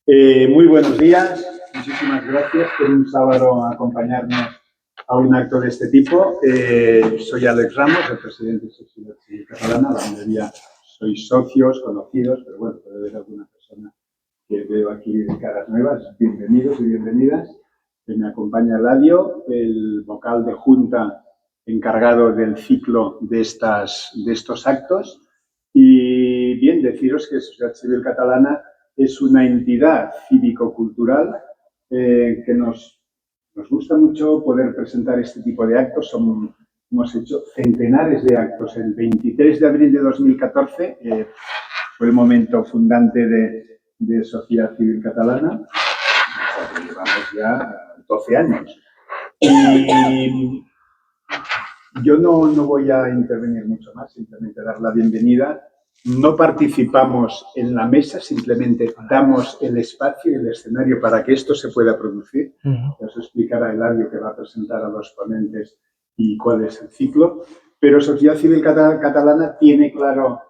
Muy buenos días, muchísimas gracias por un sábado acompañarnos a un acto de este tipo. Soy Alex Ramos, el presidente de Sociedad Civil Catalana. La mayoría sois socios, conocidos, pero bueno, puede haber alguna persona que veo aquí de caras nuevas. Bienvenidos y bienvenidas. Me acompaña Eladio, el vocal de junta encargado del ciclo de estos actos. Y bien, deciros que Sociedad Civil Catalana es una entidad cívico-cultural que nos gusta mucho poder presentar este tipo de actos. Hemos hecho centenares de actos. El 23 de abril de 2014 fue el momento fundante de Sociedad Civil Catalana. Llevamos ya 12 años. Y yo no voy a intervenir mucho más, simplemente dar la bienvenida. No participamos en la mesa, simplemente damos el espacio y el escenario para que esto se pueda producir. Os explicará Eladio, que va a presentar a los ponentes y cuál es el ciclo. Pero Sociedad Civil Catalana tiene claro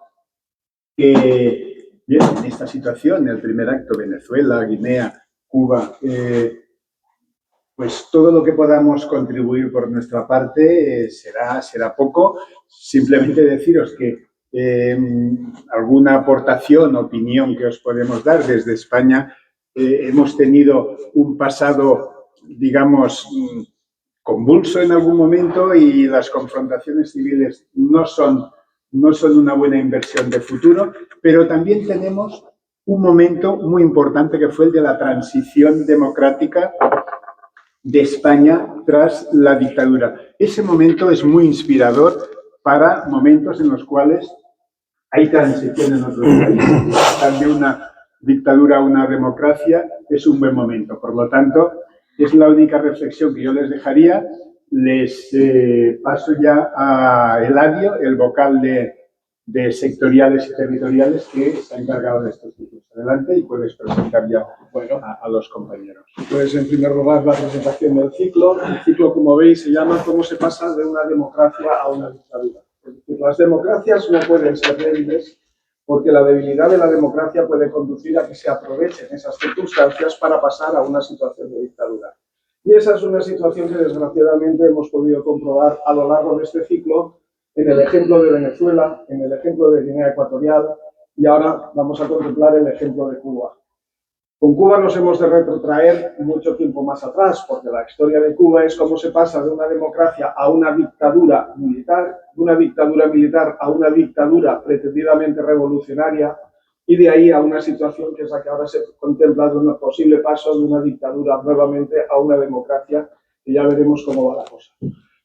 que, bien, en esta situación, el primer acto, Venezuela, Guinea, Cuba, pues todo lo que podamos contribuir por nuestra parte será poco. Simplemente deciros que alguna aportación, opinión que os podemos dar desde España, hemos tenido un pasado, digamos, convulso en algún momento y las confrontaciones civiles no son una buena inversión de futuro, pero también tenemos un momento muy importante que fue el de la transición democrática de España tras la dictadura. Ese momento es muy inspirador para momentos en los cuales hay transición en otros países. Pasar de una dictadura a una democracia es un buen momento. Por lo tanto, es la única reflexión que yo les dejaría. Les paso ya a Eladio, el vocal de sectoriales y territoriales, que está encargado de estos tipos. Adelante y puedes presentar ya a los compañeros. Pues en primer lugar la presentación del ciclo. El ciclo, como veis, se llama ¿Cómo se pasa de una democracia a una dictadura? Es decir, las democracias no pueden ser débiles porque la debilidad de la democracia puede conducir a que se aprovechen esas circunstancias para pasar a una situación de dictadura. Y esa es una situación que desgraciadamente hemos podido comprobar a lo largo de este ciclo en el ejemplo de Venezuela, en el ejemplo de Guinea Ecuatorial y ahora vamos a contemplar el ejemplo de Cuba. Con Cuba nos hemos de retrotraer mucho tiempo más atrás, porque la historia de Cuba es cómo se pasa de una democracia a una dictadura militar, de una dictadura militar a una dictadura pretendidamente revolucionaria, y de ahí a una situación que es la que ahora se contempla de un posible paso de una dictadura nuevamente a una democracia, que ya veremos cómo va la cosa.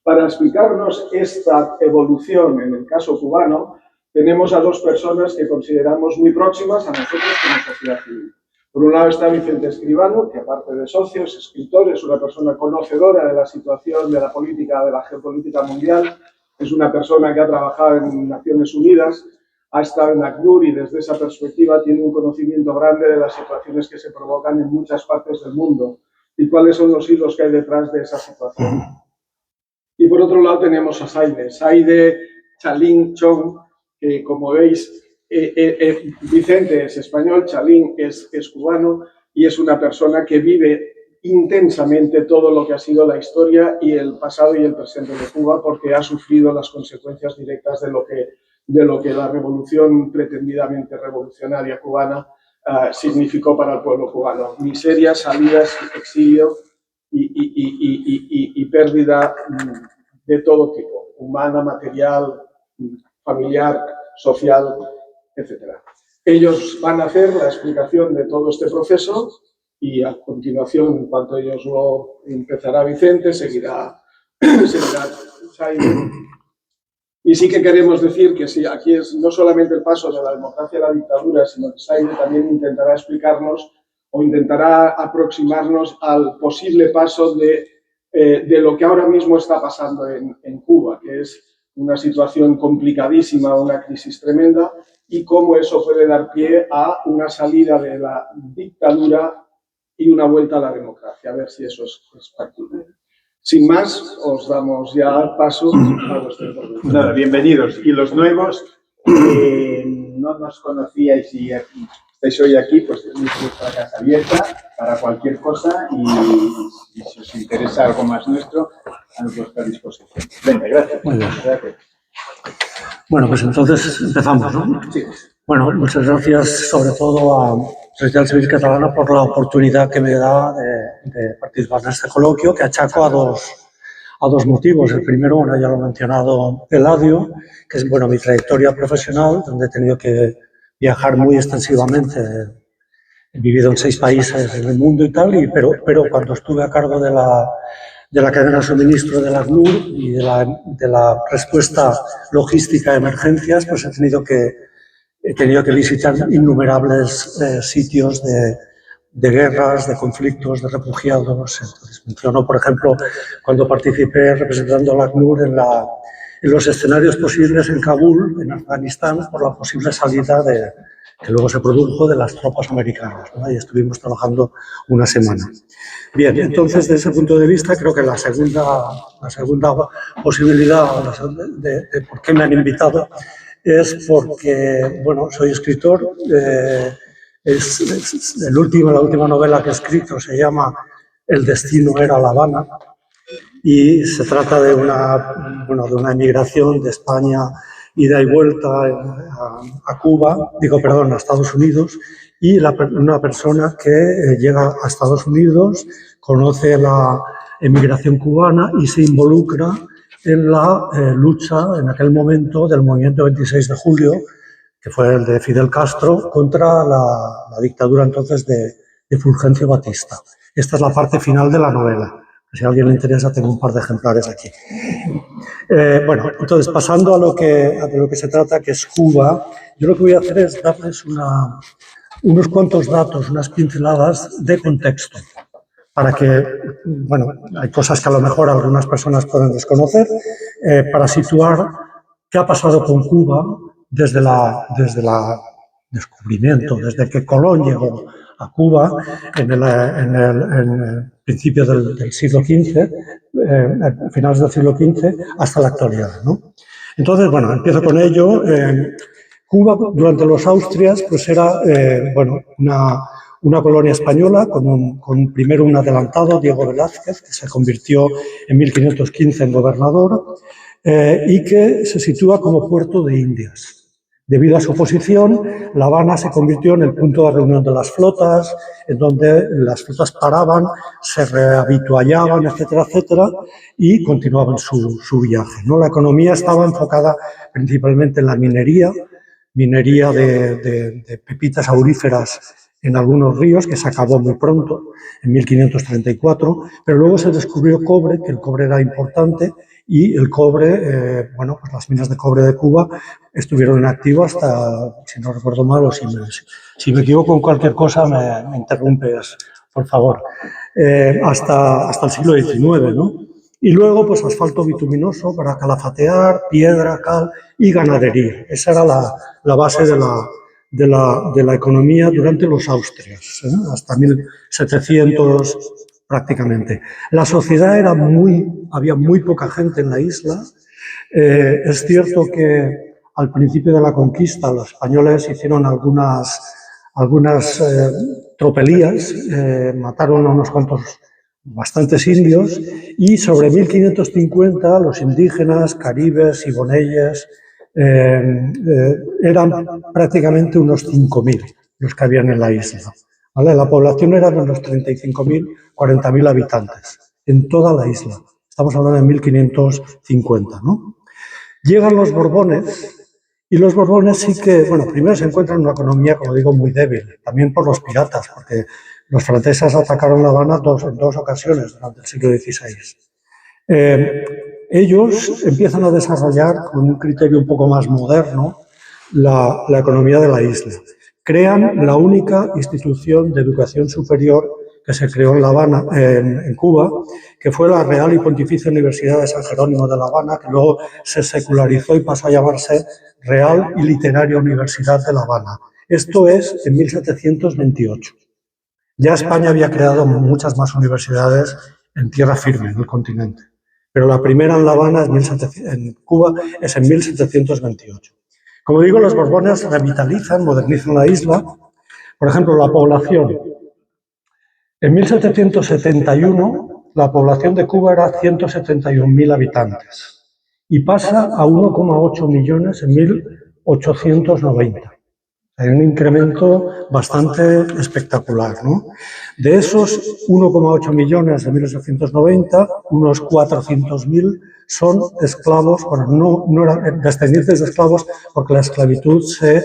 Para explicarnos esta evolución en el caso cubano, tenemos a dos personas que consideramos muy próximas a nosotros como sociedad civil. Por un lado está Vicente Escribano, que aparte de socio, es escritor, es una persona conocedora de la situación de la política, de la geopolítica mundial, es una persona que ha trabajado en Naciones Unidas, ha estado en ACNUR y desde esa perspectiva tiene un conocimiento grande de las situaciones que se provocan en muchas partes del mundo y cuáles son los hilos que hay detrás de esa situación. Y por otro lado tenemos a Saide Chalín Chong, que como veis, Vicente es español, Chalín es cubano y es una persona que vive intensamente todo lo que ha sido la historia y el pasado y el presente de Cuba porque ha sufrido las consecuencias directas de lo que la revolución pretendidamente revolucionaria cubana significó para el pueblo cubano. Miseria, salidas, exilio y pérdida de todo tipo, humana, material, familiar, social, etc. Ellos van a hacer la explicación de todo este proceso y a continuación, en cuanto ellos lo empezará Vicente, seguirá Saide. Y sí que queremos decir que sí, aquí es no solamente el paso de la democracia a la dictadura, sino que Saide también intentará explicarnos o intentará aproximarnos al posible paso de lo que ahora mismo está pasando en Cuba, que es una situación complicadísima, una crisis tremenda, y cómo eso puede dar pie a una salida de la dictadura y una vuelta a la democracia. A ver si eso es factible. Sin más, os damos ya paso a vuestra intervención. Nada, bienvenidos. Y los nuevos, no nos conocíais y estáis hoy aquí, pues es nuestra casa abierta para cualquier cosa y si os interesa algo más nuestro, a nuestra disposición. Venga, gracias. Muy bien. Gracias. Bueno, pues entonces empezamos, ¿no? Sí. Bueno, muchas gracias sobre todo a Sociedad Civil Catalana por la oportunidad que me da de participar en este coloquio, que achaco a dos motivos. El primero, bueno, ya lo ha mencionado Eladio, que es, bueno, mi trayectoria profesional, donde he tenido que viajar muy extensivamente. He vivido en 6 países en el mundo y tal, pero cuando estuve a cargo de la cadena de suministro de la ACNUR y de la respuesta logística a emergencias, pues he tenido que visitar innumerables sitios de guerras, de conflictos, de refugiados. Entonces, menciono, por ejemplo, cuando participé representando a la ACNUR en los escenarios posibles en Kabul, en Afganistán, por la posible salida que luego se produjo de las tropas americanas, ¿no? Y estuvimos trabajando una semana. Bien, entonces, desde ese punto de vista, creo que la segunda posibilidad de por qué me han invitado es porque, bueno, soy escritor. La última novela que he escrito se llama El destino era La Habana y se trata de una emigración de España, ida y vuelta a Cuba, a Estados Unidos, y una persona que llega a Estados Unidos, conoce la emigración cubana y se involucra en la lucha en aquel momento del movimiento 26 de julio, que fue el de Fidel Castro, contra la dictadura entonces de Fulgencio Batista. Esta es la parte final de la novela. Si a alguien le interesa, tengo un par de ejemplares aquí. Bueno, entonces, pasando a lo que se trata, que es Cuba, yo lo que voy a hacer es darles unos cuantos datos, unas pinceladas de contexto, para que, bueno, hay cosas que a lo mejor algunas personas pueden desconocer, para situar qué ha pasado con Cuba desde el descubrimiento, desde que Colón llegó a Cuba en el principio del siglo XV, finales del siglo XV, hasta la actualidad, ¿no? Entonces, bueno, empiezo con ello. Cuba, durante los Austrias, pues era, una colonia española con primero un adelantado, Diego Velázquez, que se convirtió en 1515 en gobernador, y que se sitúa como puerto de Indias. Debido a su posición, La Habana se convirtió en el punto de reunión de las flotas, en donde las flotas paraban, se rehabituallaban, etcétera, etcétera, y continuaban su viaje, ¿no? La economía estaba enfocada principalmente en la minería de pepitas auríferas en algunos ríos, que se acabó muy pronto, en 1534, pero luego se descubrió cobre, que el cobre era importante, y el cobre, pues las minas de cobre de Cuba estuvieron en activo hasta, si no recuerdo mal, o si me equivoco en cualquier cosa, me interrumpes, por favor, hasta el siglo XIX, ¿no? Y luego, pues asfalto bituminoso para calafatear, piedra, cal y ganadería. Esa era la base de la economía durante los Austrias, hasta 1700 prácticamente. La sociedad había muy poca gente en la isla. Es cierto que al principio de la conquista los españoles hicieron algunas tropelías, mataron a unos cuantos, bastantes indios, y sobre 1550 los indígenas, caribes, iboneyes, eran prácticamente unos 5.000 los que habían en la isla, ¿vale? La población era de unos 35.000, 40.000 habitantes en toda la isla. Estamos hablando de 1550, ¿no? Llegan los Borbones, y los Borbones sí que, primero se encuentran una economía, como digo, muy débil, también por los piratas, porque los franceses atacaron La Habana en dos ocasiones durante el siglo XVI. Ellos empiezan a desarrollar, con un criterio un poco más moderno, la economía de la isla. Crean la única institución de educación superior que se creó en La Habana, en Cuba, que fue la Real y Pontificia Universidad de San Jerónimo de La Habana, que luego se secularizó y pasó a llamarse Real y Literaria Universidad de La Habana. Esto es en 1728. Ya España había creado muchas más universidades en tierra firme, en el continente, pero la primera en La Habana, en Cuba, es en 1728. Como digo, los Borbones revitalizan, modernizan la isla, Por ejemplo, la población. En 1771, la población de Cuba era 171.000 habitantes y pasa a 1,8 millones en 1890. Hay un incremento bastante espectacular, ¿no? De esos 1,8 millones de 1890, unos 400.000 son esclavos, bueno, no eran descendientes de esclavos porque la esclavitud se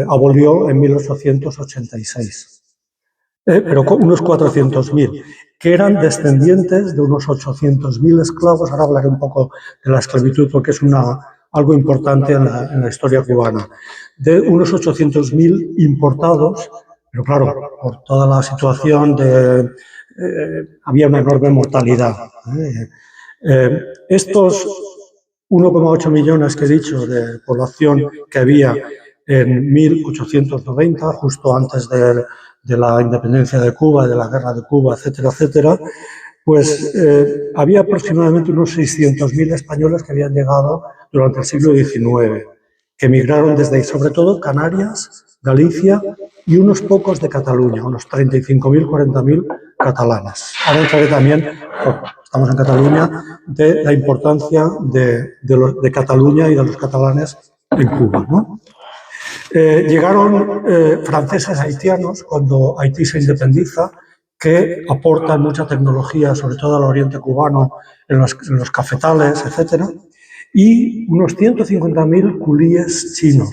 abolió en 1886. Pero unos 400.000, que eran descendientes de unos 800.000 esclavos. Ahora hablaré un poco de la esclavitud porque es algo importante en la historia cubana. De unos 800.000 importados, pero claro, por toda la situación había una enorme mortalidad. Estos 1,8 millones que he dicho de población que había en 1890, justo antes de la independencia de Cuba, de la guerra de Cuba, etcétera, etcétera, pues había aproximadamente unos 600.000 españoles que habían llegado durante el siglo XIX, que emigraron desde ahí, sobre todo Canarias, Galicia y unos pocos de Cataluña, unos 35.000, 40.000 catalanes. Ahora entraré también, estamos en Cataluña, de la importancia de Cataluña y de los catalanes en Cuba, ¿no? Llegaron franceses haitianos cuando Haití se independiza, que aportan mucha tecnología, sobre todo al oriente cubano, en los cafetales, etcétera, y unos 150.000 culíes chinos.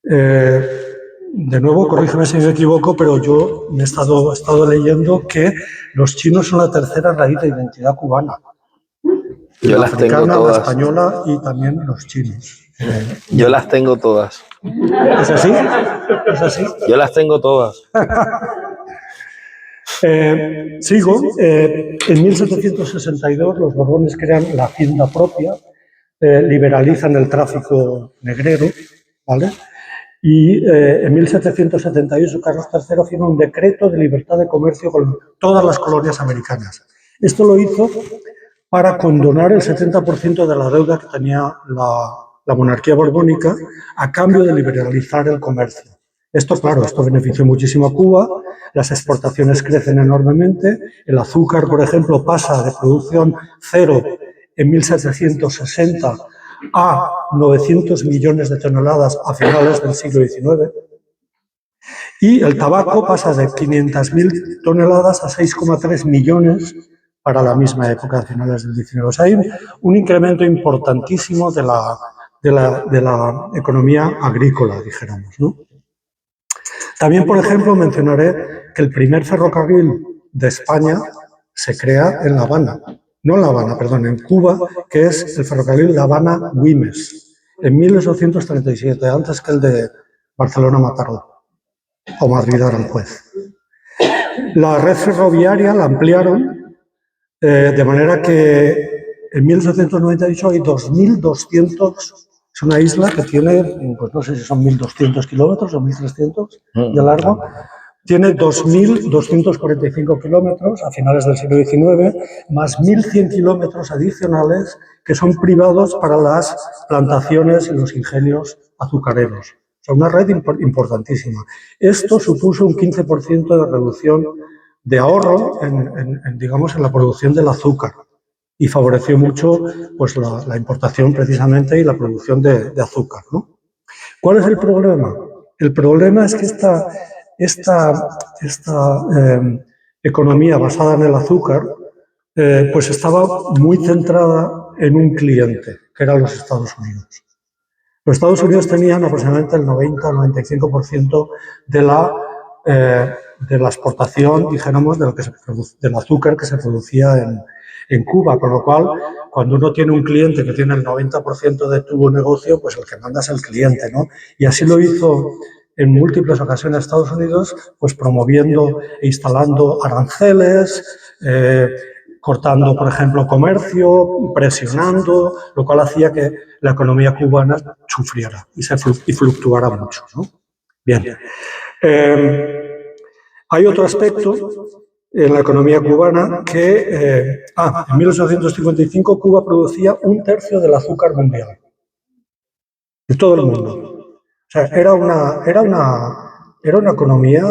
De nuevo, corrígeme si me equivoco, pero yo me he estado leyendo que los chinos son la tercera raíz de identidad cubana. Yo la las africana, tengo todas. La española y también los chinos. Yo las tengo todas. ¿Es así? ¿Es así? Yo las tengo todas. Sigo. En 1762 los Borbones crean la hacienda propia, liberalizan el tráfico negrero, ¿vale? Y en 1778 Carlos III firma un decreto de libertad de comercio con todas las colonias americanas. Esto lo hizo para condonar el 70% de la deuda que tenía la monarquía borbónica a cambio de liberalizar el comercio. Esto, claro, esto benefició muchísimo a Cuba, las exportaciones crecen enormemente, el azúcar, por ejemplo, pasa de producción cero en 1760 a 900 millones de toneladas a finales del siglo XIX, y el tabaco pasa de 500.000 toneladas a 6,3 millones para la misma época, a finales del XIX. O sea, hay un incremento importantísimo de la economía agrícola, dijéramos, ¿no? También, por ejemplo, mencionaré que el primer ferrocarril de España se crea en La Habana, no en La Habana, perdón, en Cuba, que es el ferrocarril La Habana-Güemes, en 1837, antes que el de Barcelona-Mataró o Madrid-Aranjuez. La red ferroviaria la ampliaron de manera que en 1898 hay 2.200, es una isla que tiene, pues no sé si son 1.200 kilómetros o 1.300 de largo, tiene 2.245 kilómetros a finales del siglo XIX, más 1.100 kilómetros adicionales que son privados para las plantaciones y los ingenios azucareros. O sea, una red importantísima. Esto supuso un 15% de reducción de ahorro digamos, en la producción del azúcar y favoreció mucho pues, la importación precisamente y la producción de azúcar, ¿no? ¿Cuál es el problema? El problema es que esta economía basada en el azúcar pues estaba muy centrada en un cliente, que eran los Estados Unidos. Los Estados Unidos tenían aproximadamente el 90-95% de la exportación, dijéramos, del azúcar que se producía en Cuba, con lo cual, cuando uno tiene un cliente que tiene el 90% de tu negocio, pues el que manda es el cliente, ¿no? Y así lo hizo en múltiples ocasiones Estados Unidos, pues promoviendo e instalando aranceles, cortando, por ejemplo, comercio, presionando, lo cual hacía que la economía cubana sufriera y fluctuara mucho, ¿no? Bien. Hay otro aspecto en la economía cubana que, en 1855 Cuba producía 1/3 del azúcar mundial, de todo el mundo. sea, era una economía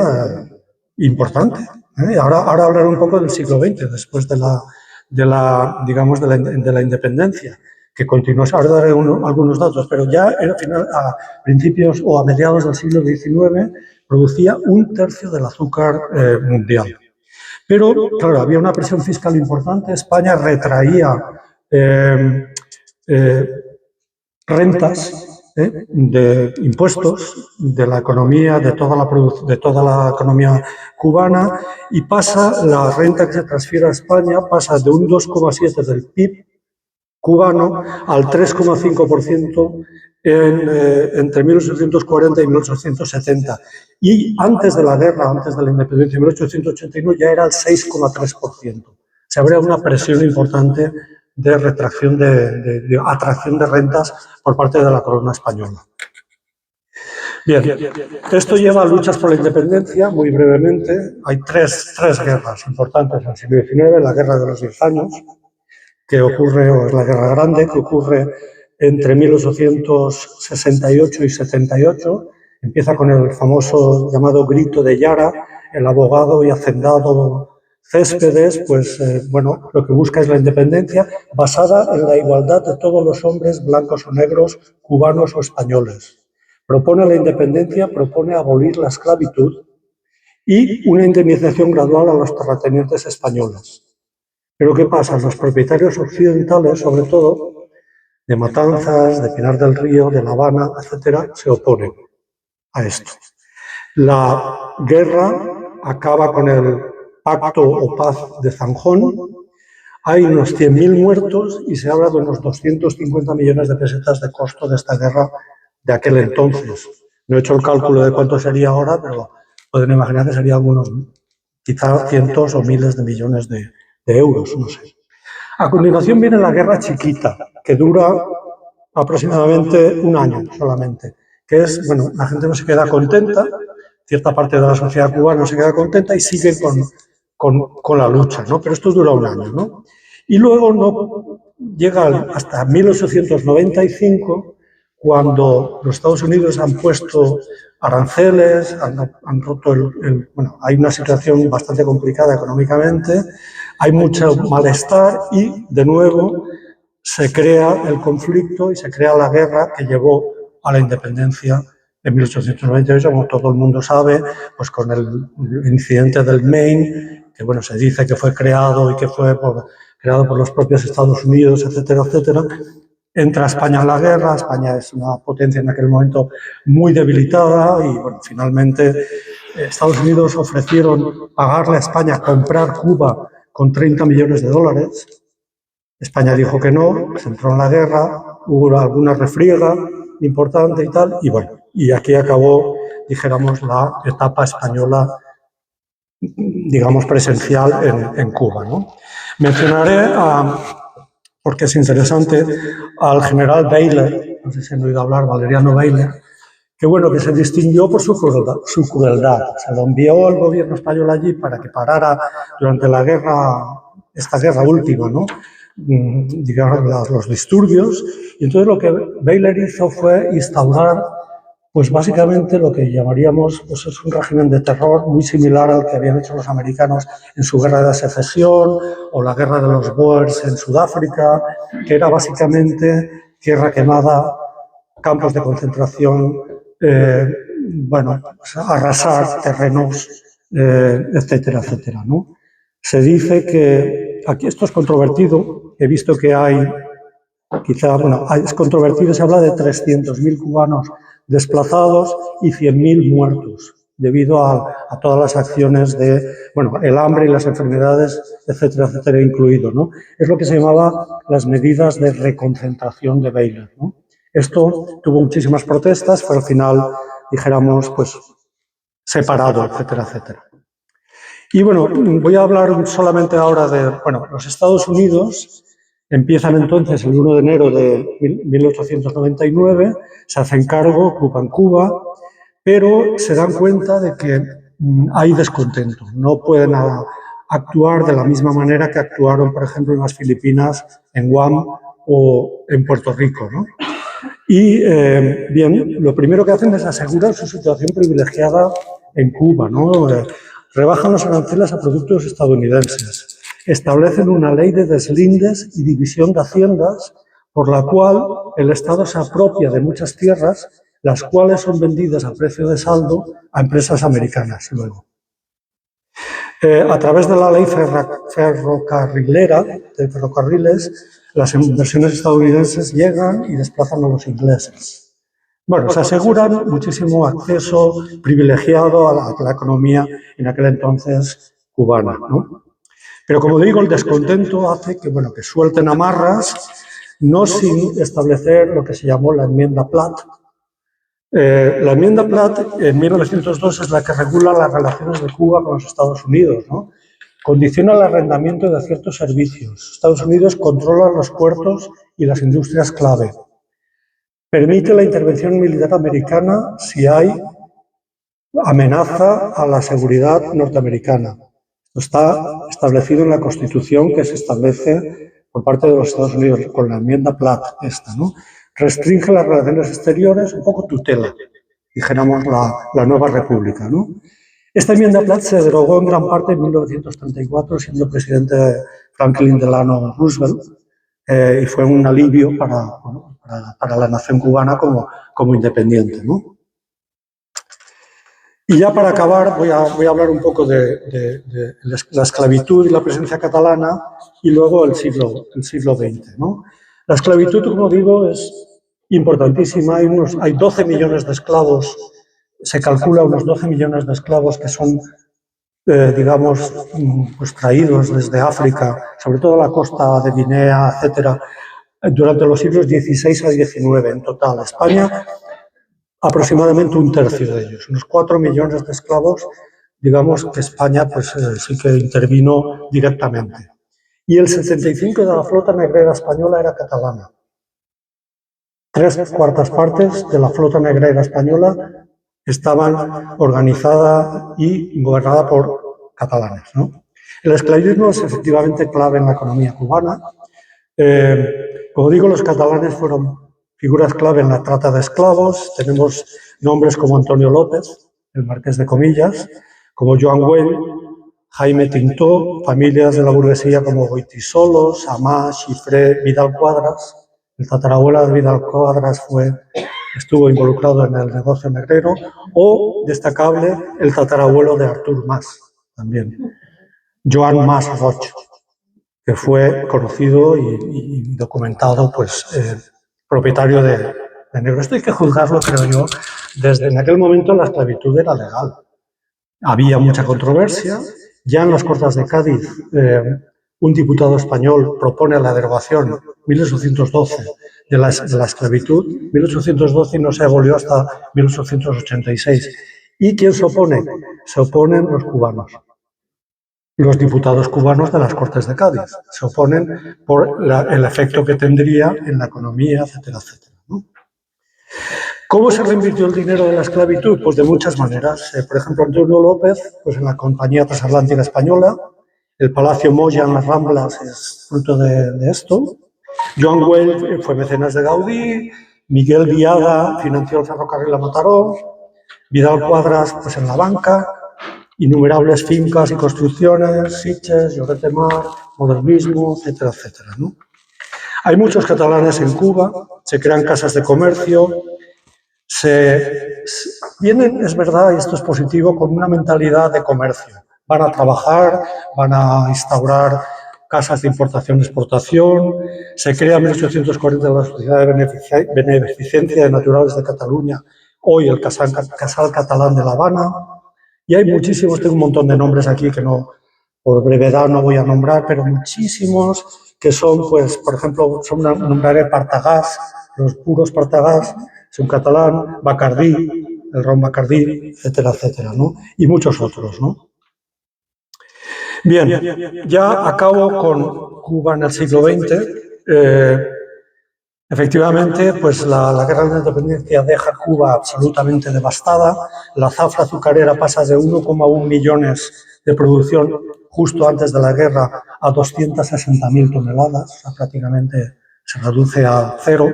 importante. Ahora hablaré un poco del siglo XX, después digamos, de la independencia, que continuó. Ahora daré algunos datos, pero ya a principios o a mediados del siglo XIX producía 1/3 del azúcar mundial. Pero, claro, había una presión fiscal importante. España retraía rentas de impuestos de la economía, de toda la economía cubana, y la renta que se transfiere a España pasa de un 2,7 del PIB cubano al 3,5% entre 1840 y 1870. Y antes de la guerra, antes de la independencia, en 1889, ya era el 6,3%. Se habría una presión importante de retracción, de atracción de rentas por parte de la corona española. Bien, esto lleva a luchas por la independencia, muy brevemente. Hay tres guerras importantes en el siglo XIX, la Guerra de los 10 años, que ocurre, o es la Guerra Grande, que ocurre entre 1868 y 78. Empieza con el famoso llamado Grito de Yara. El abogado y hacendado Céspedes, pues bueno, lo que busca es la independencia basada en la igualdad de todos los hombres, blancos o negros, cubanos o españoles. Propone la independencia, propone abolir la esclavitud y una indemnización gradual a los terratenientes españoles. Pero ¿qué pasa? Los propietarios occidentales, sobre todo, de Matanzas, de Pinar del Río, de La Habana, etcétera, se oponen a esto. La guerra acaba con el Pacto o Paz de Zanjón. Hay unos 100.000 muertos y se habla de unos 250 millones de pesetas de costo de esta guerra de aquel entonces. No he hecho el cálculo de cuánto sería ahora, pero pueden imaginar que sería algunos, quizá cientos o miles de millones de euros, no sé. A continuación viene la Guerra Chiquita, que dura aproximadamente un año solamente, que es, bueno, la gente no se queda contenta, cierta parte de la sociedad cubana no se queda contenta y sigue con la lucha, ¿no? Pero esto dura un año, ¿no? Y luego no llega hasta 1895, cuando los Estados Unidos han puesto aranceles, han roto bueno, hay una situación bastante complicada económicamente, hay mucho malestar y, de nuevo, se crea el conflicto y se crea la guerra que llevó a la independencia en 1898, como todo el mundo sabe, pues con el incidente del Maine, que bueno, se dice que fue creado y que fue creado por los propios Estados Unidos, etcétera, etcétera. Entra España en la guerra. España es una potencia en aquel momento muy debilitada y bueno, finalmente Estados Unidos ofrecieron pagarle a España, comprar Cuba con 30 millones de dólares. España dijo que no, se entró en la guerra, hubo alguna refriega importante y tal, y bueno, y aquí acabó, dijéramos, la etapa española, digamos, presencial en Cuba, ¿no? Mencionaré, porque es interesante, al general Baylor, no sé si han oído hablar, Valeriano Baylor, que bueno, que se distinguió por su crueldad. Se lo envió el gobierno español allí para que parara durante la guerra, esta guerra última, ¿no? Digamos, los disturbios. Y entonces lo que Baylor hizo fue instaurar, pues básicamente lo que llamaríamos, pues es un régimen de terror muy similar al que habían hecho los americanos en su guerra de secesión o la guerra de los Boers en Sudáfrica, que era básicamente tierra quemada, campos de concentración, bueno, pues arrasar terrenos, etcétera, etcétera, ¿no? Se dice que, aquí esto es controvertido, he visto que hay, quizá, bueno, es controvertido, se habla de 300.000 cubanos desplazados y 100.000 muertos, debido a todas las acciones de, bueno, el hambre y las enfermedades, etcétera, etcétera, incluido, ¿no? Es lo que se llamaba las medidas de reconcentración de Baylor, ¿no? Esto tuvo muchísimas protestas, fue al final, dijéramos, pues, separado, etcétera, etcétera. Y bueno, voy a hablar solamente ahora de, bueno, los Estados Unidos empiezan entonces el 1 de enero de 1899, se hacen cargo, ocupan Cuba, pero se dan cuenta de que hay descontento, no pueden actuar de la misma manera que actuaron, por ejemplo, en las Filipinas, en Guam o en Puerto Rico, ¿no? Y, bien, lo primero que hacen es asegurar su situación privilegiada en Cuba, ¿no? Rebajan los aranceles a productos estadounidenses, establecen una ley de deslindes y división de haciendas por la cual el Estado se apropia de muchas tierras, las cuales son vendidas a precio de saldo a empresas americanas luego. A través de la ley ferrocarrilera, de ferrocarriles, las inversiones estadounidenses llegan y desplazan a los ingleses. Bueno, se aseguran muchísimo acceso privilegiado a la economía en aquel entonces cubana, ¿no? Pero como digo, el descontento hace que, bueno, que suelten amarras, no sin establecer lo que se llamó la enmienda Platt. La enmienda Platt en 1902 es la que regula las relaciones de Cuba con los Estados Unidos, ¿no? Condiciona el arrendamiento de ciertos servicios. Estados Unidos controla los puertos y las industrias clave. Permite la intervención militar americana si hay amenaza a la seguridad norteamericana. Esto está establecido en la Constitución que se establece por parte de los Estados Unidos con la enmienda Platt esta, ¿no? Restringe las relaciones exteriores, un poco tutela, dijéramos la nueva república, ¿no? Esta enmienda Platt se derogó en gran parte en 1934, siendo presidente Franklin Delano Roosevelt, y fue un alivio para la nación cubana como independiente, ¿no? Y ya para acabar voy a hablar un poco de la esclavitud y la presencia catalana y luego el siglo XX, ¿no? La esclavitud, como digo, es importantísima. Hay 12 millones de esclavos, se calcula unos 12 millones de esclavos que son, digamos, pues traídos desde África, sobre todo la costa de Guinea, etcétera, durante los siglos XVI a XIX en total. España, aproximadamente un tercio de ellos, unos 4 millones de esclavos, digamos que España pues sí que intervino directamente. Y el 75% de la flota negrera española era catalana. 3/4 partes de la flota negrera española estaban organizada y gobernada por catalanes, ¿no? El esclavismo es efectivamente clave en la economía cubana. Como digo, los catalanes fueron figuras clave en la trata de esclavos. Tenemos nombres como Antonio López, el marqués de Comillas, como Joan Güell, Jaime Tintó, familias de la burguesía como Goytisolo, Samá, Xifré, Vidal Cuadras. El tatarabuelo de Vidal Cuadras estuvo involucrado en el negocio negrero, o, destacable, el tatarabuelo de Artur Mas, también, Joan Mas Roig, que fue conocido y documentado, pues, propietario de negro. Esto hay que juzgarlo, creo yo, desde en aquel momento la esclavitud era legal. Había mucha controversia. Ya en las Cortes de Cádiz, un diputado español propone la derogación, 1812, de la esclavitud, 1812, y no se abolió hasta 1886. ¿Y quién se opone? Se oponen los cubanos. Los diputados cubanos de las Cortes de Cádiz se oponen por el efecto que tendría en la economía, etcétera, etcétera, ¿no? ¿Cómo se reinvirtió el dinero de la esclavitud? Pues de muchas maneras. Por ejemplo, Antonio López, pues en la Compañía Transatlántica Española, el Palacio Moya en las Ramblas es fruto de esto. Joan Güell fue mecenas de Gaudí, Miguel Viada financió el ferrocarril a Mataró, Vidal Cuadras pues en la banca, innumerables fincas y construcciones, Sitges, Lloret de Mar, modernismo, etcétera, etcétera, ¿no? Hay muchos catalanes en Cuba, se crean casas de comercio, vienen, es verdad, y esto es positivo, con una mentalidad de comercio. Van a trabajar, van a instaurar casas de importación-exportación, se crea en 1840 la Sociedad de Beneficencia de Naturales de Cataluña, hoy el Casal Catalán de La Habana, y hay muchísimos, tengo un montón de nombres aquí que no, por brevedad no voy a nombrar, pero muchísimos que son, pues, por ejemplo, nombraré Partagás, los puros Partagás, es un catalán, Bacardí, el ron Bacardí, etcétera, etcétera, ¿no? Y muchos otros, ¿no? Bien, ya acabo con Cuba en el siglo XX. Efectivamente, pues la guerra de la independencia deja Cuba absolutamente devastada. La zafra azucarera pasa de 1,1 millones de producción justo antes de la guerra a 260.000 toneladas, o sea, prácticamente se reduce a cero.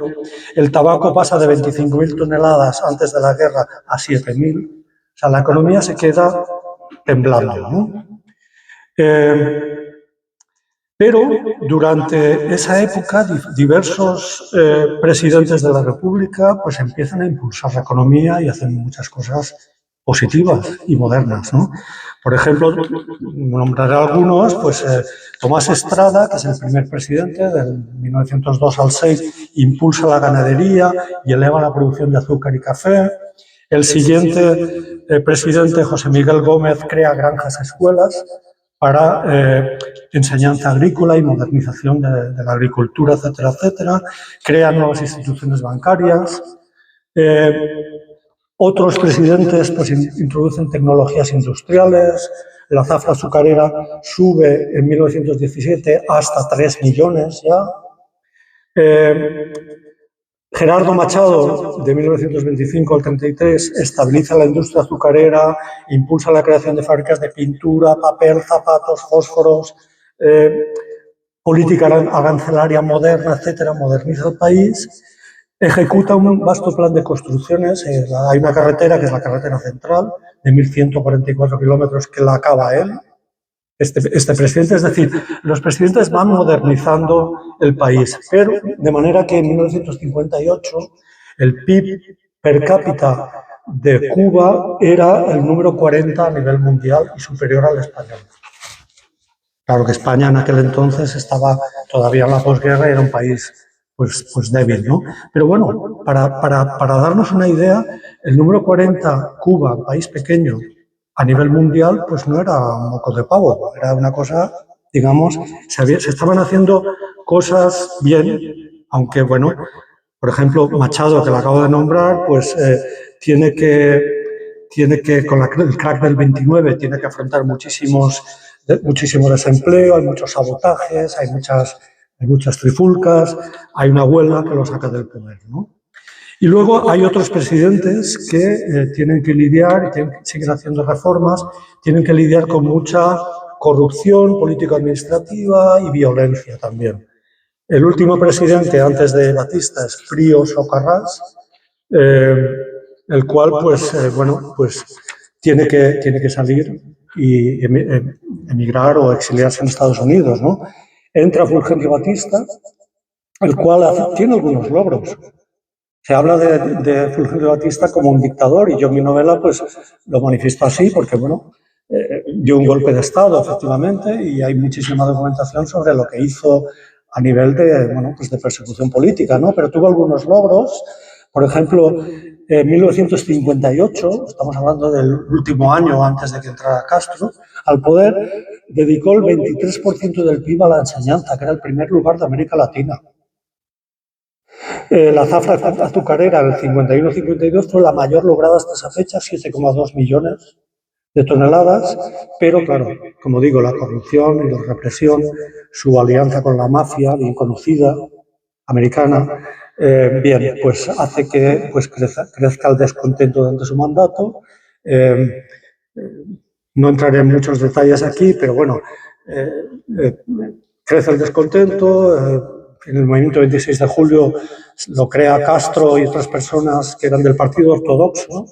El tabaco pasa de 25.000 toneladas antes de la guerra a 7.000. O sea, la economía se queda temblando, ¿no? Pero durante esa época diversos presidentes de la República pues empiezan a impulsar la economía y hacen muchas cosas positivas y modernas, ¿no? Por ejemplo, nombraré algunos, pues Tomás Estrada, que es el primer presidente del 1902 al 6, impulsa la ganadería y eleva la producción de azúcar y café. El siguiente presidente, José Miguel Gómez, crea granjas escuelas para enseñanza agrícola y modernización de la agricultura, etcétera, etcétera. Crea nuevas instituciones bancarias. Otros presidentes pues, introducen tecnologías industriales. La zafra azucarera sube en 1917 hasta 3 millones ya. Gerardo Machado, de 1925 al 33, estabiliza la industria azucarera, impulsa la creación de fábricas de pintura, papel, zapatos, fósforos, política arancelaria moderna, etcétera, moderniza el país, ejecuta un vasto plan de construcciones. Hay una carretera, que es la carretera central, de 1.144 kilómetros, que la acaba él, este presidente. Es decir, los presidentes van modernizando el país, pero de manera que en 1958 el PIB per cápita de Cuba era el número 40 a nivel mundial y superior al español. Claro que España en aquel entonces estaba todavía en la posguerra y era un país pues débil, ¿no? Pero bueno, para darnos una idea, el número 40, Cuba, un país pequeño, a nivel mundial, pues no era un moco de pavo, era una cosa, digamos, se estaban haciendo cosas bien, aunque, bueno, por ejemplo, Machado, que lo acabo de nombrar, pues tiene que, con el crack del 29, tiene que afrontar muchísimo desempleo, hay muchos sabotajes, hay muchas trifulcas, hay una huelga que lo saca del poder, ¿no? Y luego hay otros presidentes que tienen que lidiar, y siguen haciendo reformas, tienen que lidiar con mucha corrupción político-administrativa y violencia también. El último presidente antes de Batista es Frío Socarrás, el cual pues tiene que salir y emigrar o exiliarse en Estados Unidos, ¿no? Entra Fulgencio Batista, el cual tiene algunos logros. Se habla de Fulgencio Batista como un dictador, y yo en mi novela pues lo manifiesto así porque, bueno, dio un golpe de Estado, efectivamente, y hay muchísima documentación sobre lo que hizo a nivel de persecución política, ¿no? Pero tuvo algunos logros. Por ejemplo, en 1958, estamos hablando del último año antes de que entrara Castro al poder, dedicó el 23% del PIB a la enseñanza, que era el primer lugar de América Latina. La zafra azucarera del 51-52 fue la mayor lograda hasta esa fecha, 7,2 millones de toneladas, pero claro, como digo, la corrupción y la represión, su alianza con la mafia, bien conocida, americana, pues hace que crezca el descontento durante su mandato. No entraré en muchos detalles aquí, pero bueno, crece el descontento. En el movimiento 26 de julio lo crea Castro y otras personas que eran del Partido Ortodoxo,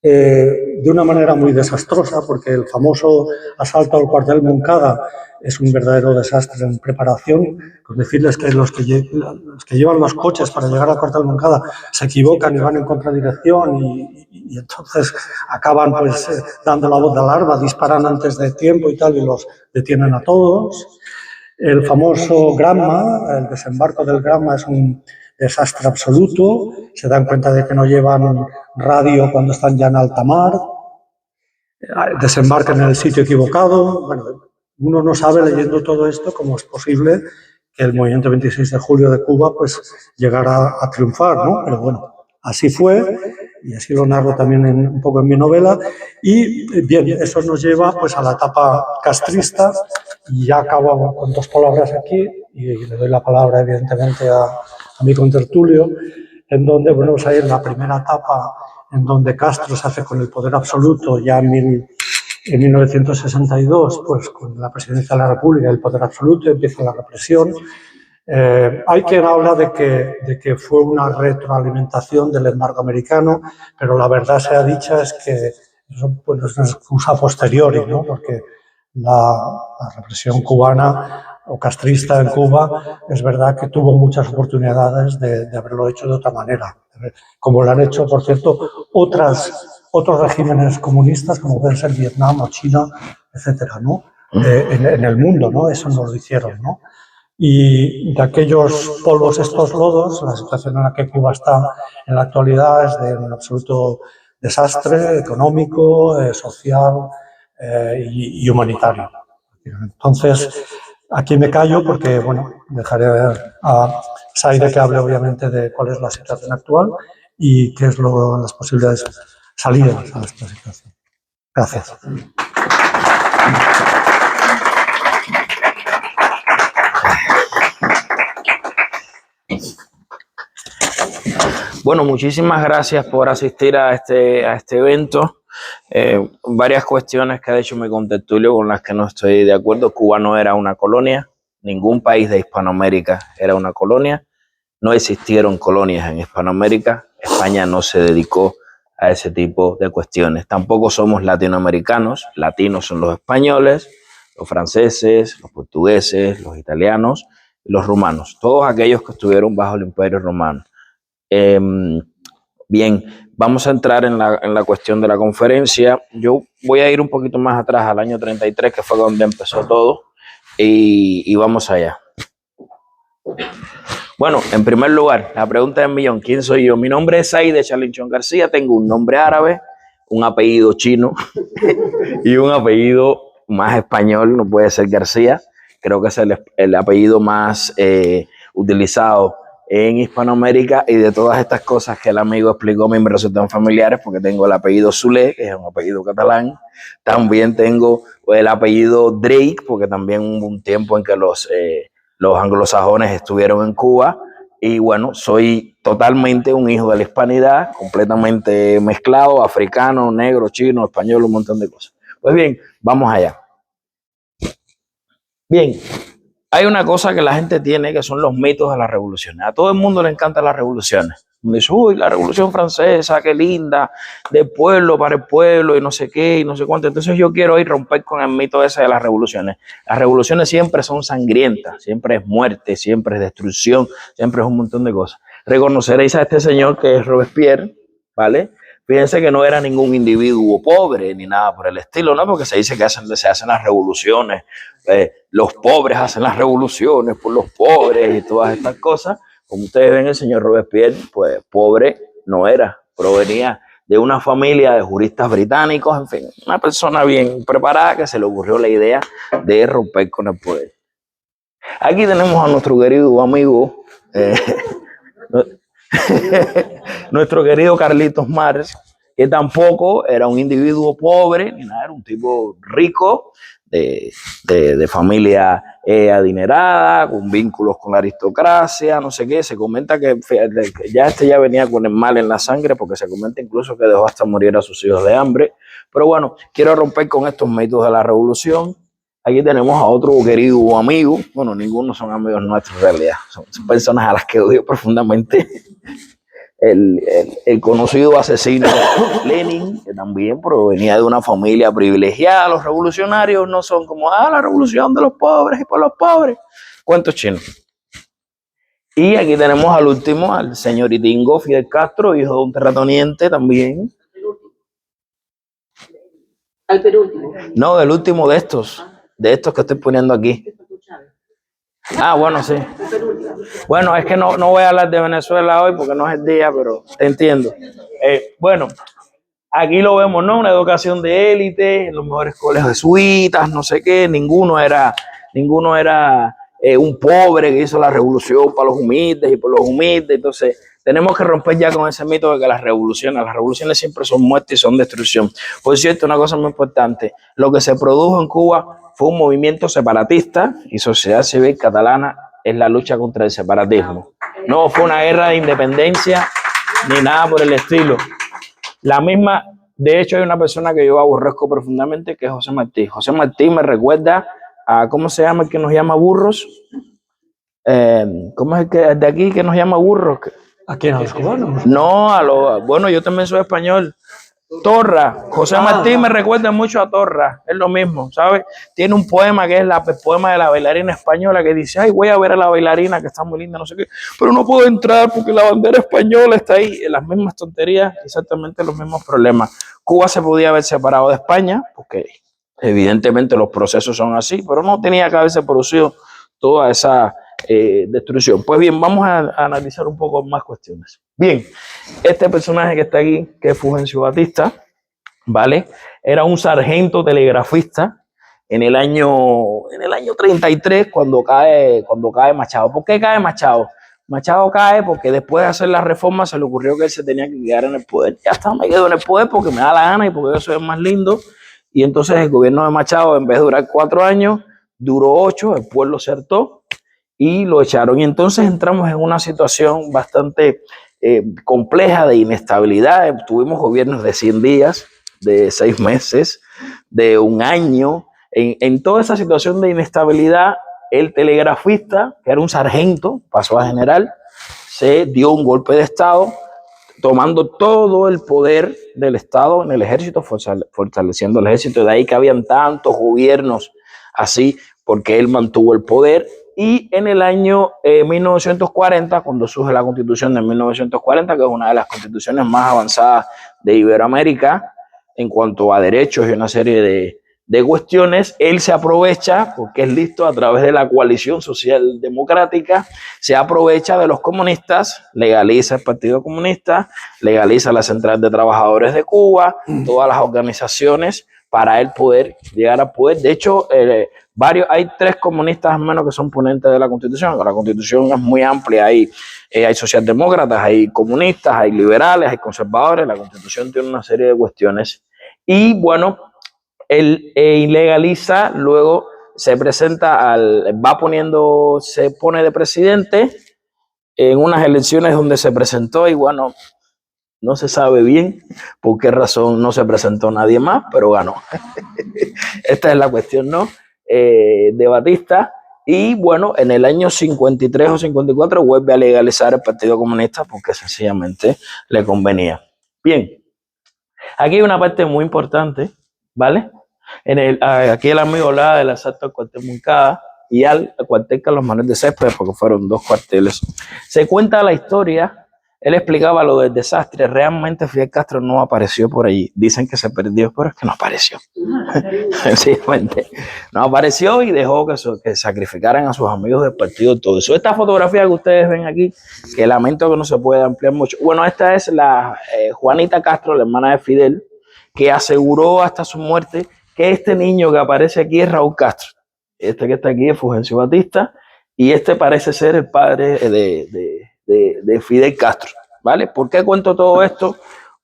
de una manera muy desastrosa, porque el famoso asalto al cuartel Moncada es un verdadero desastre en preparación. Con decirles que los que llevan los coches para llegar al cuartel Moncada se equivocan y van en contradirección y entonces acaban dando la voz de alarma, disparan antes de tiempo y tal, y los detienen a todos. El famoso Granma, el desembarco del Granma, es un desastre absoluto. Se dan cuenta de que no llevan radio cuando están ya en alta mar. Desembarcan en el sitio equivocado. Bueno, uno no sabe, leyendo todo esto, cómo es posible que el movimiento 26 de julio de Cuba pues llegara a triunfar, ¿no? Pero bueno, así fue, y así lo narro también un poco en mi novela. Y bien, eso nos lleva pues a la etapa castrista, y ya acabo con dos palabras aquí, y le doy la palabra evidentemente a mi contertulio, en donde, bueno, pues hay en la primera etapa en donde Castro se hace con el poder absoluto, ya en 1962, pues con la presidencia de la República, el poder absoluto, empieza la represión. Hay quien habla de que fue una retroalimentación del embargo americano, pero la verdad sea dicha es que eso pues, es una excusa posteriori, ¿no? Porque la represión cubana o castrista en Cuba es verdad que tuvo muchas oportunidades de haberlo hecho de otra manera, como lo han hecho, por cierto, otros regímenes comunistas, como pueden ser Vietnam o China, etcétera, ¿no? En el mundo, ¿no? Eso no lo hicieron, ¿no? Y de aquellos polvos, estos lodos, la situación en la que Cuba está en la actualidad es de un absoluto desastre económico, social y humanitario. Entonces, aquí me callo porque, bueno, dejaré a Saide que hable obviamente de cuál es la situación actual y qué es las posibilidades salidas a esta situación. Gracias. Bueno, muchísimas gracias por asistir a este evento. Varias cuestiones que ha dicho mi contertulio con las que no estoy de acuerdo. Cuba no era una colonia, ningún país de Hispanoamérica era una colonia, no existieron colonias en Hispanoamérica, España no se dedicó a ese tipo de cuestiones. Tampoco somos latinoamericanos, latinos son los españoles, los franceses, los portugueses, los italianos y los rumanos, todos aquellos que estuvieron bajo el Imperio Romano. Bien, vamos a entrar en la cuestión de la conferencia. Yo voy a ir un poquito más atrás, al año 33, que fue donde empezó todo, y vamos allá. Bueno, en primer lugar, la pregunta del millón, ¿quién soy yo? Mi nombre es Saide Chalinchón García, tengo un nombre árabe, un apellido chino y un apellido más español, no puede ser García, creo que es el apellido más utilizado en Hispanoamérica, y de todas estas cosas que el amigo explicó me resultan familiares porque tengo el apellido Soler, que es un apellido catalán, también tengo el apellido Drake, porque también hubo un tiempo en que los anglosajones estuvieron en Cuba, y bueno, soy totalmente un hijo de la hispanidad, completamente mezclado, africano, negro, chino, español, un montón de cosas. Pues bien, vamos allá. Bien, hay una cosa que la gente tiene, que son los mitos de las revoluciones. A todo el mundo le encantan las revoluciones. Me dice, uy, la Revolución Francesa, qué linda, de pueblo para el pueblo y no sé qué y no sé cuánto. Entonces yo quiero ir a romper con el mito ese de las revoluciones. Las revoluciones siempre son sangrientas, siempre es muerte, siempre es destrucción, siempre es un montón de cosas. Reconoceréis a este señor que es Robespierre, ¿vale? Fíjense que no era ningún individuo pobre ni nada por el estilo, ¿no? Porque se dice que se hacen las revoluciones, los pobres hacen las revoluciones por los pobres y todas estas cosas. Como ustedes ven, el señor Robespierre, pues pobre no era, provenía de una familia de juristas británicos, en fin, una persona bien preparada que se le ocurrió la idea de romper con el poder. Aquí tenemos a nuestro querido amigo, nuestro querido Carlitos Marx, que tampoco era un individuo pobre, ni nada, era un tipo rico, de familia adinerada, con vínculos con la aristocracia, no sé qué. Se comenta que ya venía con el mal en la sangre, porque se comenta incluso que dejó hasta morir a sus hijos de hambre. Pero bueno, quiero romper con estos mitos de la revolución. Aquí tenemos a otro querido amigo, bueno, ninguno son amigos nuestros en realidad, son personas a las que odio profundamente. El conocido asesino Lenin, que también provenía de una familia privilegiada. Los revolucionarios no son como, la revolución de los pobres y por los pobres. Cuentos chinos. Y aquí tenemos al último, al señor Itingo Fidel Castro, hijo de un terrateniente también. Al penúltimo. No, del último de estos que estoy poniendo aquí. Bueno, sí. Bueno, es que no voy a hablar de Venezuela hoy porque no es el día, pero te entiendo. Bueno, aquí lo vemos, ¿no? Una educación de élite, en los mejores colegios jesuitas, no sé qué. Ninguno era un pobre que hizo la revolución para los humildes y por los humildes. Entonces, tenemos que romper ya con ese mito de que las revoluciones siempre son muerte y son destrucción. Por cierto, una cosa muy importante, lo que se produjo en Cuba fue un movimiento separatista, y Sociedad Civil Catalana es la lucha contra el separatismo. No fue una guerra de independencia ni nada por el estilo. La misma, de hecho, hay una persona que yo aborrezco profundamente, que es José Martí. José Martí me recuerda a, ¿cómo se llama el que nos llama burros? ¿Cómo es el que de aquí que nos llama burros? ¿A quién? ¿A los cubanos? No, bueno, yo también soy español. Torra, José Martí me recuerda mucho a Torra, es lo mismo, ¿sabes? Tiene un poema que es el poema de la bailarina española que dice, ay, voy a ver a la bailarina que está muy linda, no sé qué, pero no puedo entrar porque la bandera española está ahí. Las mismas tonterías, exactamente los mismos problemas. Cuba se podía haber separado de España, porque evidentemente los procesos son así, pero no tenía que haberse producido toda esa destrucción. Pues bien, vamos a analizar un poco más cuestiones. Bien, este personaje que está aquí, que es Fulgencio Batista, ¿vale? Era un sargento telegrafista en el año 33 cuando cae Machado. ¿Por qué cae Machado? Machado cae porque después de hacer la reforma se le ocurrió que él se tenía que quedar en el poder. Ya está, me quedo en el poder porque me da la gana y porque yo soy el más lindo. Y entonces el gobierno de Machado, en vez de durar 4 años, duró 8, el pueblo se hartó y lo echaron. Y entonces entramos en una situación bastante compleja de inestabilidad. Tuvimos gobiernos de 100 días, de 6 meses, de 1 año. En toda esa situación de inestabilidad, el telegrafista, que era un sargento, pasó a general, se dio un golpe de Estado, tomando todo el poder del Estado en el ejército, fortaleciendo el ejército. De ahí que habían tantos gobiernos así, porque él mantuvo el poder. Y en el año 1940, cuando surge la Constitución de 1940, que es una de las constituciones más avanzadas de Iberoamérica en cuanto a derechos y una serie de cuestiones, él se aprovecha, porque es listo a través de la coalición social democrática, se aprovecha de los comunistas, legaliza el Partido Comunista, legaliza la Central de Trabajadores de Cuba, todas las organizaciones para él poder llegar al poder. De hecho, hay 3 comunistas menos que son ponentes de la Constitución. La Constitución es muy amplia, hay socialdemócratas, hay comunistas, hay liberales, hay conservadores. La Constitución tiene una serie de cuestiones. Y bueno, él ilegaliza, luego se presenta se pone de presidente en unas elecciones donde se presentó y bueno, no se sabe bien por qué razón no se presentó nadie más, pero ganó. Esta es la cuestión, ¿no? De Batista. Y bueno, en el año 53 o 54 vuelve a legalizar el Partido Comunista porque sencillamente le convenía. Bien, aquí hay una parte muy importante, ¿vale? Aquí el amigo hablaba del asalto al cuartel Moncada y al cuartel Carlos Manuel de Céspedes, porque fueron 2 cuarteles. Se cuenta la historia. Él explicaba lo del desastre. Realmente Fidel Castro no apareció por allí. Dicen que se perdió, pero es que no apareció. Sencillamente no apareció y dejó que sacrificaran a sus amigos del partido todo eso. Esta fotografía que ustedes ven aquí, que lamento que no se pueda ampliar mucho. Bueno, esta es la Juanita Castro, la hermana de Fidel, que aseguró hasta su muerte que este niño que aparece aquí es Raúl Castro. Este que está aquí es Fulgencio Batista y este parece ser el padre de Fidel Castro, ¿vale? ¿Por qué cuento todo esto?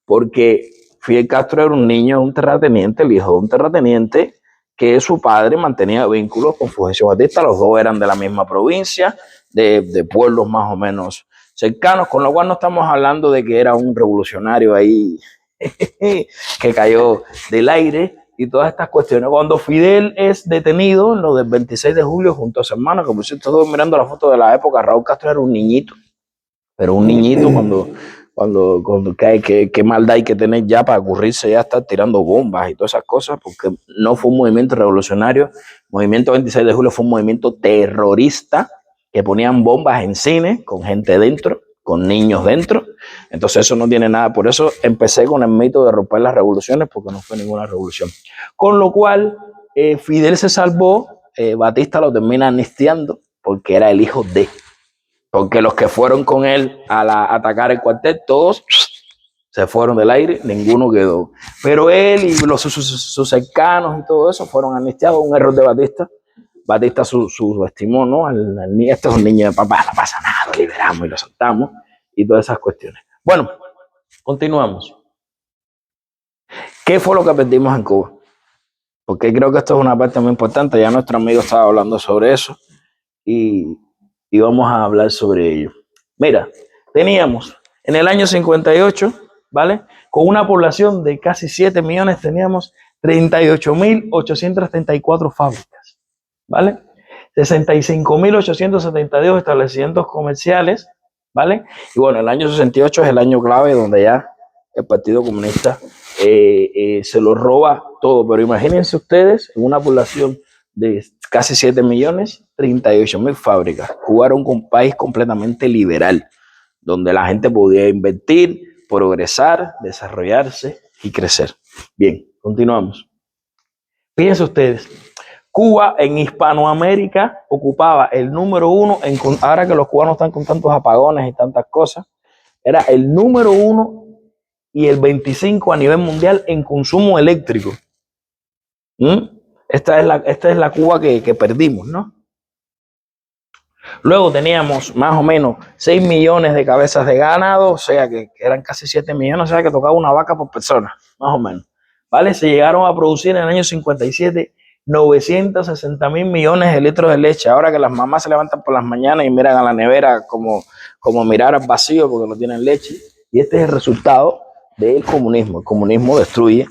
Porque Fidel Castro era un niño, un terrateniente, el hijo de un terrateniente, que su padre mantenía vínculos con Fulgencio Batista. Los 2 eran de la misma provincia, de pueblos más o menos cercanos, con lo cual no estamos hablando de que era un revolucionario ahí que cayó del aire y todas estas cuestiones. Cuando Fidel es detenido en lo del 26 de julio junto a su hermano, que por cierto estoy mirando la foto de la época, Raúl Castro era un niñito, pero un niñito cuando qué maldad hay que tener ya para ocurrirse ya estar tirando bombas y todas esas cosas, porque no fue un movimiento revolucionario. El movimiento 26 de julio fue un movimiento terrorista que ponían bombas en cine con gente dentro, con niños dentro. Entonces eso no tiene nada. Por eso empecé con el mito de romper las revoluciones, porque no fue ninguna revolución. Con lo cual Fidel se salvó, Batista lo termina amnistiando porque era el hijo de... Porque los que fueron con él a atacar el cuartel, todos se fueron del aire, ninguno quedó. Pero él y sus cercanos y todo eso fueron amnistiados, un error de Batista. Batista subestimó, ¿no? Este es un niño de papá, no pasa nada, lo liberamos y lo soltamos y todas esas cuestiones. Bueno, continuamos. ¿Qué fue lo que perdimos en Cuba? Porque creo que esto es una parte muy importante. Ya nuestro amigo estaba hablando sobre eso y vamos a hablar sobre ello. Mira, teníamos en el año 58, ¿vale? Con una población de casi 7 millones, teníamos 38.834 fábricas, ¿vale? 65.872 establecimientos comerciales, ¿vale? Y bueno, el año 68 es el año clave donde ya el Partido Comunista se lo roba todo. Pero imagínense ustedes, en una población de casi 7 millones, 38.000 fábricas. Cuba era un país completamente liberal, donde la gente podía invertir, progresar, desarrollarse y crecer. Bien, continuamos. Fíjense ustedes, Cuba en Hispanoamérica ocupaba el número 1, ahora que los cubanos están con tantos apagones y tantas cosas, era el número 1 y el 25 a nivel mundial en consumo eléctrico. Esta es la Cuba que perdimos, ¿no? Luego teníamos más o menos 6 millones de cabezas de ganado, o sea que eran casi 7 millones, o sea que tocaba una vaca por persona, más o menos. ¿Vale? Se llegaron a producir en el año 57 960.000 millones de litros de leche. Ahora que las mamás se levantan por las mañanas y miran a la nevera como mirar al vacío porque no tienen leche. Y este es el resultado del comunismo. El comunismo destruye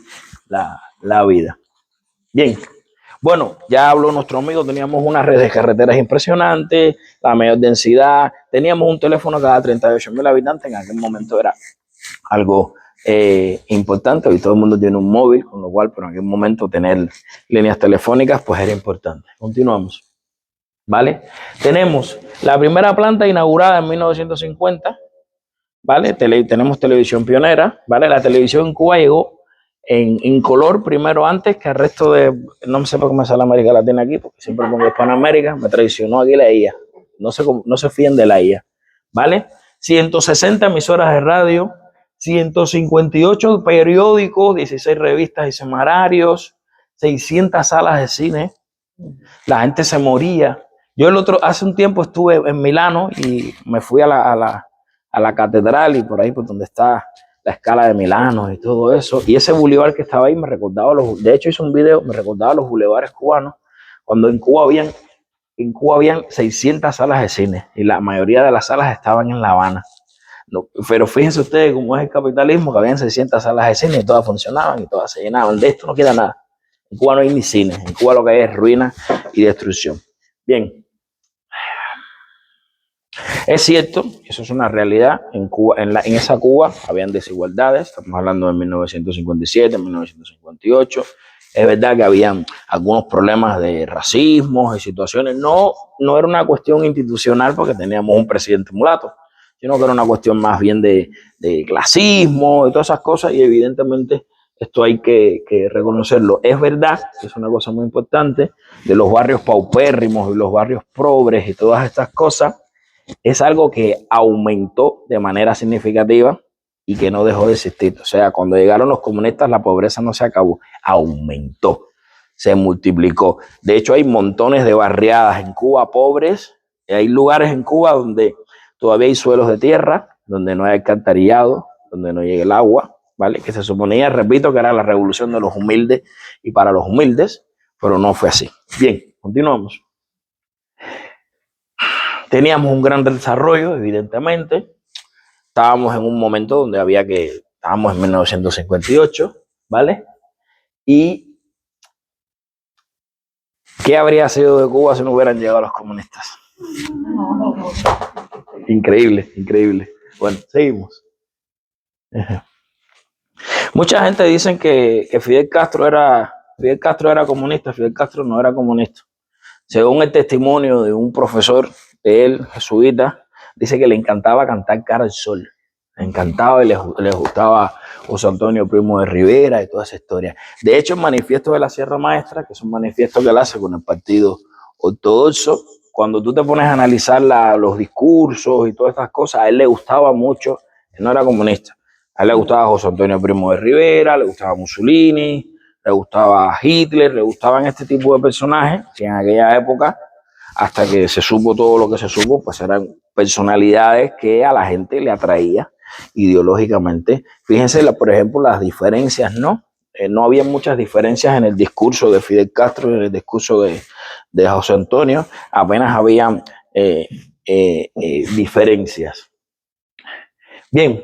la vida. Bien. Bueno, ya habló nuestro amigo, teníamos una red de carreteras impresionante, la mayor densidad, teníamos un teléfono cada 38.000 habitantes, en aquel momento era algo importante. Hoy todo el mundo tiene un móvil, con lo cual, pero en aquel momento tener líneas telefónicas pues era importante. Continuamos, ¿vale? Tenemos la primera planta inaugurada en 1950, ¿vale? Tenemos televisión pionera, ¿vale? La televisión en Cuba llegó en color primero antes que el resto de, no sé por qué me sale América Latina aquí, porque siempre pongo Hispanoamérica, me traicionó aquí la IA, no se fíen de la IA, ¿vale? 160 emisoras de radio, 158 periódicos, 16 revistas y semanarios, 600 salas de cine, la gente se moría. Yo hace un tiempo estuve en Milano y me fui a la catedral y por ahí por donde está la escala de Milano y todo eso, y ese bulevar que estaba ahí me recordaba de hecho hice un video, me recordaba los bulevares cubanos, cuando en Cuba habían 600 salas de cine, y la mayoría de las salas estaban en La Habana. No, pero fíjense ustedes cómo es el capitalismo, que habían 600 salas de cine y todas funcionaban y todas se llenaban. De esto no queda nada. En Cuba no hay ni cine, en Cuba lo que hay es ruina y destrucción. Bien. Es cierto, eso es una realidad, en Cuba, en esa Cuba habían desigualdades, estamos hablando de 1957, 1958, es verdad que habían algunos problemas de racismo y situaciones, no era una cuestión institucional porque teníamos un presidente mulato, sino que era una cuestión más bien de clasismo y todas esas cosas, y evidentemente esto hay que reconocerlo. Es verdad, que es una cosa muy importante, de los barrios paupérrimos y los barrios pobres y todas estas cosas, es algo que aumentó de manera significativa y que no dejó de existir. O sea, cuando llegaron los comunistas, la pobreza no se acabó, aumentó, se multiplicó. De hecho, hay montones de barriadas en Cuba pobres, hay lugares en Cuba donde todavía hay suelos de tierra, donde no hay alcantarillado, donde no llega el agua, ¿vale? Que se suponía, repito, que era la revolución de los humildes y para los humildes, pero no fue así. Bien, continuamos. Teníamos un gran desarrollo, evidentemente. Estábamos en un momento donde estábamos en 1958, ¿vale? ¿Y qué habría sido de Cuba si no hubieran llegado los comunistas? Increíble, increíble. Bueno, seguimos. Mucha gente dice que Fidel Castro era comunista. Fidel Castro no era comunista. Según el testimonio de un profesor de él, jesuita, dice que le encantaba cantar Cara al Sol. Le encantaba y le gustaba José Antonio Primo de Rivera y toda esa historia. De hecho, el manifiesto de la Sierra Maestra, que es un manifiesto que él hace con el Partido Ortodoxo, cuando tú te pones a analizar los discursos y todas estas cosas, a él le gustaba mucho, él no era comunista, a él le gustaba José Antonio Primo de Rivera, le gustaba Mussolini, le gustaba Hitler, le gustaban este tipo de personajes que en aquella época, hasta que se supo todo lo que se supo, pues eran personalidades que a la gente le atraía ideológicamente. Fíjense, por ejemplo, las diferencias, ¿no? No había muchas diferencias en el discurso de Fidel Castro y en el discurso de José Antonio, apenas habían diferencias. Bien,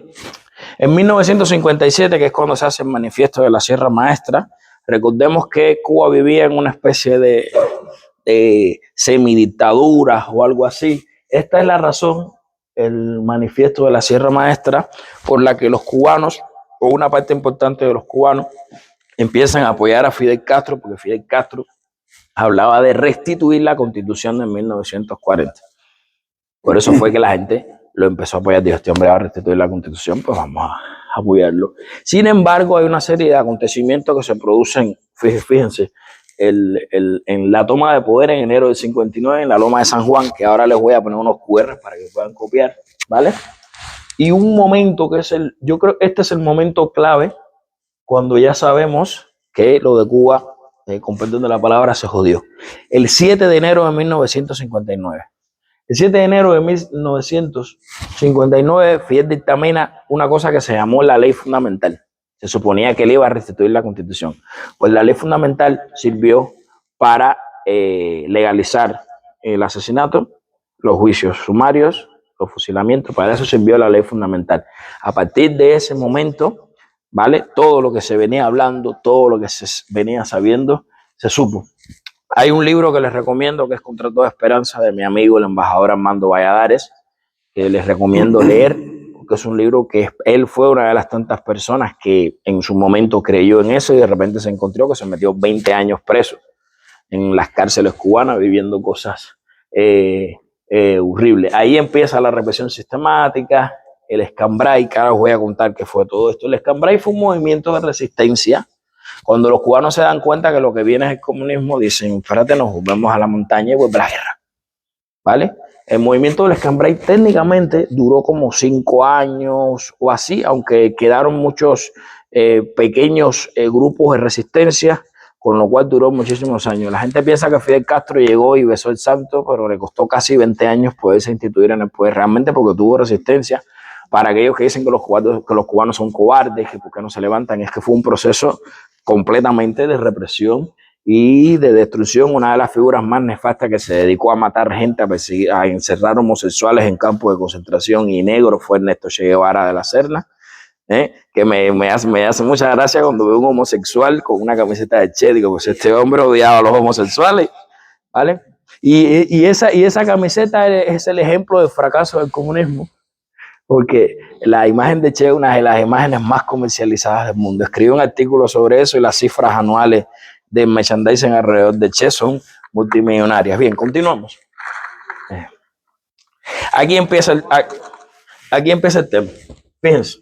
en 1957, que es cuando se hace el manifiesto de la Sierra Maestra, recordemos que Cuba vivía en una especie semidictaduras o algo así. Esta es la razón, el manifiesto de la Sierra Maestra, por la que los cubanos, o una parte importante de los cubanos, empiezan a apoyar a Fidel Castro, porque Fidel Castro hablaba de restituir la Constitución de 1940. Por eso fue que la gente lo empezó a apoyar. Dijo, este hombre va a restituir la Constitución, pues vamos a apoyarlo. Sin embargo, hay una serie de acontecimientos que se producen, fíjense, en la toma de poder en enero del 59 en la Loma de San Juan, que ahora les voy a poner unos QR para que puedan copiar, ¿vale? Y un momento que es yo creo que este es el momento clave cuando ya sabemos que lo de Cuba, con perdón de la palabra, se jodió. El 7 de enero de 1959. El 7 de enero de 1959, Fidel dictamina una cosa que se llamó la Ley Fundamental. Se suponía que él iba a restituir la Constitución. Pues la Ley Fundamental sirvió para legalizar el asesinato, los juicios sumarios, los fusilamientos. Para eso sirvió la Ley Fundamental. A partir de ese momento, ¿vale? Todo lo que se venía hablando, todo lo que se venía sabiendo, se supo. Hay un libro que les recomiendo que es Contra toda esperanza, de mi amigo el embajador Armando Valladares, que les recomiendo leer, porque es un libro que él fue una de las tantas personas que en su momento creyó en eso y de repente se encontró que se metió 20 años preso en las cárceles cubanas viviendo cosas horribles. Ahí empieza la represión sistemática, el escambray, que ahora os voy a contar qué fue todo esto. El escambray fue un movimiento de resistencia. Cuando los cubanos se dan cuenta que lo que viene es el comunismo, dicen, espérate, nos volvemos a la montaña y vuelve la guerra, ¿vale? El movimiento del escambray técnicamente duró como 5 años o así, aunque quedaron muchos pequeños grupos de resistencia, con lo cual duró muchísimos años. La gente piensa que Fidel Castro llegó y besó el santo, pero le costó casi 20 años poderse instituir en el poder, realmente porque tuvo resistencia. Para aquellos que dicen que los cubanos son cobardes, que por qué no se levantan, es que fue un proceso completamente de represión y de destrucción. Una de las figuras más nefastas que se dedicó a matar gente, a encerrar homosexuales en campos de concentración y negros fue Ernesto Che Guevara de la Serna, que me hace mucha gracia cuando veo un homosexual con una camiseta de Che, digo, pues este hombre odiaba a los homosexuales, ¿vale? Y esa camiseta es el ejemplo del fracaso del comunismo, porque la imagen de Che es una de las imágenes más comercializadas del mundo. Escribí un artículo sobre eso y las cifras anuales de merchandising alrededor de Che son multimillonarias. Bien, continuamos. Aquí empieza el tema. Fíjense,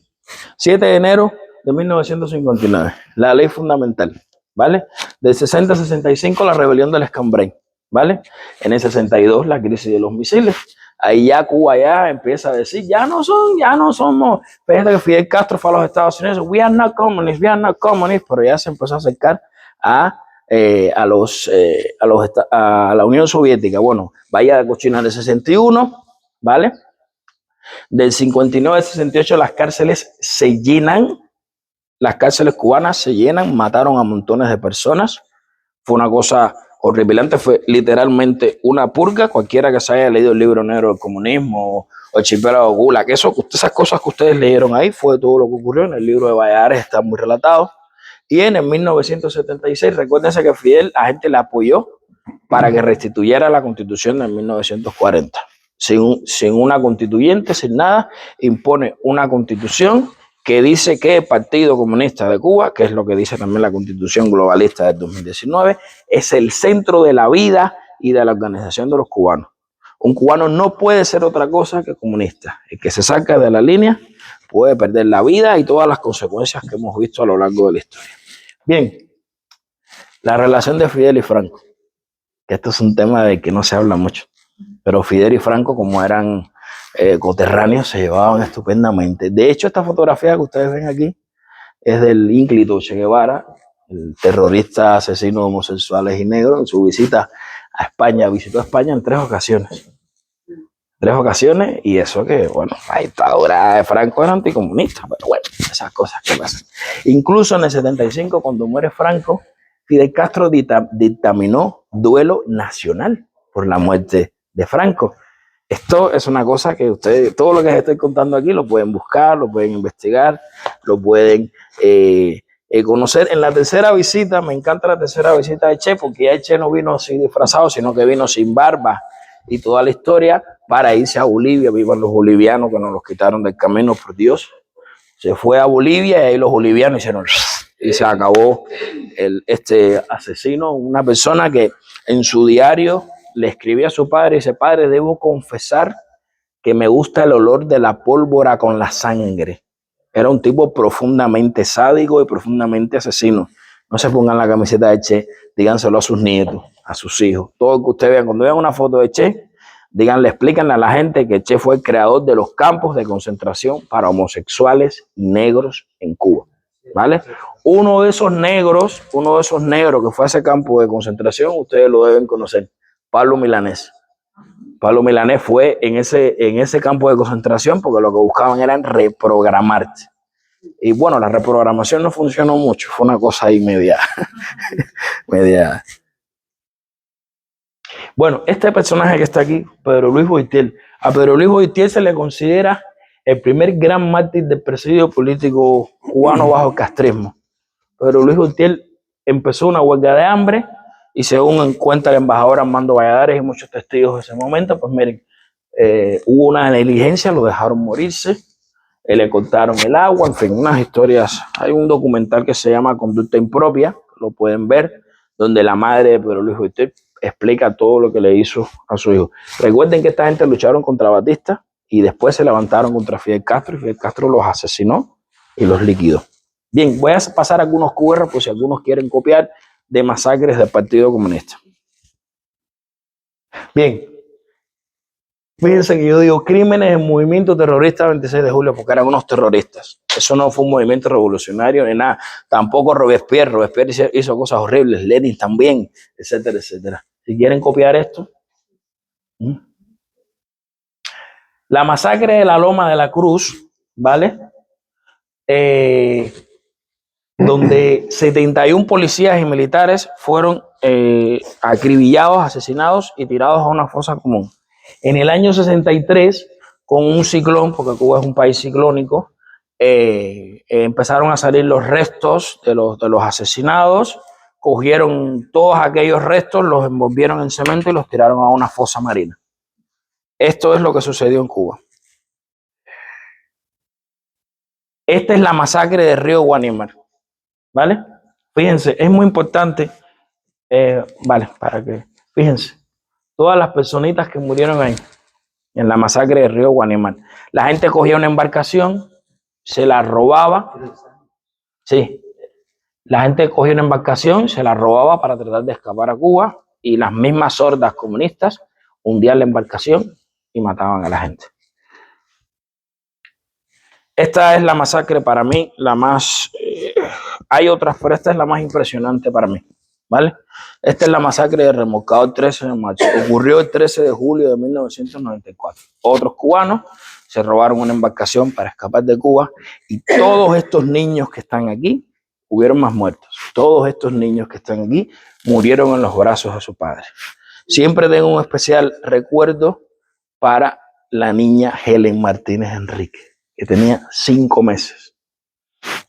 7 de enero de 1959, la Ley Fundamental, ¿vale? Del 60 a 65, la rebelión del escambray, ¿vale? En el 62, la crisis de los misiles. Ahí ya Cuba ya empieza a decir, ya no somos, fíjate que Fidel Castro fue a los Estados Unidos, we are not communists, pero ya se empezó a acercar a la Unión Soviética. Bueno, vaya a cochina del 61, ¿vale? Del 59 al 68 las cárceles se llenan, las cárceles cubanas se llenan, mataron a montones de personas, fue una cosa horripilante, fue literalmente una purga. Cualquiera que se haya leído el libro negro del comunismo o el Archipiélago Gulag, esas cosas que ustedes leyeron ahí fue todo lo que ocurrió. En el libro de Valladares está muy relatado. Y en el 1976, recuérdense que Fidel, la gente le apoyó para que restituyera la Constitución de 1940. Sin una constituyente, sin nada, impone una Constitución que dice que el Partido Comunista de Cuba, que es lo que dice también la Constitución globalista del 2019, es el centro de la vida y de la organización de los cubanos. Un cubano no puede ser otra cosa que comunista. El que se saca de la línea puede perder la vida y todas las consecuencias que hemos visto a lo largo de la historia. Bien, la relación de Fidel y Franco, que esto es un tema de que no se habla mucho, pero Fidel y Franco, como eran coterráneos, se llevaban estupendamente. De hecho, esta fotografía que ustedes ven aquí es del ínclito Che Guevara, el terrorista asesino de homosexuales y negros. En su visita a España, visitó a España en 3 ocasiones. 3 ocasiones, y eso que, bueno, la dictadura de Franco era anticomunista, pero bueno, esas cosas que pasan. Incluso en el 75, cuando muere Franco, Fidel Castro dictaminó duelo nacional por la muerte de Franco. Esto es una cosa que ustedes, todo lo que les estoy contando aquí, lo pueden buscar, lo pueden investigar, lo pueden conocer en la tercera visita, me encanta la tercera visita de Che, porque ya Che no vino así disfrazado, sino que vino sin barba y toda la historia para irse a Bolivia. Vivan los bolivianos que nos los quitaron del camino, por Dios. Se fue a Bolivia y ahí los bolivianos hicieron y se acabó este asesino, una persona que en su diario le escribía a su padre y dice: padre, debo confesar que me gusta el olor de la pólvora con la sangre. Era un tipo profundamente sádico y profundamente asesino. No se pongan la camiseta de Che, díganselo a sus nietos, a sus hijos. Todo lo que ustedes vean, cuando vean una foto de Che, díganle, explíquenle a la gente que Che fue el creador de los campos de concentración para homosexuales y negros en Cuba. ¿Vale? Uno de esos negros que fue a ese campo de concentración, ustedes lo deben conocer, Pablo Milanés. Pablo Milanés fue en ese campo de concentración porque lo que buscaban era reprogramarte. Y bueno, la reprogramación no funcionó mucho, fue una cosa ahí media. Bueno, este personaje que está aquí, Pedro Luis Boitiel, a Pedro Luis Boitiel se le considera el primer gran mártir del presidio político cubano bajo el castrismo. Pedro Luis Boitiel empezó una huelga de hambre y según cuenta el embajador Armando Valladares y muchos testigos de ese momento, pues miren, hubo una negligencia, lo dejaron morirse, le cortaron el agua, en fin, unas historias. Hay un documental que se llama Conducta Impropia, lo pueden ver, donde la madre de Pedro Luis Boitiel explica todo lo que le hizo a su hijo. Recuerden que esta gente lucharon contra Batista y después se levantaron contra Fidel Castro y Fidel Castro los asesinó y los liquidó. Bien, voy a pasar algunos QR por si algunos quieren copiar de masacres del Partido Comunista. Bien, fíjense que yo digo crímenes en movimiento terrorista 26 de julio porque eran unos terroristas. Eso no fue un movimiento revolucionario ni nada. Tampoco Robespierre. Robespierre hizo cosas horribles, Lenin también, etcétera, etcétera. Si quieren copiar esto. La masacre de la Loma de la Cruz, ¿vale? Donde 71 policías y militares fueron acribillados, asesinados y tirados a una fosa común. En el año 63, con un ciclón, porque Cuba es un país ciclónico, empezaron a salir los restos de los asesinados, cogieron todos aquellos restos, los envolvieron en cemento y los tiraron a una fosa marina. Esto es lo que sucedió en Cuba. Esta es la masacre de Río Guanímar. ¿Vale? Fíjense, es muy importante, vale, para que, fíjense, todas las personitas que murieron ahí, en la masacre de Río Guanímar. La gente cogía una embarcación, se la robaba, sí, la gente cogía una embarcación, se la robaba para tratar de escapar a Cuba y las mismas hordas comunistas hundían la embarcación y mataban a la gente. Esta es la masacre para mí, la más... hay otras, pero esta es la más impresionante para mí, ¿vale? Esta es la masacre de Remolcador 13 de marzo. Ocurrió el 13 de julio de 1994. Otros cubanos se robaron una embarcación para escapar de Cuba y todos estos niños que están aquí, hubieron más muertos. Todos estos niños que están aquí murieron en los brazos de su padre. Siempre tengo un especial recuerdo para la niña Helen Martínez Enrique, que tenía 5 meses.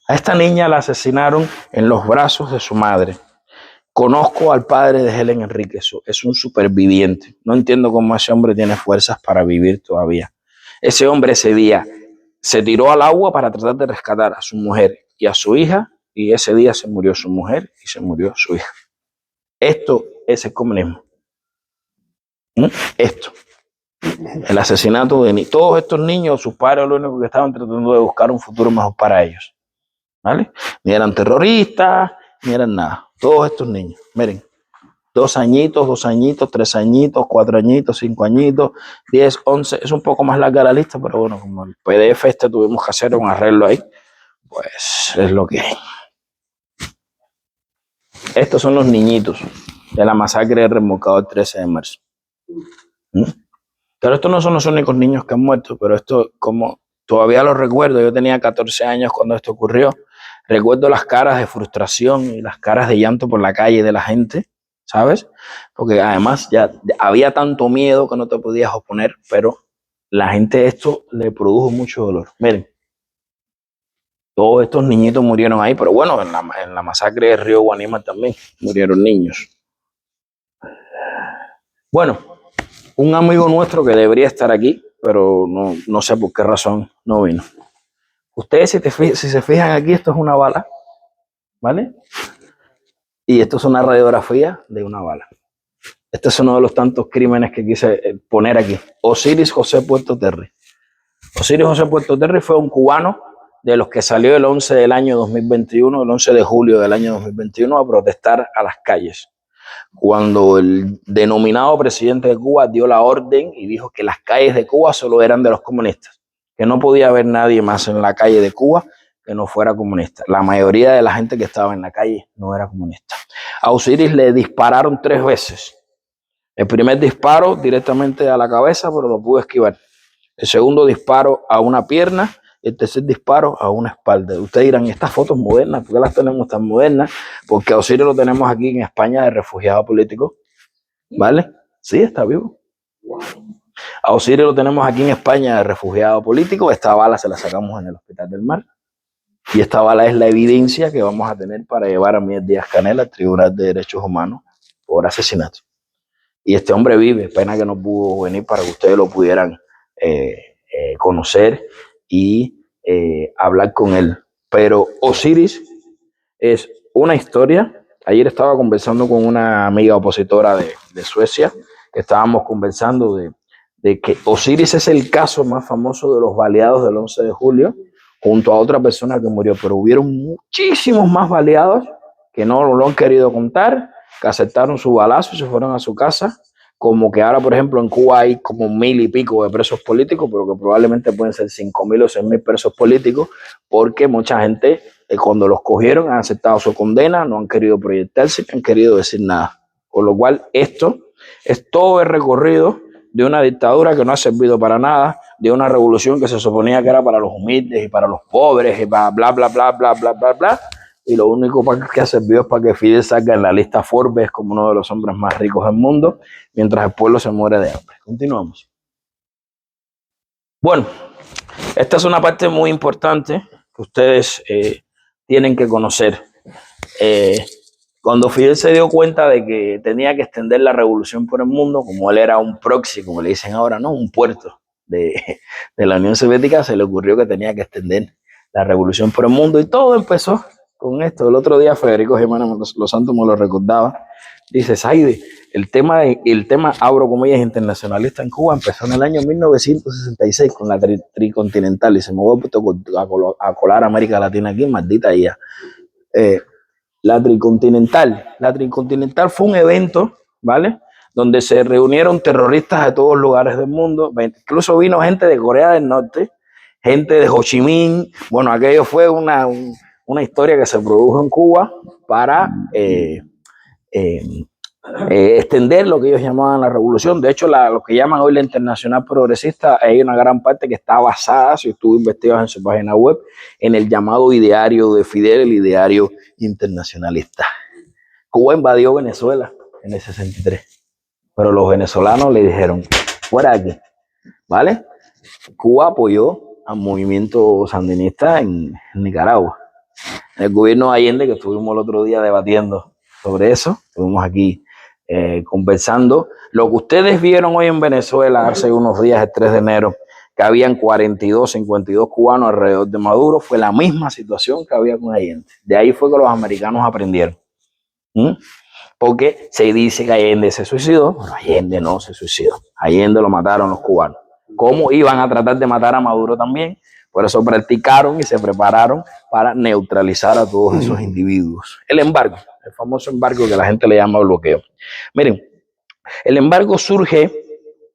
A esta niña la asesinaron en los brazos de su madre. Conozco al padre de Helen Enrique, es un superviviente. No entiendo cómo ese hombre tiene fuerzas para vivir todavía. Ese hombre ese día se tiró al agua para tratar de rescatar a su mujer y a su hija, y ese día se murió su mujer y se murió su hija. Esto es el comunismo. Esto. El asesinato de todos estos niños, sus padres lo único que estaban tratando de buscar un futuro mejor para ellos. ¿Vale? Ni eran terroristas, ni eran nada. Todos estos niños, miren, 2 añitos, 2 añitos, 3 añitos, 4 añitos, 5 añitos, 10, 11, es un poco más larga la lista, pero bueno, como el PDF tuvimos que hacer un arreglo ahí, pues es lo que hay. Estos son los niñitos de la masacre de Remolcador 13 de marzo. Pero estos no son los únicos niños que han muerto, pero esto, como todavía lo recuerdo, yo tenía 14 años cuando esto ocurrió, recuerdo las caras de frustración y las caras de llanto por la calle de la gente, ¿sabes? Porque además ya había tanto miedo que no te podías oponer, pero la gente esto le produjo mucho dolor. Miren, Todos estos niñitos murieron ahí, pero bueno, en la masacre de Río Guanima también murieron niños. Bueno, un amigo nuestro que debería estar aquí, pero no sé por qué razón no vino. Ustedes si se fijan aquí, esto es una bala, ¿vale? Y esto es una radiografía de una bala. Este es uno de los tantos crímenes que quise poner aquí. Osiris José Puerto Terry. Osiris José Puerto Terry fue un cubano de los que salió el 11 del año 2021, el 11 de julio del año 2021, a protestar a las calles, cuando el denominado presidente de Cuba dio la orden y dijo que las calles de Cuba solo eran de los comunistas, que no podía haber nadie más en la calle de Cuba que no fuera comunista. La mayoría de la gente que estaba en la calle no era comunista. A Osiris le dispararon 3 veces. El primer disparo directamente a la cabeza, pero lo pudo esquivar. El segundo disparo a una pierna. El tercer disparo a una espalda. Ustedes dirán, estas fotos modernas, ¿por qué las tenemos tan modernas? Porque a Osiris lo tenemos aquí en España de refugiado político. ¿Vale? Sí, está vivo. A Osiris lo tenemos aquí en España de refugiado político. Esta bala se la sacamos en el Hospital del Mar. Y esta bala es la evidencia que vamos a tener para llevar a Miguel Díaz-Canel al Tribunal de Derechos Humanos por asesinato. Y este hombre vive, pena que no pudo venir para que ustedes lo pudieran conocer y hablar con él. Pero Osiris es una historia. Ayer estaba conversando con una amiga opositora de Suecia, que estábamos conversando de que Osiris es el caso más famoso de los baleados del 11 de julio, junto a otra persona que murió, pero hubieron muchísimos más baleados que no lo han querido contar, que aceptaron su balazo y se fueron a su casa, como que ahora, por ejemplo, en Cuba hay como 1000 y pico de presos políticos, pero que probablemente pueden ser 5000 o 6000 presos políticos, porque mucha gente, cuando los cogieron, han aceptado su condena, no han querido proyectarse, no han querido decir nada. Con lo cual, esto es todo el recorrido de una dictadura que no ha servido para nada, de una revolución que se suponía que era para los humildes y para los pobres y para bla, bla, bla, bla, bla, bla, bla. Y lo único que ha servido es para que Fidel salga en la lista Forbes como uno de los hombres más ricos del mundo, mientras el pueblo se muere de hambre. Continuamos. Bueno, esta es una parte muy importante que ustedes tienen que conocer. Cuando Fidel se dio cuenta de que tenía que extender la revolución por el mundo, como él era un proxy, como le dicen ahora, ¿no? Un puerto de la Unión Soviética, se le ocurrió que tenía que extender la revolución por el mundo y todo empezó con esto. El otro día Federico Jiménez Los Santos me lo recordaba. Dice, Saide, el tema, abro comillas, internacionalista en Cuba empezó en el año 1966 con la tricontinental y se me vuelve a colar América Latina aquí, maldita ella. La tricontinental fue un evento, ¿vale? Donde se reunieron terroristas de todos lugares del mundo, incluso vino gente de Corea del Norte, gente de Ho Chi Minh. Bueno, aquello fue una historia que se produjo en Cuba para extender lo que ellos llamaban la revolución. De hecho, lo que llaman hoy la Internacional Progresista, hay una gran parte que está basada, si estuvo investigado en su página web, en el llamado ideario de Fidel, el ideario internacionalista. Cuba invadió Venezuela en el 63, pero los venezolanos le dijeron, fuera de aquí, ¿vale? Cuba apoyó al movimiento sandinista en Nicaragua. En el gobierno de Allende, que estuvimos el otro día debatiendo sobre eso, estuvimos aquí conversando. Lo que ustedes vieron hoy en Venezuela hace unos días, el 3 de enero, que habían 52 cubanos alrededor de Maduro, fue la misma situación que había con Allende. De ahí fue que los americanos aprendieron. Porque se dice que Allende se suicidó, pero Allende no se suicidó. Allende lo mataron los cubanos. ¿Cómo iban a tratar de matar a Maduro también? Por eso practicaron y se prepararon para neutralizar a todos esos individuos. El embargo, el famoso embargo que la gente le llama bloqueo. Miren, el embargo surge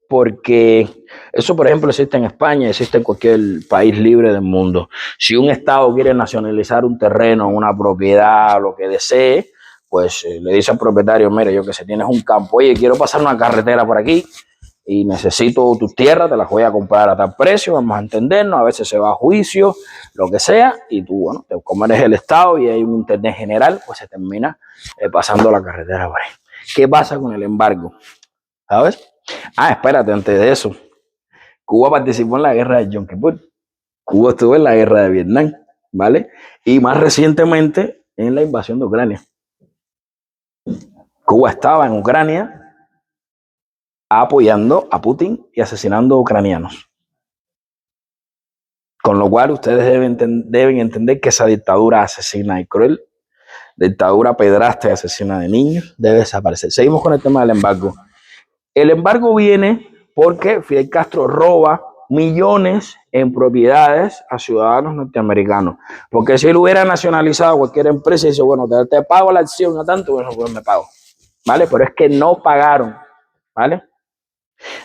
porque eso, por ejemplo, existe en España, existe en cualquier país libre del mundo. Si un Estado quiere nacionalizar un terreno, una propiedad, lo que desee, pues le dice al propietario, mire, yo que sé, tienes un campo, oye, quiero pasar una carretera por aquí y necesito tus tierras, te las voy a comprar a tal precio, vamos a entendernos, a veces se va a juicio, lo que sea, y tú, bueno, como eres el Estado y hay un interés general, pues se termina pasando la carretera por ahí. ¿Qué pasa con el embargo? ¿Sabes? Espérate, antes de eso, Cuba participó en la guerra de Yom Kippur, Cuba estuvo en la guerra de Vietnam, ¿vale? Y más recientemente en la invasión de Ucrania. Cuba estaba en Ucrania apoyando a Putin y asesinando ucranianos. Con lo cual ustedes deben entender que esa dictadura asesina y cruel, dictadura pedrasta y asesina de niños, debe desaparecer. Seguimos con el tema del embargo. El embargo viene porque Fidel Castro roba millones en propiedades a ciudadanos norteamericanos. Porque si él hubiera nacionalizado cualquier empresa y dice, bueno, te pago la acción a tanto, bueno, pues me pago. ¿Vale? Pero es que no pagaron. ¿Vale?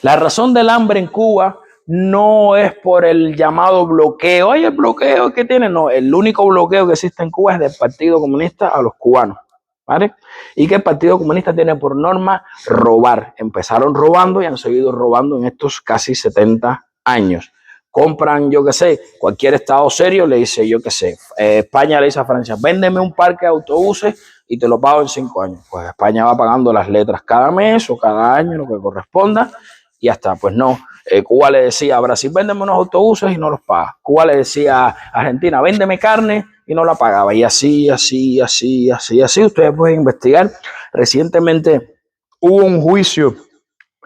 La razón del hambre en Cuba no es por el llamado bloqueo. Oye, el bloqueo que tiene, no, el único bloqueo que existe en Cuba es del Partido Comunista a los cubanos, ¿vale? Y que el Partido Comunista tiene por norma robar. Empezaron robando y han seguido robando en estos casi 70 años. Compran, yo qué sé, cualquier estado serio le dice, yo qué sé, España le dice a Francia, véndeme un parque de autobuses y te lo pago en 5 años. Pues España va pagando las letras cada mes o cada año, lo que corresponda, y ya está. Pues no, Cuba le decía a Brasil, véndeme unos autobuses y no los paga. Cuba le decía a Argentina, véndeme carne y no la pagaba. Y así. Ustedes pueden investigar. Recientemente hubo un juicio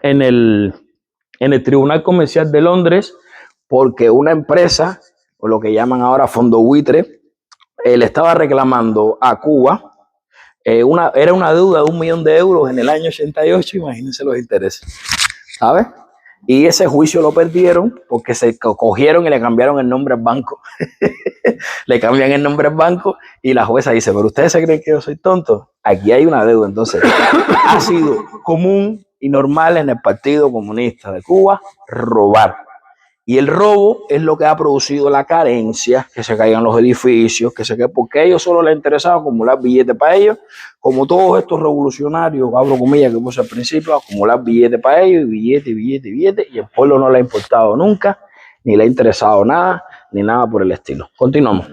en el Tribunal Comercial de Londres porque una empresa, o lo que llaman ahora fondo buitre, le estaba reclamando a Cuba, era una deuda de 1 millón de euros en el año 88, imagínense los intereses, ¿sabes? Y ese juicio lo perdieron porque se cogieron y le cambiaron el nombre al banco. Le cambian el nombre al banco y la jueza dice, pero ustedes se creen que yo soy tonto. Aquí hay una deuda. Entonces, ha sido común y normal en el Partido Comunista de Cuba robar. Y el robo es lo que ha producido la carencia, que se caigan los edificios, porque a ellos solo les interesaba acumular billetes para ellos, como todos estos revolucionarios, abro comillas que puse al principio, acumular billetes para ellos, y billetes, y el pueblo no le ha importado nunca, ni le ha interesado nada, ni nada por el estilo. Continuamos.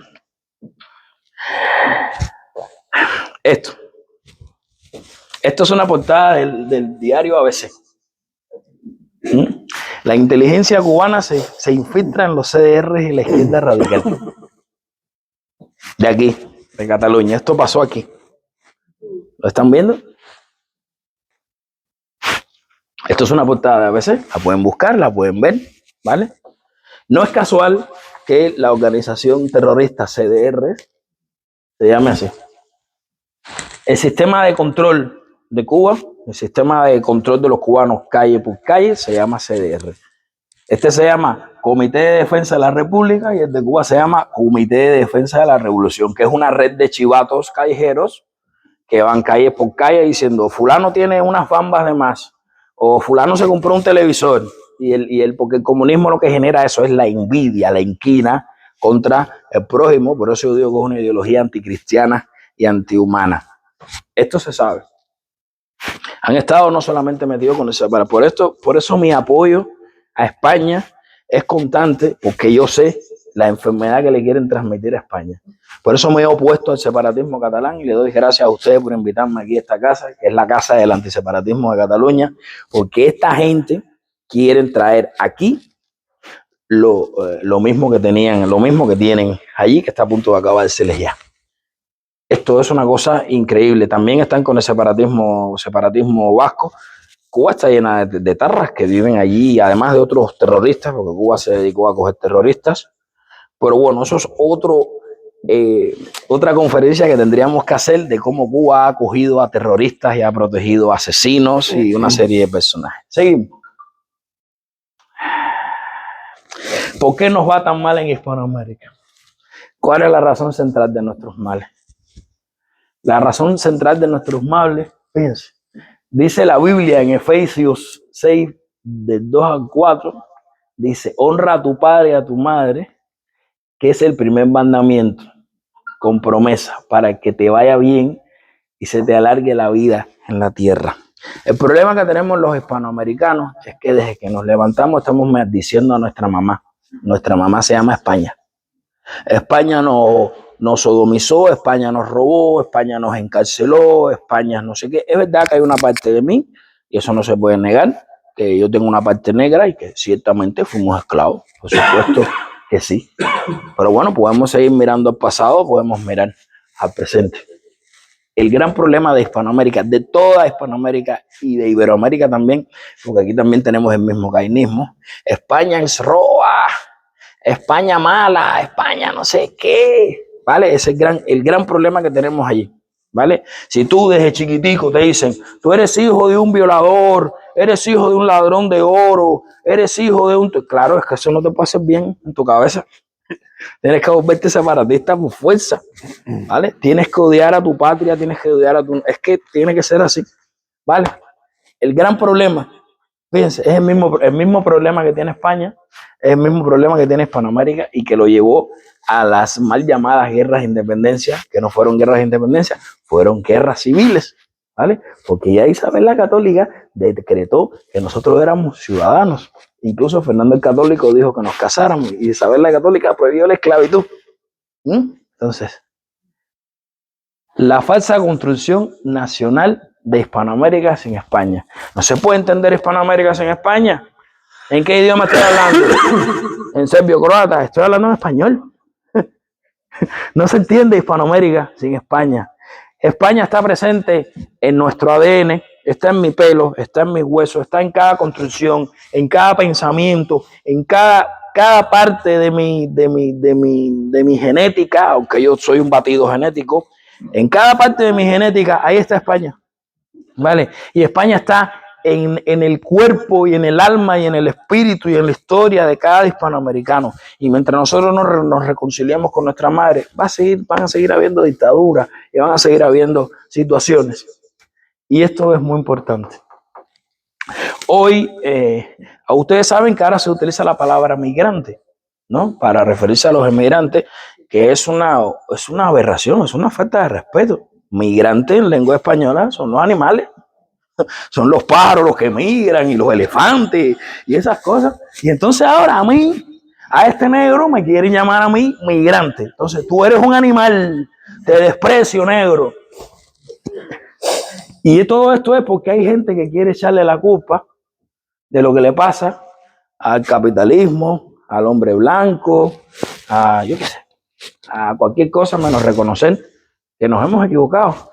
Esto es una portada del diario ABC. La inteligencia cubana se infiltra en los CDR y la izquierda radical. De aquí, de Cataluña. Esto pasó aquí. ¿Lo están viendo? Esto es una portada de ABC. La pueden buscar, la pueden ver, ¿vale? No es casual que la organización terrorista CDR se llame así. El sistema de control de Cuba, el sistema de control de los cubanos calle por calle, se llama CDR. Este se llama Comité de Defensa de la República y el de Cuba se llama Comité de Defensa de la Revolución, que es una red de chivatos callejeros que van calle por calle diciendo fulano tiene unas bambas de más o fulano se compró un televisor porque el comunismo lo que genera eso es la envidia, la inquina contra el prójimo. Por eso yo digo que es una ideología anticristiana y antihumana. Esto se sabe. Han estado no solamente metidos con ese, por eso mi apoyo a España es constante, porque yo sé la enfermedad que le quieren transmitir a España. Por eso me he opuesto al separatismo catalán y le doy gracias a ustedes por invitarme aquí a esta casa, que es la casa del antiseparatismo de Cataluña, porque esta gente quiere traer aquí lo mismo que tenían, lo mismo que tienen allí, que está a punto de acabárseles ya. Esto es una cosa increíble. También están con el separatismo vasco. Cuba está llena de tarras que viven allí, además de otros terroristas, porque Cuba se dedicó a coger terroristas. Pero bueno, eso es otra conferencia que tendríamos que hacer de cómo Cuba ha acogido a terroristas y ha protegido a asesinos y una serie de personajes. Seguimos. ¿Por qué nos va tan mal en Hispanoamérica? ¿Cuál es la razón central de nuestros males? La razón central de nuestros males, fíjense, dice la Biblia en Efesios 6, del 2 al 4, dice, honra a tu padre y a tu madre, que es el primer mandamiento, con promesa, para que te vaya bien y se te alargue la vida en la tierra. El problema que tenemos los hispanoamericanos es que desde que nos levantamos estamos maldiciendo a nuestra mamá. Nuestra mamá se llama España. España nos sodomizó, España nos robó, España nos encarceló, España no sé qué. Es verdad que hay una parte de mí, y eso no se puede negar, que yo tengo una parte negra y que ciertamente fuimos esclavos. Por supuesto que sí. Pero bueno, podemos seguir mirando al pasado, podemos mirar al presente. El gran problema de Hispanoamérica, de toda Hispanoamérica y de Iberoamérica también, porque aquí también tenemos el mismo cainismo. España es roa, España mala, España no sé qué, ¿vale? Ese es el gran problema que tenemos allí, ¿vale? Si tú desde chiquitico te dicen, tú eres hijo de un violador, eres hijo de un ladrón de oro, eres hijo de un... Claro, es que eso no te puede hacer bien en tu cabeza. Tienes que volverte separatista por fuerza, ¿vale? Tienes que odiar a tu patria, tienes que odiar a tu... Es que tiene que ser así, ¿vale? El gran problema, fíjense, es el mismo problema que tiene España, es el mismo problema que tiene Hispanoamérica y que lo llevó a las mal llamadas guerras de independencia, que no fueron guerras de independencia, fueron guerras civiles, ¿vale? Porque ya Isabel la Católica decretó que nosotros éramos ciudadanos. Incluso Fernando el Católico dijo que nos casáramos y Isabel la Católica prohibió la esclavitud. Entonces, la falsa construcción nacional de Hispanoamérica sin España. No se puede entender Hispanoamérica sin España. ¿En qué idioma estoy hablando? En serbio-croata, estoy hablando en español. No se entiende Hispanoamérica sin España. España está presente en nuestro ADN, está en mi pelo, está en mis huesos, está en cada construcción, en cada pensamiento, en cada parte de mi genética, aunque yo soy un batido genético, en cada parte de mi genética, ahí está España, ¿vale? Y España está en el cuerpo y en el alma y en el espíritu y en la historia de cada hispanoamericano. Y mientras nosotros nos reconciliamos con nuestra madre, van a seguir habiendo dictaduras y van a seguir habiendo situaciones. Y esto es muy importante. Hoy, ustedes saben que ahora se utiliza la palabra migrante, ¿no? Para referirse a los inmigrantes, que es una aberración, es una falta de respeto. Migrante en lengua española son los animales. Son los pájaros los que migran y los elefantes y esas cosas. Y entonces ahora a este negro me quieren llamar a mí migrante. Entonces tú eres un animal, te desprecio, negro. Y todo esto es porque hay gente que quiere echarle la culpa de lo que le pasa al capitalismo, al hombre blanco, yo qué sé, a cualquier cosa menos reconocer que nos hemos equivocado.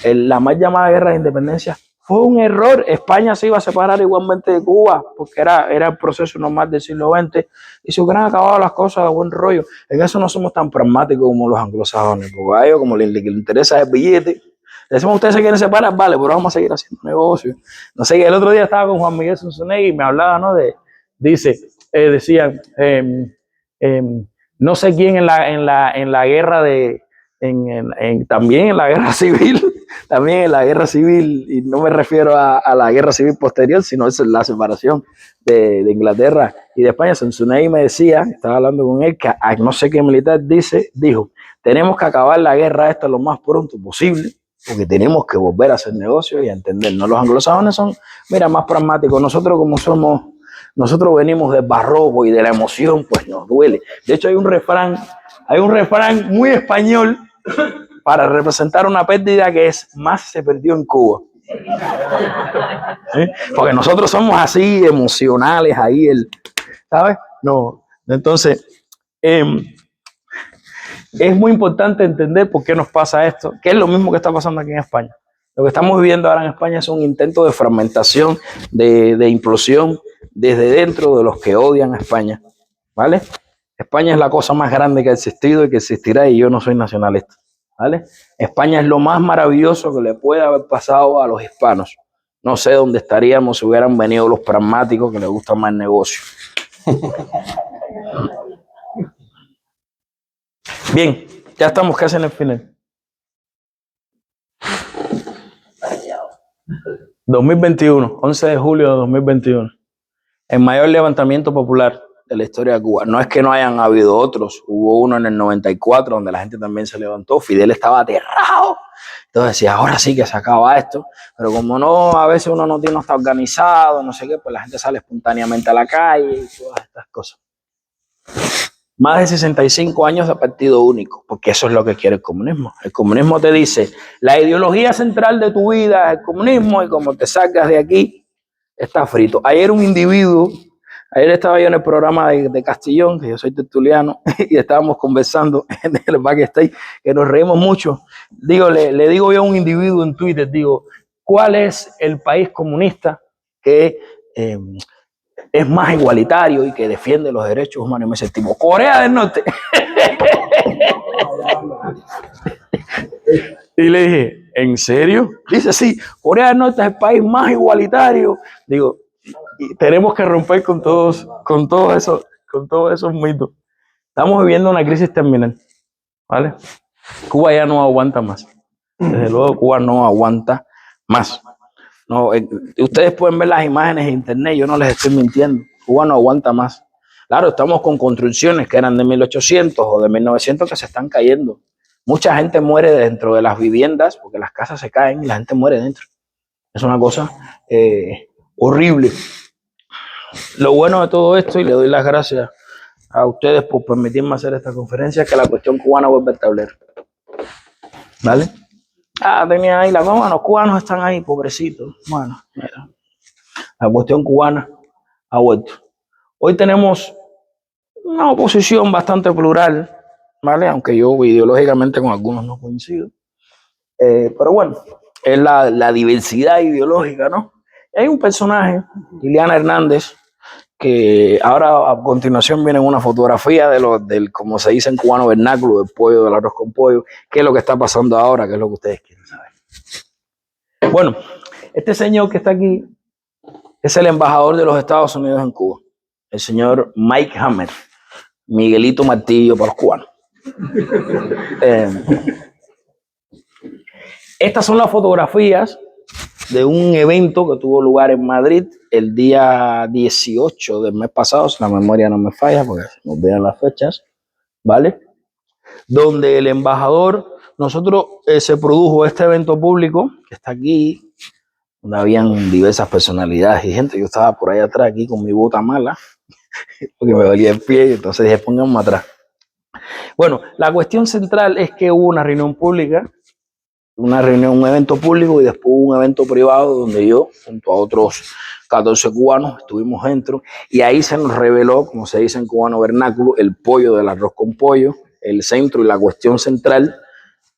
La mal llamada guerra de independencia fue un error. España se iba a separar igualmente de Cuba porque era el proceso normal del siglo XX y se hubieran acabado las cosas de buen rollo. En eso no somos tan pragmáticos como los anglosajones, porque a ellos como les interesa el billete. Decimos, ustedes se quieren separar, vale, pero vamos a seguir haciendo negocios. No sé, el otro día estaba con Juan Miguel Zunzunegui y me hablaba, ¿no? Decían, no sé quién en la guerra también en la guerra civil, también en la guerra civil, y no me refiero a la guerra civil posterior, sino es la separación de Inglaterra y de España. Zunzunegui me decía, estaba hablando con él, que no sé qué militar dijo, tenemos que acabar la guerra esta lo más pronto posible, porque tenemos que volver a hacer negocios y a entendernos. Los anglosajones son, mira, más pragmáticos. Nosotros nosotros venimos del barroco y de la emoción, pues nos duele. De hecho, hay un refrán muy español para representar una pérdida que es más se perdió en Cuba. ¿Sí? Porque nosotros somos así emocionales ahí, ¿sabes? No, entonces es muy importante entender por qué nos pasa esto, que es lo mismo que está pasando aquí en España. Lo que estamos viviendo ahora en España es un intento de fragmentación, de implosión desde dentro de los que odian a España, ¿vale? España es la cosa más grande que ha existido y que existirá, y yo no soy nacionalista, ¿vale? España es lo más maravilloso que le puede haber pasado a los hispanos. No sé dónde estaríamos si hubieran venido los pragmáticos que les gustan más el negocio. Bien, ya estamos casi en el final. 2021, 11 de julio de 2021. El mayor levantamiento popular de la historia de Cuba. No es que no hayan habido otros. Hubo uno en el 94 donde la gente también se levantó. Fidel estaba aterrado. Entonces decía, ahora sí que se acaba esto. Pero como no, a veces uno no está organizado, no sé qué, pues la gente sale espontáneamente a la calle y todas estas cosas. Más de 65 años de partido único, porque eso es lo que quiere el comunismo. El comunismo te dice, la ideología central de tu vida es el comunismo y como te sacas de aquí, está frito. Ayer un individuo Ayer estaba yo en el programa de Castellón, que yo soy tertuliano, y estábamos conversando en el backstage, que nos reímos mucho. Digo, le digo yo a un individuo en Twitter, digo, ¿cuál es el país comunista que es más igualitario y que defiende los derechos humanos? Y me dice el tipo, Corea del Norte. Y le dije, ¿en serio? Dice, sí, Corea del Norte es el país más igualitario. Digo, y tenemos que romper con todos esos mitos. Estamos viviendo una crisis terminal, ¿vale? Cuba ya no aguanta más. Desde luego, Cuba no aguanta más. No, ustedes pueden ver las imágenes en internet, yo no les estoy mintiendo. Cuba no aguanta más. Claro, estamos con construcciones que eran de 1800 o de 1900 que se están cayendo. Mucha gente muere dentro de las viviendas porque las casas se caen y la gente muere dentro. Es una cosa horrible. Lo bueno de todo esto, y le doy las gracias a ustedes por permitirme hacer esta conferencia, es que la cuestión cubana vuelve al tablero. ¿Vale? Tenía ahí bueno, los cubanos están ahí, pobrecitos. Bueno, mira, la cuestión cubana ha vuelto. Hoy tenemos una oposición bastante plural, ¿vale? Aunque yo ideológicamente con algunos no coincido. Pero bueno, es la diversidad ideológica, ¿no? Y hay un personaje, Liliana Hernández, que ahora a continuación viene una fotografía del, como se dice en cubano, vernáculo, del pollo, del arroz con pollo, qué es lo que está pasando ahora, qué es lo que ustedes quieren saber. Bueno, este señor que está aquí es el embajador de los Estados Unidos en Cuba, el señor Mike Hammer, Miguelito Martillo para los cubanos. Estas son las fotografías de un evento que tuvo lugar en Madrid el día 18 del mes pasado, si la memoria no me falla, porque se me olvidan las fechas, ¿vale? Donde el embajador, se produjo este evento público, que está aquí, donde habían diversas personalidades y gente. Yo estaba por ahí atrás, aquí con mi bota mala, porque me dolía el pie, y entonces dije, pónganme atrás. Bueno, la cuestión central es que hubo una reunión pública, un evento público, y después un evento privado donde yo, junto a otros 14 cubanos, estuvimos dentro, y ahí se nos reveló, como se dice en cubano vernáculo, el pollo del arroz con pollo, el centro y la cuestión central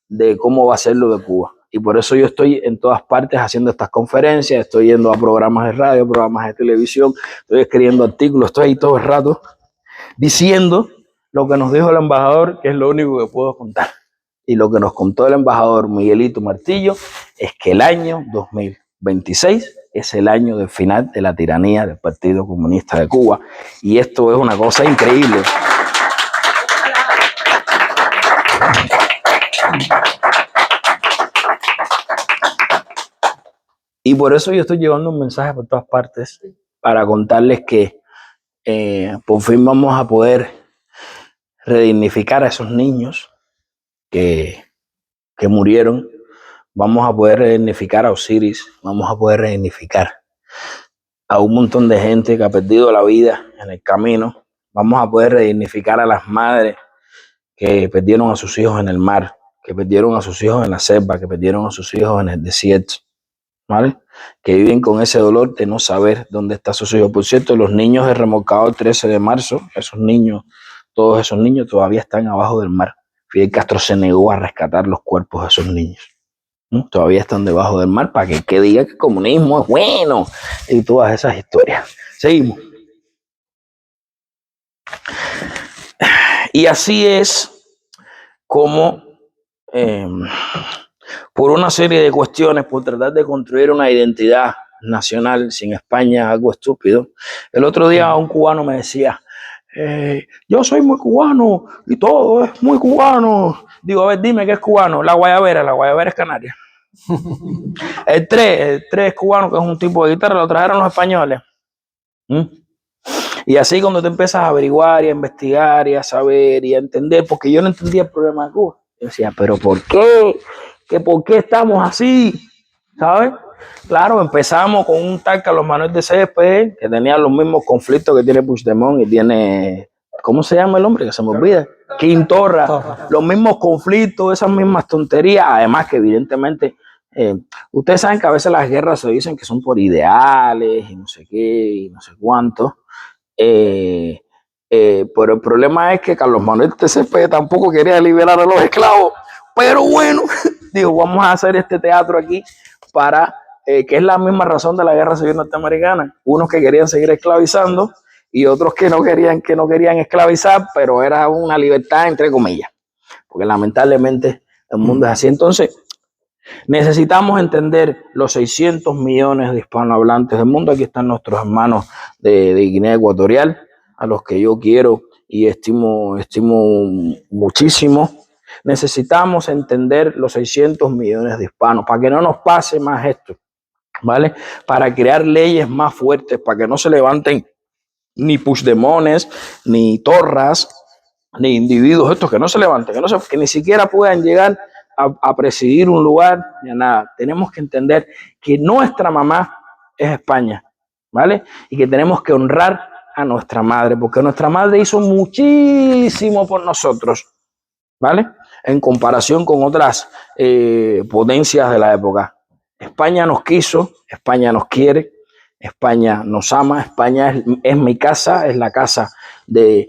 de cómo va a ser lo de Cuba. Y por eso yo estoy en todas partes haciendo estas conferencias, estoy yendo a programas de radio, programas de televisión, estoy escribiendo artículos, estoy ahí todo el rato diciendo lo que nos dijo el embajador, que es lo único que puedo contar. Y lo que nos contó el embajador Miguelito Martillo es que el año 2026 es el año del final de la tiranía del Partido Comunista de Cuba. Y esto es una cosa increíble. Y por eso yo estoy llevando un mensaje por todas partes para contarles que por fin vamos a poder redignificar a esos niños que murieron. Vamos a poder redignificar a Osiris, vamos a poder redignificar a un montón de gente que ha perdido la vida en el camino. Vamos a poder redignificar a las madres que perdieron a sus hijos en el mar, que perdieron a sus hijos en la selva, que perdieron a sus hijos en el desierto, ¿vale? Que viven con ese dolor de no saber dónde están sus hijos. Por cierto, los niños del remolcador 13 de marzo, todos esos niños todavía están abajo del mar. Fidel Castro se negó a rescatar los cuerpos de esos niños. ¿No? Todavía están debajo del mar para que diga que el comunismo es bueno y todas esas historias. Seguimos. Y así es como por una serie de cuestiones, por tratar de construir una identidad nacional sin España, algo estúpido. El otro día un cubano me decía, yo soy muy cubano y todo es muy cubano. Digo, a ver, dime qué es cubano. La guayabera es canaria. El tres es cubano, que es un tipo de guitarra, lo trajeron los españoles. Y así cuando te empiezas a averiguar y a investigar y a saber y a entender, porque yo no entendía el problema de Cuba. Yo decía, pero ¿por qué? ¿Por qué estamos así? ¿Sabes? Claro, empezamos con un tal Carlos Manuel de Céspedes, que tenía los mismos conflictos que tiene Puigdemont y tiene, ¿cómo se llama el hombre? Que se me olvida. Quintorra. Los mismos conflictos, esas mismas tonterías. Además que evidentemente, ustedes saben que a veces las guerras se dicen que son por ideales y no sé qué y no sé cuánto. Pero el problema es que Carlos Manuel TCP tampoco quería liberar a los esclavos. Pero bueno, digo, vamos a hacer este teatro aquí para, que es la misma razón de la Guerra Civil Norteamericana. Unos que querían seguir esclavizando y otros que no querían esclavizar, pero era una libertad entre comillas. Porque lamentablemente el mundo es así. Entonces, necesitamos entender los 600 millones de hispanohablantes del mundo. Aquí están nuestros hermanos de Guinea Ecuatorial, a los que yo quiero y estimo muchísimo. Necesitamos entender los 600 millones de hispanos para que no nos pase más esto, ¿vale? Para crear leyes más fuertes, para que no se levanten ni Puigdemones, ni Torras, ni individuos estos que no se levanten, que ni siquiera puedan llegar a presidir un lugar, ni a nada. Tenemos que entender que nuestra mamá es España, ¿vale? Y que tenemos que honrar a nuestra madre, porque nuestra madre hizo muchísimo por nosotros, ¿vale? En comparación con otras potencias de la época. España nos quiso, España nos quiere, España nos ama, España es mi casa, es la casa de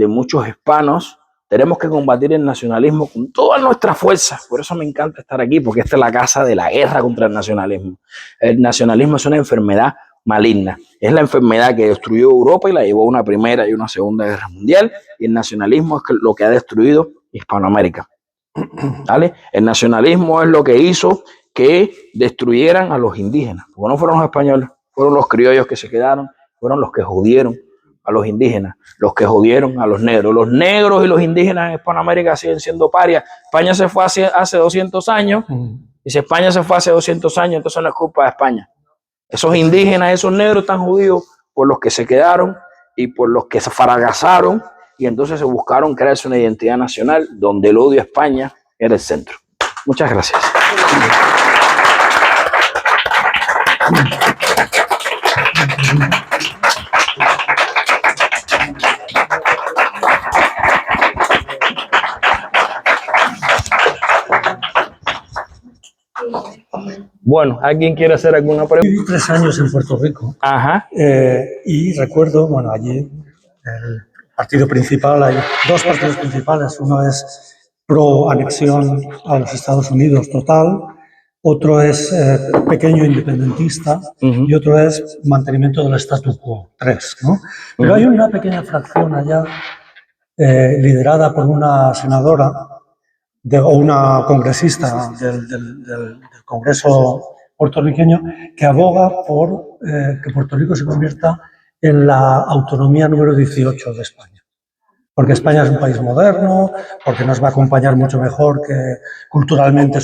muchos hispanos. Tenemos que combatir el nacionalismo con todas nuestras fuerzas. Por eso me encanta estar aquí, porque esta es la casa de la guerra contra el nacionalismo. El nacionalismo es una enfermedad maligna. Es la enfermedad que destruyó Europa y la llevó a una primera y una segunda guerra mundial. Y el nacionalismo es lo que ha destruido Hispanoamérica. ¿Vale? El nacionalismo es lo que hizo que destruyeran a los indígenas. Porque no fueron los españoles, fueron los criollos que se quedaron, fueron los que jodieron a los indígenas, los que jodieron a los negros. Los negros y los indígenas en Hispanoamérica siguen siendo parias. España se fue hace 200 años, y si España se fue hace 200 años, entonces no es culpa de España. Esos indígenas, esos negros están jodidos por los que se quedaron y por los que se fracasaron, y entonces se buscaron crearse una identidad nacional donde el odio a España era el centro. Muchas gracias. Bueno, ¿alguien quiere hacer alguna pregunta? Viví 3 años en Puerto Rico. Ajá. Y recuerdo, bueno, allí el partido principal, hay 2 partidos principales. Uno es pro anexión a los Estados Unidos total, otro es pequeño independentista y otro es mantenimiento del statu quo, 3, ¿no? Pero hay una pequeña fracción allá liderada por una senadora o una congresista del Congreso puertorriqueño que aboga por que Puerto Rico se convierta en la autonomía número 18 de España. Porque España es un país moderno, porque nos va a acompañar mucho mejor, que culturalmente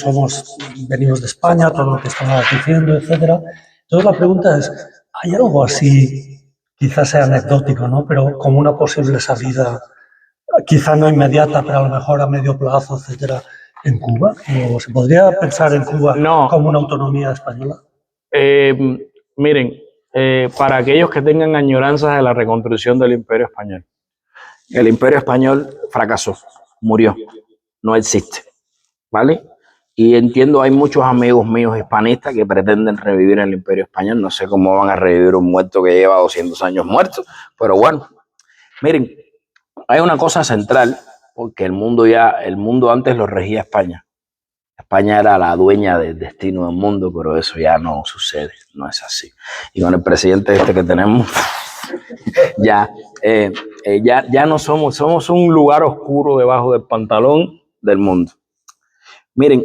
venimos de España, todo lo que estabas diciendo, etc. Entonces la pregunta es, ¿hay algo así, quizás sea anecdótico, ¿no? Pero como una posible salida, quizá no inmediata, pero a lo mejor a medio plazo, etcétera, en Cuba? ¿O se podría pensar en Cuba como una autonomía española? Miren, para aquellos que tengan añoranzas de la reconstrucción del Imperio Español, el Imperio Español fracasó, murió, no existe, ¿vale? Y entiendo, hay muchos amigos míos hispanistas que pretenden revivir el Imperio Español. No sé cómo van a revivir un muerto que lleva 200 años muerto, pero bueno, miren, hay una cosa central, porque el mundo antes lo regía España. España era la dueña del destino del mundo, pero eso ya no sucede, no es así. Y con el presidente este que tenemos, ya no somos un lugar oscuro debajo del pantalón del mundo. Miren,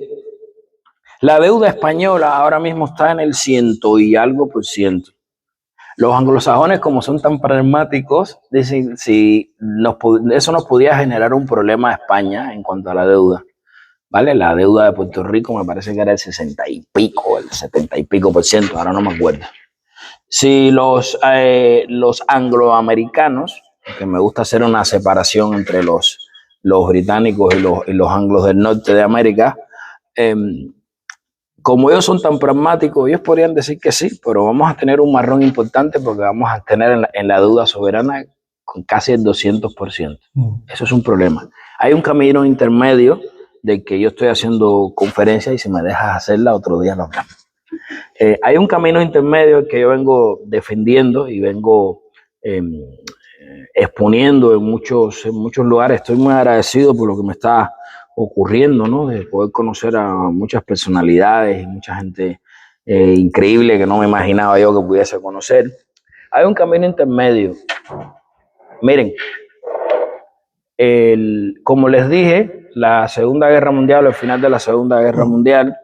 la deuda española ahora mismo está en el 100 y algo %. Los anglosajones, como son tan pragmáticos, dicen si eso nos podía generar un problema a España en cuanto a la deuda, ¿vale? La deuda de Puerto Rico me parece que era el 60 y pico, el 70 y pico %, ahora no me acuerdo. Si los angloamericanos, que me gusta hacer una separación entre los británicos y los anglos del norte de América, como ellos son tan pragmáticos, ellos podrían decir que sí, pero vamos a tener un marrón importante porque vamos a tener en la deuda soberana con casi el 200%. Eso es un problema. Hay un camino intermedio de que yo estoy haciendo conferencias y si me dejas hacerla otro día lo hablamos. Hay un camino intermedio que yo vengo defendiendo y vengo exponiendo en muchos lugares. Estoy muy agradecido por lo que me está ocurriendo, ¿no? De poder conocer a muchas personalidades y mucha gente increíble que no me imaginaba yo que pudiese conocer. Hay un camino intermedio. Miren, como les dije, la Segunda Guerra Mundial, al final de la Segunda Guerra Mundial,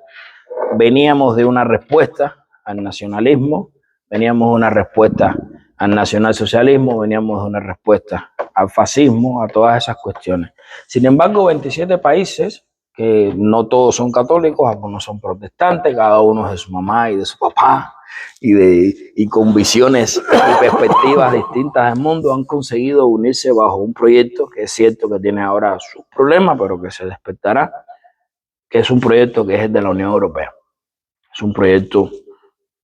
veníamos de una respuesta al nacionalismo, veníamos de una respuesta al nacionalsocialismo, veníamos de una respuesta al fascismo, a todas esas cuestiones. Sin embargo, 27 países, que no todos son católicos, algunos son protestantes, cada uno es de su mamá y de su papá, y con visiones y perspectivas distintas del mundo, han conseguido unirse bajo un proyecto que es cierto que tiene ahora sus problemas, pero que se despertará, que es un proyecto que es el de la Unión Europea. Es un proyecto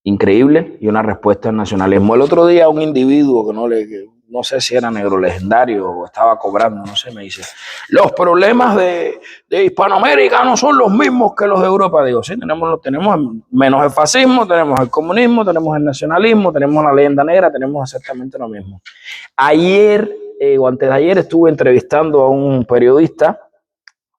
increíble y una respuesta al nacionalismo. El otro día un individuo que no sé si era negro legendario o estaba cobrando, no sé, me dice, los problemas de Hispanoamérica no son los mismos que los de Europa. Digo, sí, tenemos menos el fascismo, tenemos el comunismo, tenemos el nacionalismo, tenemos la leyenda negra, tenemos exactamente lo mismo. Ayer o antes de ayer estuve entrevistando a un periodista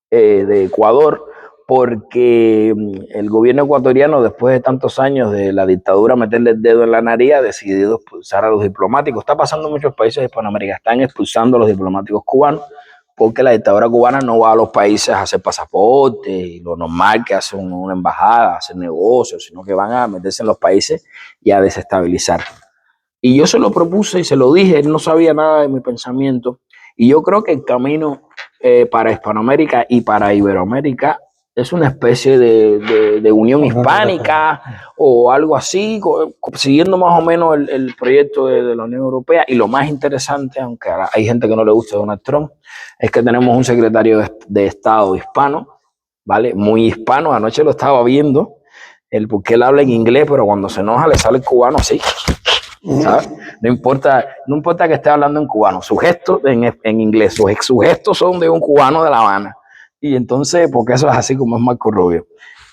de Ecuador, porque el gobierno ecuatoriano, después de tantos años de la dictadura meterle el dedo en la nariz, ha decidido expulsar a los diplomáticos. Está pasando en muchos países de Hispanoamérica, están expulsando a los diplomáticos cubanos, porque la dictadura cubana no va a los países a hacer pasaporte y lo normal que hace una embajada, a hacer negocios, sino que van a meterse en los países y a desestabilizar. Y yo se lo propuse y se lo dije, él no sabía nada de mi pensamiento, y yo creo que el camino para Hispanoamérica y para Iberoamérica es una especie de unión hispánica o algo así, siguiendo más o menos el proyecto de la Unión Europea. Y lo más interesante, aunque hay gente que no le gusta Donald Trump, es que tenemos un secretario de Estado hispano, ¿vale? Muy hispano. Anoche lo estaba viendo, porque él habla en inglés, pero cuando se enoja le sale el cubano así, ¿sabes? No importa que esté hablando en cubano, sus gestos en inglés, sus gestos son de un cubano de La Habana. Y entonces, porque eso es así como es Marco Rubio.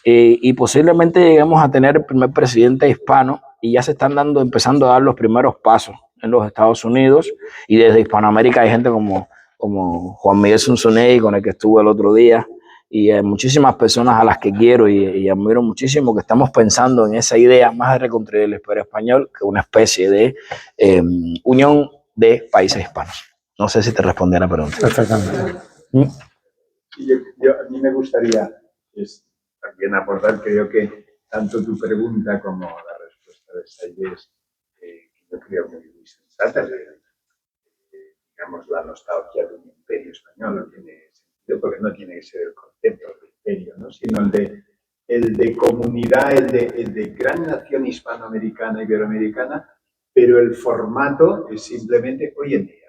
Y posiblemente lleguemos a tener el primer presidente hispano, y ya se están empezando a dar los primeros pasos en los Estados Unidos, y desde Hispanoamérica hay gente como Juan Miguel Zunzunegui, con el que estuve el otro día, y muchísimas personas a las que quiero y admiro muchísimo, que estamos pensando en esa idea más de reconstruir el Imperio Español, que una especie de unión de países hispanos. No sé si te respondí a la pregunta. Perfectamente. A mí me gustaría también aportar, creo que tanto tu pregunta como la respuesta de Said es, yo creo, muy sensata. Digamos, la nostalgia de un imperio español no tiene sentido, porque no tiene que ser el concepto de imperio, ¿no? Sino el de comunidad, el de gran nación hispanoamericana, iberoamericana, pero el formato es simplemente, hoy en día,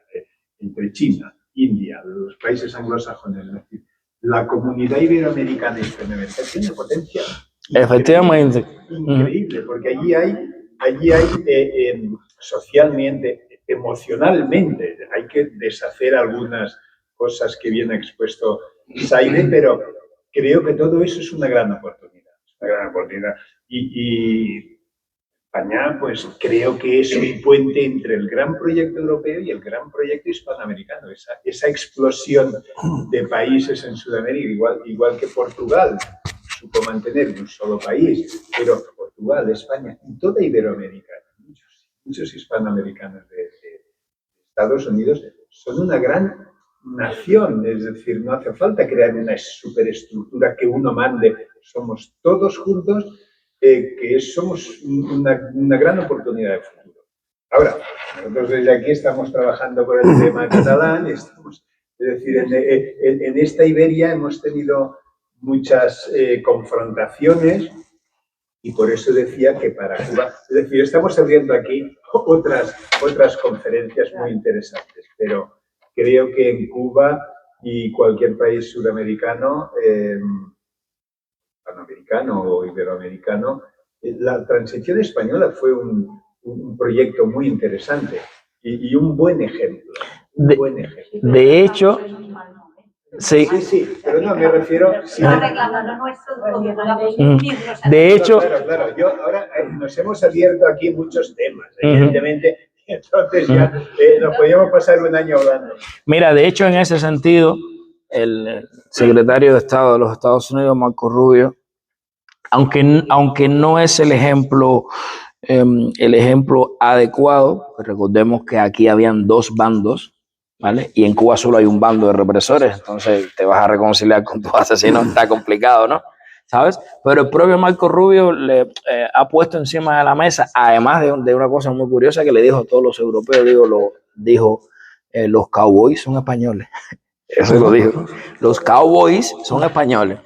entre China, India, los países anglosajones, es decir, la comunidad iberoamericana y hispanoamericana tiene potencia. Efectivamente. Increíble, porque allí hay socialmente, emocionalmente, hay que deshacer algunas cosas que viene expuesto Saide, pero creo que todo eso es una gran oportunidad. Y España, pues creo que es un puente entre el gran proyecto europeo y el gran proyecto hispanoamericano. Esa explosión de países en Sudamérica, igual que Portugal supo mantener un solo país, pero Portugal, España y toda Iberoamérica, muchos hispanoamericanos de Estados Unidos son una gran nación, es decir, no hace falta crear una superestructura que uno mande, somos todos juntos, que somos una gran oportunidad de futuro. Ahora, nosotros desde aquí estamos trabajando por el tema catalán, es decir, en esta Iberia hemos tenido muchas confrontaciones, y por eso decía que para Cuba, es decir, estamos abriendo aquí otras conferencias muy interesantes, pero creo que en Cuba y cualquier país sudamericano, panamericano o iberoamericano, la transición española fue un proyecto muy interesante y un buen ejemplo. De hecho, sí. Sí, pero no, me refiero... De hecho... Claro. Yo ahora nos hemos abierto aquí muchos temas, evidentemente, Entonces ya nos podíamos pasar un año hablando. Mira, de hecho, en ese sentido, el secretario de Estado de los Estados Unidos, Marco Rubio, aunque no es el ejemplo adecuado, pues recordemos que aquí habían dos bandos, ¿vale? Y en Cuba solo hay un bando de represores, entonces te vas a reconciliar con tus asesinos, está complicado, ¿no? ¿Sabes? Pero el propio Marco Rubio le ha puesto encima de la mesa, además de una cosa muy curiosa que le dijo a todos los europeos, los cowboys son españoles. Eso lo dijo. Los cowboys son españoles.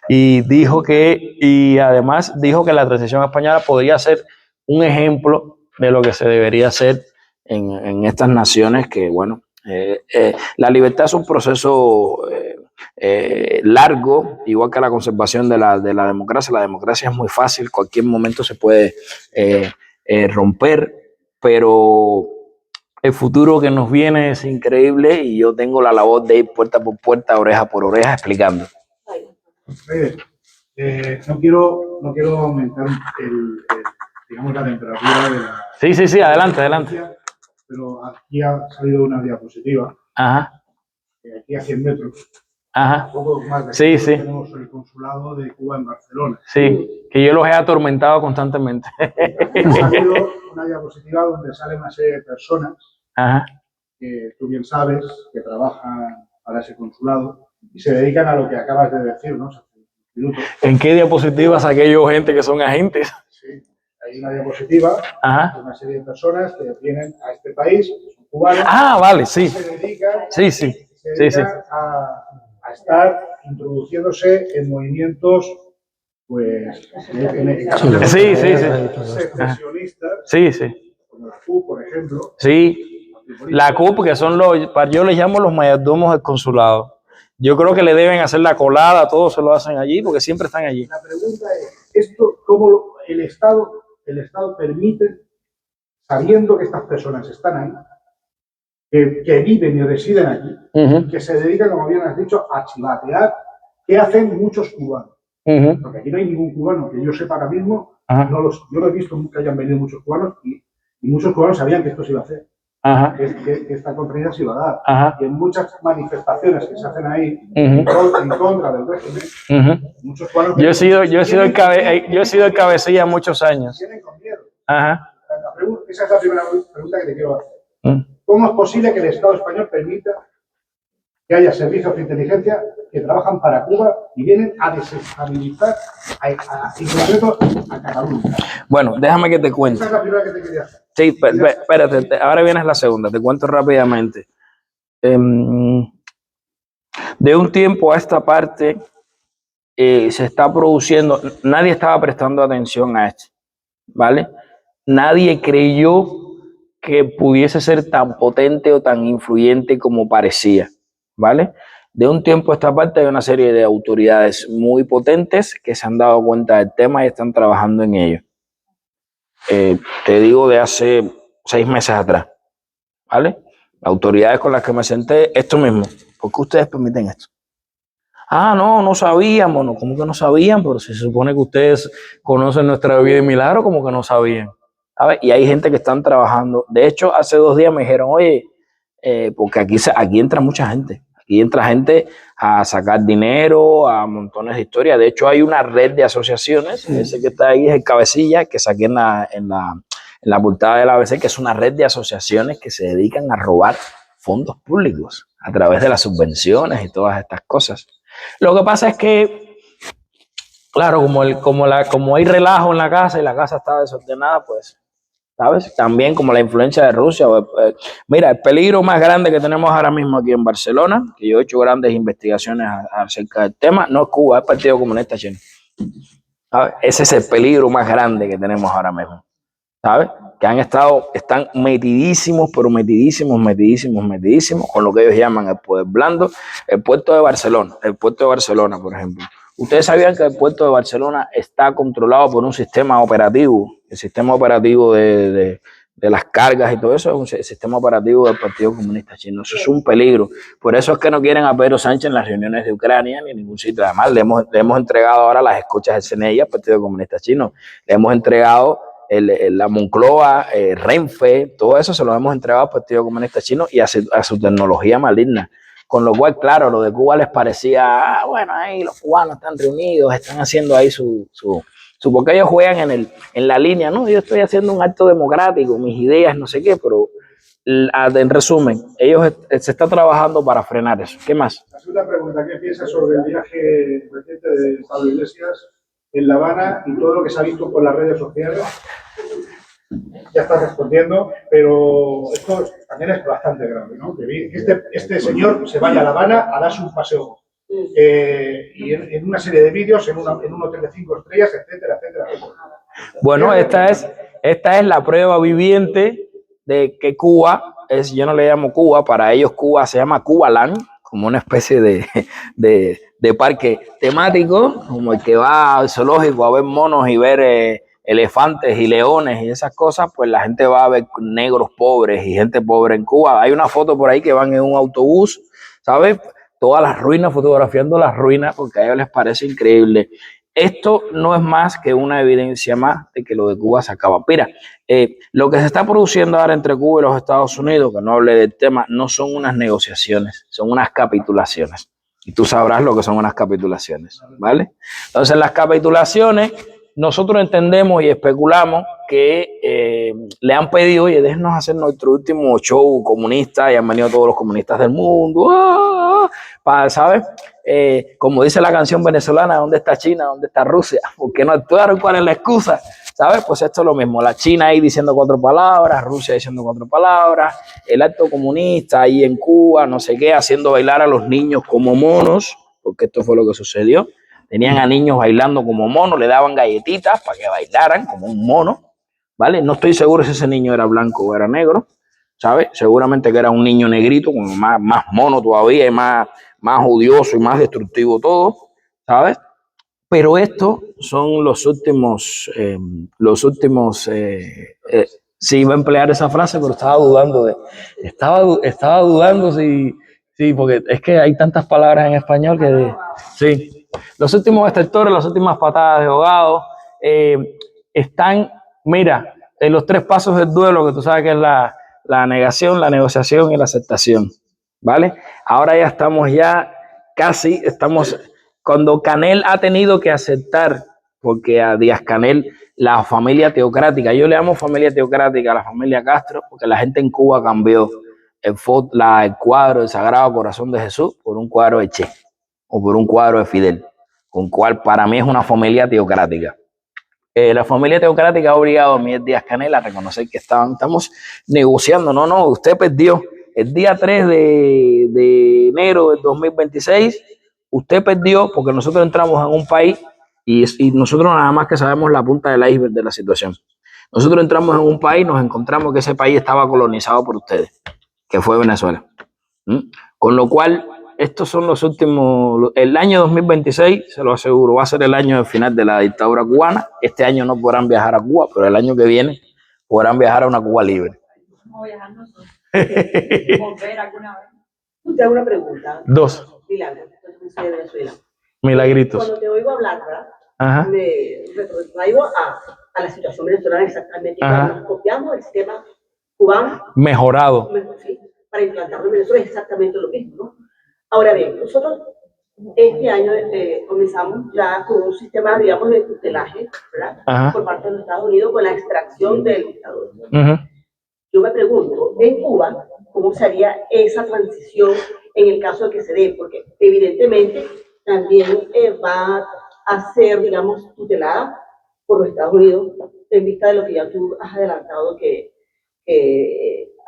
Y además dijo que la transición española podría ser un ejemplo de lo que se debería hacer en estas naciones que, bueno, la libertad es un proceso largo, igual que la conservación de la democracia. La democracia es muy fácil, cualquier momento se puede romper, pero el futuro que nos viene es increíble y yo tengo la labor de ir puerta por puerta, oreja por oreja, explicando. No quiero aumentar digamos, la temperatura de la... Sí, adelante. Pero aquí ha salido una diapositiva. Ajá. Aquí a 100 metros. Ajá. Un poco más de Sí. tenemos el consulado de Cuba en Barcelona. Sí, que yo los he atormentado constantemente. Ha salido una diapositiva donde sale una serie de personas Ajá. que tú bien sabes que trabajan para ese consulado y se dedican a lo que acabas de decir, ¿no? ¿En qué diapositiva saqué yo gente que son agentes? Sí, hay una diapositiva de una serie de personas que vienen a este país, que son cubanos. Ah, vale, sí. Se dedican, Sí. a estar introduciéndose en movimientos, pues, secesionistas. Sí. Como la CUP, por ejemplo. Sí, la CUP, que son yo les llamo los mayordomos del consulado. Yo creo que le deben hacer la colada, todos se lo hacen allí, porque siempre están allí. La pregunta es, ¿esto cómo el Estado permite, sabiendo que estas personas están ahí, que viven y residen aquí, que se dedican, como bien has dicho, a chivatear, que hacen muchos cubanos? Porque aquí no hay ningún cubano que yo sepa ahora mismo, yo no he visto que hayan venido muchos cubanos y muchos cubanos sabían que esto se iba a hacer. Que esta conferencia se iba a dar. Y en muchas manifestaciones que se hacen ahí en contra del régimen, muchos cubanos... Yo he sido el cabecilla muchos años. Vienen con miedo. Esa es la primera pregunta que te quiero hacer. ¿Cómo es posible que el Estado español permita que haya servicios de inteligencia que trabajan para Cuba y vienen a desestabilizar, en concreto, a Cataluña? Bueno, déjame que te cuente. Esa es la primera que te quería hacer. Sí, espérate, ahora viene la segunda, te cuento rápidamente. De un tiempo a esta parte se está produciendo, nadie estaba prestando atención a esto, ¿vale? Nadie creyó que pudiese ser tan potente o tan influyente como parecía, ¿vale? De un tiempo a esta parte hay una serie de autoridades muy potentes que se han dado cuenta del tema y están trabajando en ello. Te digo de hace 6 meses atrás, ¿vale? Las autoridades con las que me senté, esto mismo. ¿Por qué ustedes permiten esto? Ah, no sabíamos. No, ¿cómo que no sabían? Pero se supone que ustedes conocen nuestra vida de milagro, como que no sabían. ¿Sabes? Y hay gente que están trabajando. De hecho, hace 2 días me dijeron, oye, porque aquí entra mucha gente. Aquí entra gente a sacar dinero, a montones de historias. De hecho, hay una red de asociaciones. Ese que está ahí es el cabecilla que saqué en la portada del ABC, que es una red de asociaciones que se dedican a robar fondos públicos a través de las subvenciones y todas estas cosas. Lo que pasa es que, claro, como hay relajo en la casa y la casa está desordenada, pues, ¿sabes? También como la influencia de Rusia. Mira, el peligro más grande que tenemos ahora mismo aquí en Barcelona, que yo he hecho grandes investigaciones acerca del tema, no es Cuba, es el Partido Comunista Chino. ¿Sabes? Ese es el peligro más grande que tenemos ahora mismo. ¿Sabes? Que están metidísimos, pero metidísimos con lo que ellos llaman el poder blando. El puerto de Barcelona, por ejemplo. Ustedes sabían que el puerto de Barcelona está controlado por un sistema operativo. El sistema operativo de las cargas y todo eso es un sistema operativo del Partido Comunista Chino. Eso es un peligro. Por eso es que no quieren a Pedro Sánchez en las reuniones de Ucrania ni en ningún sitio. Además, le hemos entregado ahora las escuchas del CNI al Partido Comunista Chino. Le hemos entregado la Moncloa, Renfe, todo eso se lo hemos entregado al Partido Comunista Chino y a su tecnología maligna. Con lo cual, claro, lo de Cuba les parecía, bueno, ahí los cubanos están reunidos, están haciendo ahí porque ellos juegan en la línea, ¿no? Yo estoy haciendo un acto democrático, mis ideas, no sé qué, pero en resumen, se está trabajando para frenar eso. ¿Qué más? La segunda pregunta, ¿qué piensas sobre el viaje reciente de Pablo Iglesias en La Habana y todo lo que se ha visto por las redes sociales? Ya estás respondiendo, pero esto también es bastante grave, ¿no? Que este señor se vaya a La Habana a darse un paseo. Y en una serie de vídeos, en un hotel de 5 estrellas, etcétera, etcétera, etcétera. Bueno, esta es la prueba viviente de que Cuba yo no le llamo Cuba, para ellos Cuba se llama Cubaland, como una especie de parque temático, como el que va al zoológico a ver monos y ver elefantes y leones y esas cosas, pues la gente va a ver negros pobres y gente pobre en Cuba. Hay una foto por ahí que van en un autobús, ¿sabes? Todas las ruinas, fotografiando las ruinas, porque a ellos les parece increíble. Esto no es más que una evidencia más de que lo de Cuba se acaba. Mira, lo que se está produciendo ahora entre Cuba y los Estados Unidos, que no hable del tema, no son unas negociaciones, son unas capitulaciones. Y tú sabrás lo que son unas capitulaciones, ¿vale? Entonces, las capitulaciones, nosotros entendemos y especulamos que le han pedido, oye, déjenos hacer nuestro último show comunista, y han venido todos los comunistas del mundo, ¿sabes? Como dice la canción venezolana, ¿dónde está China? ¿Dónde está Rusia? ¿Por qué no actuaron? ¿Cuál es la excusa? ¿Sabes? Pues esto es lo mismo, la China ahí diciendo 4 palabras, Rusia diciendo 4 palabras, el acto comunista ahí en Cuba, no sé qué, haciendo bailar a los niños como monos, porque esto fue lo que sucedió. Tenían a niños bailando como monos, le daban galletitas para que bailaran como un mono, ¿vale? No estoy seguro si ese niño era blanco o era negro, ¿sabes? Seguramente que era un niño negrito, como más mono todavía, y más odioso y más destructivo todo, ¿sabes? Pero estos son los últimos, sí iba a emplear esa frase, pero estaba dudando sí, porque es que hay tantas palabras en español que, sí, los últimos extractores, las últimas patadas de ahogado, están, mira, en los 3 pasos del duelo, que tú sabes que es la negación, la negociación y la aceptación, ¿vale? Ahora estamos, cuando Canel ha tenido que aceptar, porque a Díaz-Canel, la familia teocrática, yo le llamo familia teocrática a la familia Castro, porque la gente en Cuba cambió el cuadro del Sagrado Corazón de Jesús por un cuadro de Che, o por un cuadro de Fidel, con cual para mí es una familia teocrática. La familia teocrática ha obligado a Miguel Díaz-Canel a reconocer que estamos negociando. No, usted perdió. El día 3 de enero del 2026, usted perdió porque nosotros entramos en un país y nosotros nada más que sabemos la punta del iceberg de la situación. Nosotros entramos en un país y nos encontramos que ese país estaba colonizado por ustedes, que fue Venezuela. Con lo cual, estos son los últimos, el año 2026, se lo aseguro, va a ser el año del final de la dictadura cubana. Este año no podrán viajar a Cuba, pero el año que viene podrán viajar a una Cuba libre. Vamos a viajar nosotros. Volver alguna vez. Te hago una pregunta. 2. Milagro, yo soy de Venezuela. Milagritos. Cuando te oigo hablar, ¿verdad? Ajá. Me retrotraigo a la situación venezolana exactamente. Ajá. Cuando nos copiamos el sistema cubano. Mejorado. Sí, para implantarlo en Venezuela es exactamente lo mismo, ¿no? Ahora bien, nosotros este año comenzamos ya con un sistema, digamos, de tutelaje, ¿verdad? Ajá. Por parte de los Estados Unidos con la extracción del dictador. Ajá. Yo me pregunto, en Cuba, ¿cómo se haría esa transición en el caso de que se dé? Porque evidentemente también va a ser, digamos, tutelada por los Estados Unidos en vista de lo que ya tú has adelantado, que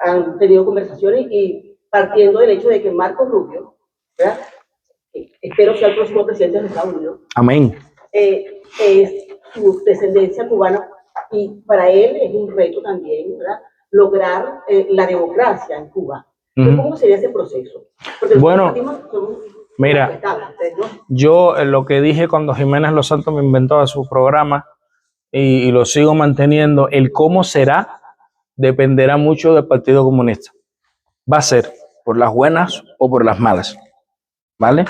han tenido conversaciones y partiendo del hecho de que Marco Rubio, ¿verdad? Espero sea el próximo presidente de los Estados Unidos. Amén. Es su descendencia cubana y para él es un reto también, ¿verdad? Lograr la democracia en Cuba. ¿Cómo sería ese proceso? Porque bueno, mira, ¿no? yo lo que dije cuando Jiménez Los Santos me inventó su programa y lo sigo manteniendo, el cómo será dependerá mucho del Partido Comunista. Va a ser por las buenas o por las malas. ¿vale?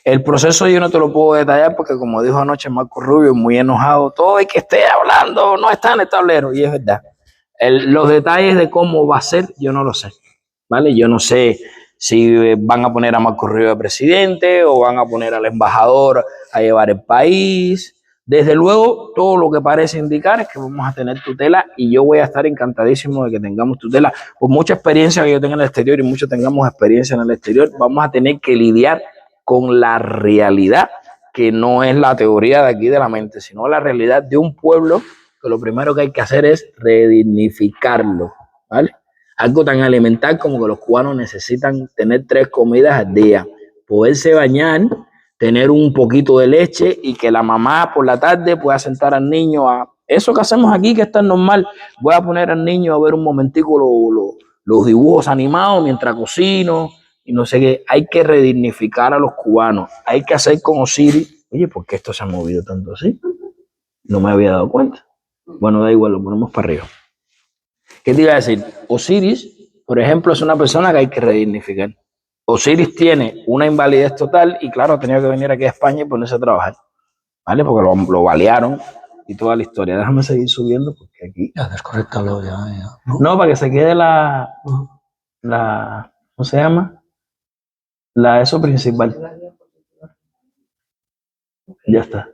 El proceso yo no te lo puedo detallar porque, como dijo anoche Marco Rubio, muy enojado, todo el que esté hablando no está en el tablero, y es verdad. Los detalles de cómo va a ser, yo no lo sé, ¿vale? Yo no sé si van a poner a Marco Rubio de presidente o van a poner al embajador a llevar el país. Desde luego, todo lo que parece indicar es que vamos a tener tutela y yo voy a estar encantadísimo de que tengamos tutela. Por mucha experiencia que yo tenga en el exterior y mucho tengamos experiencia en el exterior, vamos a tener que lidiar con la realidad, que no es la teoría de aquí de la mente, sino la realidad de un pueblo que lo primero que hay que hacer es redignificarlo, ¿vale? Algo tan elemental como que los cubanos necesitan tener 3 comidas al día, poderse bañar, tener un poquito de leche y que la mamá por la tarde pueda sentar al niño a eso que hacemos aquí, que es tan normal. Voy a poner al niño a ver un momentico los dibujos animados mientras cocino y no sé qué. Hay que redignificar a los cubanos. Hay que hacer con Osiris. Oye, ¿por qué esto se ha movido tanto así? No me había dado cuenta. Bueno, da igual, lo ponemos para arriba. ¿Qué te iba a decir? Osiris, por ejemplo, es una persona que hay que redignificar. Osiris tiene una invalidez total y claro, tenía que venir aquí a España y ponerse a trabajar, ¿vale? Porque lo balearon y toda la historia. Déjame seguir subiendo porque aquí... Ya, desconéctalo ya. No, para que se quede ¿cómo se llama? Eso principal. Ya está.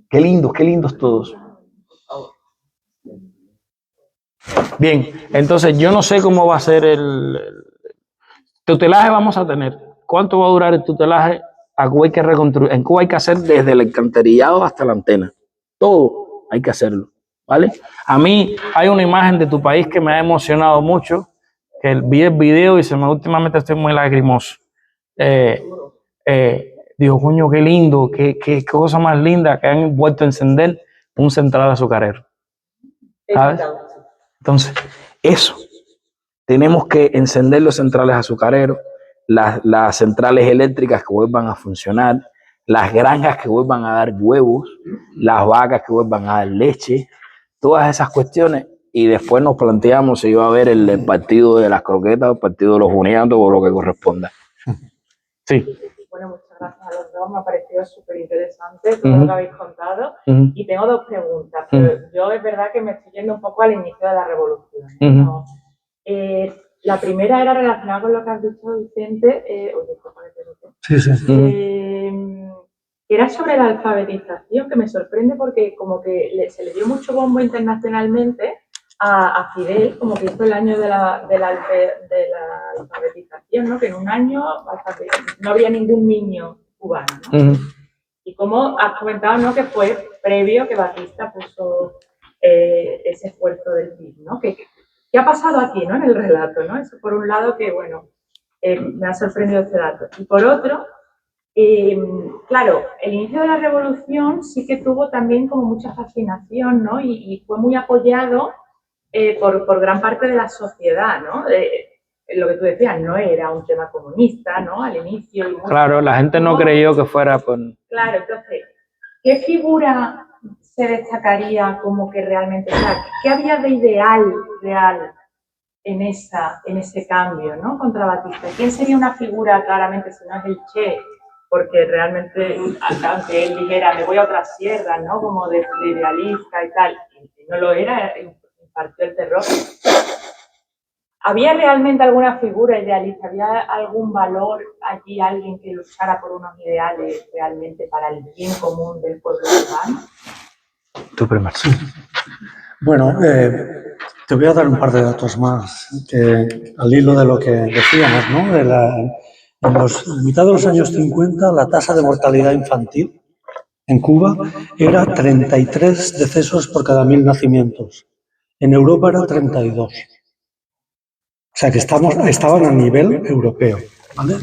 Qué lindos todos. Bien, entonces yo no sé cómo va a ser el tutelaje vamos a tener. ¿Cuánto va a durar el tutelaje? A Cuba hay que reconstruir. En Cuba hay que hacer desde el alcantarillado hasta la antena. Todo hay que hacerlo, ¿vale? A mí hay una imagen de tu país que me ha emocionado mucho, que vi el video y últimamente estoy muy lagrimoso. Digo, coño, qué lindo, qué cosa más linda que han vuelto a encender un central azucarero. ¿Sabes? Entonces, eso. Tenemos que encender los centrales azucareros, las centrales eléctricas que vuelvan a funcionar, las granjas que vuelvan a dar huevos, las vacas que vuelvan a dar leche, todas esas cuestiones. Y después nos planteamos si va a haber el partido de las croquetas, el partido de los uniatos o lo que corresponda. Sí. Bueno, muchas gracias a los dos, me ha parecido súper interesante todo lo que habéis contado. Y tengo 2 preguntas, pero yo es verdad que me estoy yendo un poco al inicio de la revolución, ¿no? La primera era relacionada con lo que has dicho, Vicente, que era sobre la alfabetización, que me sorprende porque como que se le dio mucho bombo internacionalmente a Fidel, como que hizo el año de la alfabetización, ¿no? Que en un año no había ningún niño cubano, ¿no? Y como has comentado, ¿no? Que fue previo que Batista puso ese esfuerzo del PIB, ¿no? ¿Qué ha pasado aquí, ¿no? En el relato, ¿no? Eso por un lado que, bueno, me ha sorprendido este dato. Y por otro, claro, el inicio de la revolución sí que tuvo también como mucha fascinación, ¿no? Y fue muy apoyado por gran parte de la sociedad, ¿no? Lo que tú decías, no era un tema comunista, ¿no? Al inicio. Y claro, la gente no creyó que fuera por... Claro, entonces, ¿qué figura se destacaría como que realmente, o sea, qué había de ideal real en ese cambio, ¿no? Contra Batista? ¿Quién sería una figura, claramente, si no es el Che? Porque realmente, aunque él dijera, me voy a otras sierras, ¿no? Como de idealista y tal, y no lo era, impartió el terror. ¿Había realmente alguna figura idealista? ¿Había algún valor allí, alguien que luchara por unos ideales realmente para el bien común del pueblo cubano? Tú primero. Bueno, te voy a dar un par de datos más, que al hilo de lo que decíamos, ¿no? En mitad de los años 50, la tasa de mortalidad infantil en Cuba era 33 decesos por cada 1000 nacimientos. En Europa era 32. O sea que estaban a nivel europeo, ¿vale?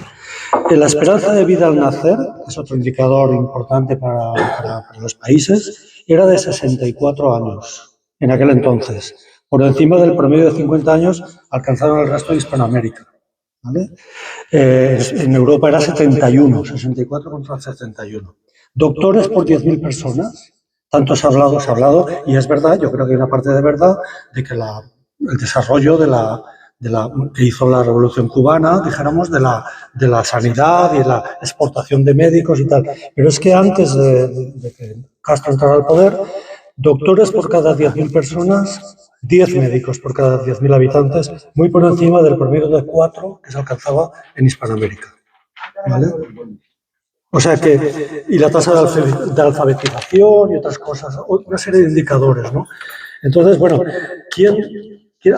La esperanza de vida al nacer, que es otro indicador importante para los países, era de 64 años en aquel entonces. Por encima del promedio de 50 años alcanzaron el resto de Hispanoamérica, ¿vale? En Europa era 71, 64 contra 71. Doctores por 10.000 personas, tanto se ha hablado, y es verdad, yo creo que hay una parte de verdad, de que el desarrollo de que hizo la Revolución Cubana, dijéramos, de la sanidad y la exportación de médicos y tal. Pero es que antes de que Castro entrara al poder, doctores por cada 10.000 personas, 10 médicos por cada 10.000 habitantes, muy por encima del promedio de 4 que se alcanzaba en Hispanoamérica. ¿Vale? O sea que, y la tasa de alfabetización y otras cosas, una serie de indicadores, ¿no? Entonces, bueno,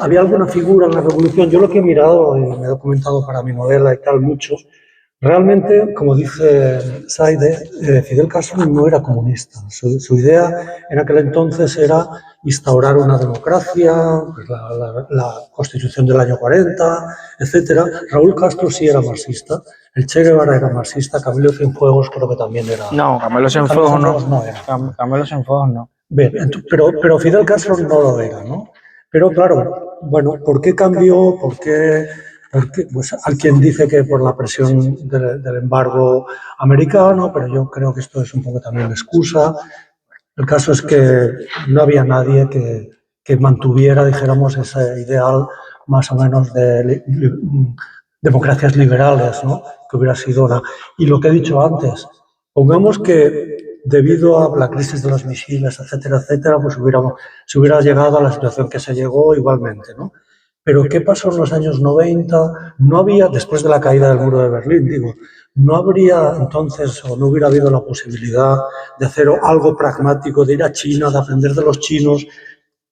¿había alguna figura en la revolución? Yo lo que he mirado, me he documentado para mi novela y tal mucho, realmente, como dice Saide, Fidel Castro no era comunista. Su idea en aquel entonces era instaurar una democracia, pues la Constitución del año 40, etcétera. Raúl Castro sí era marxista. El Che Guevara era marxista, Camilo Cienfuegos creo que también era. No, Camilo Cienfuegos no. Era. Camilo Cienfuegos no. Bien, pero Fidel Castro no lo era, ¿no? Pero claro, bueno, ¿por qué cambió? ¿Por qué? Pues hay quien dice que por la presión del embargo americano, pero yo creo que esto es un poco también excusa. El caso es que no había nadie que mantuviera, dijéramos, ese ideal más o menos de democracias liberales, ¿no? Que hubiera sido una... Y lo que he dicho antes, pongamos que debido a la crisis de los misiles, etcétera, etcétera, pues se hubiera llegado a la situación que se llegó igualmente, ¿no? Pero ¿qué pasó en los años 90? No había, después de la caída del muro de Berlín, digo, no habría entonces o no hubiera habido la posibilidad de hacer algo pragmático, de ir a China, de aprender de los chinos.